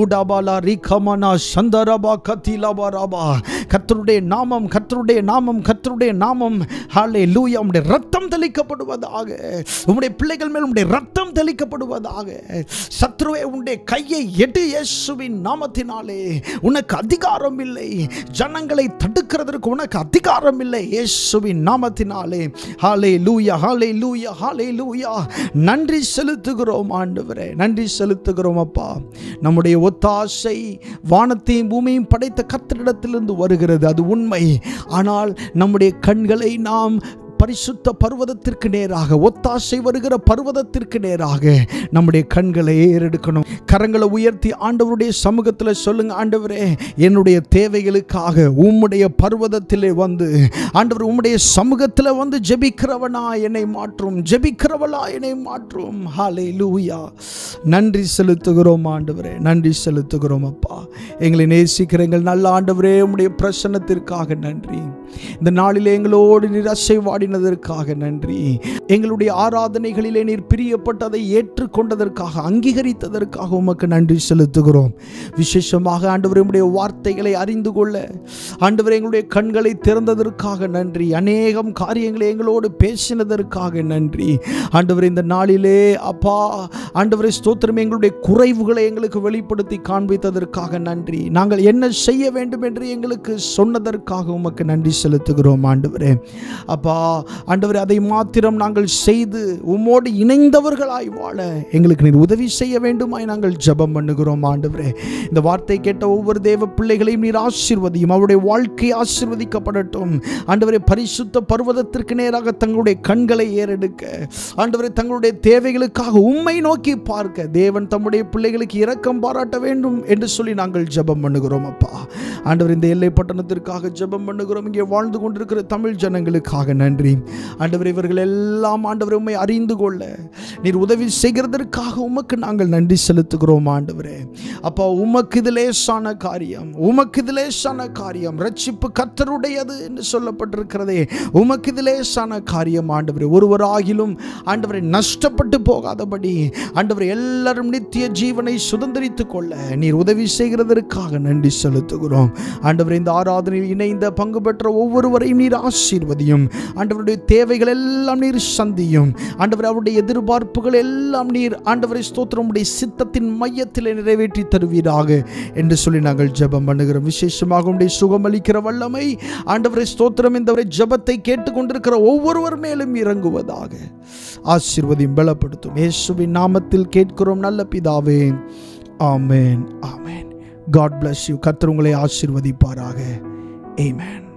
உடாபாலா ரிகமனா சந்தரபா கதிலபரபா. கர்த்தருடைய நாமம், கர்த்தருடைய நாமம், கர்த்தருடைய நாமம். ஹல்லேலூயா. உம்முடைய ரத்தம் தெளிக்கப்படுவதாக. உம்முடைய பிள்ளைகள் மேல் உம்முடைய ரத்தம் தெளிக்கப்படுவதாக. சத்ருவே, உம்முடைய கையை எடு இயேசுவின் நாமத்தினாலே. உனக்கு அதிகாரம் இல்லை. ஜனங்களை தடுக்கிறதற்கு உனக்கு அதிகாரம் இல்லை இயேசுவின் நாமத்தினாலே. ஹல்லேலூயா, ஹல்லேலூயா, ஹல்லேலூயா. நன்றி செலுத்துகிறோம் ஆண்டவரே, நன்றி செலுத்துகிறோம் அப்பா. நம்முடைய ஒத்தாசை வானத்தையும் பூமியையும் படைத்த கர்த்தரிடத்திலிருந்து வருகிறது, அது உண்மை. ஆனால் நம்முடைய கண்களை நாம் பரிசுத்த பர்வதத்திற்கு நேராக, ஒத்தாசை வருகிற பர்வதத்திற்கு நேராக நம்முடைய கண்களை ஏறெடுக்கணும். கரங்களை உயர்த்தி ஆண்டவருடைய சமூகத்தில் சொல்லுங்க. ஆண்டவரே, என்னுடைய தேவைகளுக்காக உம்முடைய பர்வதத்திலே வந்து, ஆண்டவர் உம்முடைய சமூகத்தில் வந்து ஜெபிக்கிறவனா என்னை மாற்றும், ஜெபிக்கிறவளா என்னை மாற்றும். ஹல்லேலூயா. நன்றி செலுத்துகிறோம் ஆண்டவரே, நன்றி செலுத்துகிறோம் அப்பா. எங்களை நேசிக்கிற எங்கள் நல்ல ஆண்டவரே, உம்முடைய பிரசன்னத்திற்காக நன்றி. இந்த நாளிலே எங்களோடு நீர் அசைவாடினதற்காக நன்றி. எங்களுடைய ஆராதனைகளிலே நீர் பிரியப்பட்டதை ஏற்றுக்கொண்டதற்காக, அங்கீகரித்ததற்காக உமக்கு நன்றி செலுத்துகிறோம். விசேஷமாக ஆண்டவரே, உம்முடைய வார்த்தைகளை அறிந்து கொள்ள ஆண்டவரே எங்களுடைய கண்களை திறந்ததற்காக நன்றி. அநேகம் காரியங்களை எங்களோடு பேசினதற்காக நன்றி. ஆண்டவரே, இந்த நாளிலே அப்பா ஆண்டவரே ஸ்தோத்திரம், எங்களுடைய குறைவுகளை எங்களுக்கு வெளிப்படுத்தி காண்பித்ததற்காக நன்றி. நாங்கள் என்ன செய்ய வேண்டும் என்று எங்களுக்கு சொன்னதற்காக உமக்கு நன்றி செலுத்துகிறோம் ஆண்டவரே. அப்பா ஆண்டவரே, அதை மாத்திரம் நாங்கள் செய்து உம்மோடு இணைந்தவர்களாய் வாழ எங்களுக்கு நீர் உதவி செய்ய வேண்டுமாய் நாங்கள் ஜெபம் பண்ணுகிறோம் ஆண்டவரே. இந்த வார்த்தை கேட்ட ஒவ்வொரு தேவ பிள்ளைகளையும் நீர் ஆசீர்வதியும். அவருடைய வாழ்க்கை ஆசீர்வதிக்கப்படட்டும் ஆண்டவரே. பரிசுத்த பர்வதத்திற்கு நேராக தங்களுடைய கண்களை ஏறெடுக்க ஆண்டவரே, தங்களுடைய தேவைகளுக்காக உம்மை நோக்கி பார்க்க தேவன் தம்முடைய பிள்ளைகளுக்கு இரக்கம் பாராட்ட வேண்டும் என்று சொல்லி நாங்கள் ஜெபம் பண்ணுகிறோம் அப்பா. ஆண்டவர், இந்த எல்லை பட்டணத்திற்காக ஜெபம் பண்ணுகிறோம். இங்கே வாழ்ந்து கொண்டிருக்கிற தமிழ் ஜனங்களுக்காக நன்றி ஆண்டவர். இவர்கள் எல்லாம் ஆண்டவர் உம்மை அறிந்து கொள்ள நீர் உதவி செய்கிறதற்காக உமக்கு நாங்கள் நன்றி செலுத்துகிறோம் ஆண்டவரே. அப்பா, உமக்கு இது லேசான காரியம், உமக்கு இது லேசான காரியம். ரட்சிப்பு கர்த்தருடையது என்று சொல்லப்பட்டிருக்கிறதே, உமக்கு இது லேசான காரியம் ஆண்டவரே. ஒருவராகிலும் ஆண்டவரை நஷ்டப்பட்டு போகாதபடி ஆண்டவரை எல்லாரும் நித்திய ஜீவனை சுதந்திரித்துக் கொள்ள நீர் உதவி செய்கிறதற்காக நன்றி செலுத்துகிறோம் ஆண்டவரே. இந்த ஆராதனையில் இணைந்த பங்கு பெற்ற ஒவ்வொருவரையும் நீர் ஆசீர்வதியும் ஆண்டவருடைய தேவைகள் எல்லாம் நீர் சந்தியும் ஆண்டவர். அவருடைய எதிர்பார்ப்புகள் எல்லாம் நீர் ஆண்டவரை ஸ்தோத்திரம் உடைய சித்தத்தின் மையத்தில் நிறைவேற்றி தருவீராக என்று சொல்லி நாங்கள் ஜெபம் பண்ணுகிறோம். விசேஷமாக உடைய சுகமளிக்கிற வல்லமை ஆண்டவரை ஸ்தோத்திரம் இந்த ஜெபத்தை கேட்டுக்கொண்டிருக்கிற ஒவ்வொருவர் மேலும் இறங்குவதாக. ஆசீர்வதியும், பலப்படுத்தும். இயேசுவின் நாமத்தில் கேட்கிறோம் நல்ல பிதாவே. ஆமென், ஆமென். God bless you. கர்த்தர் உங்களை ஆசீர்வதிப்பாராக. Amen.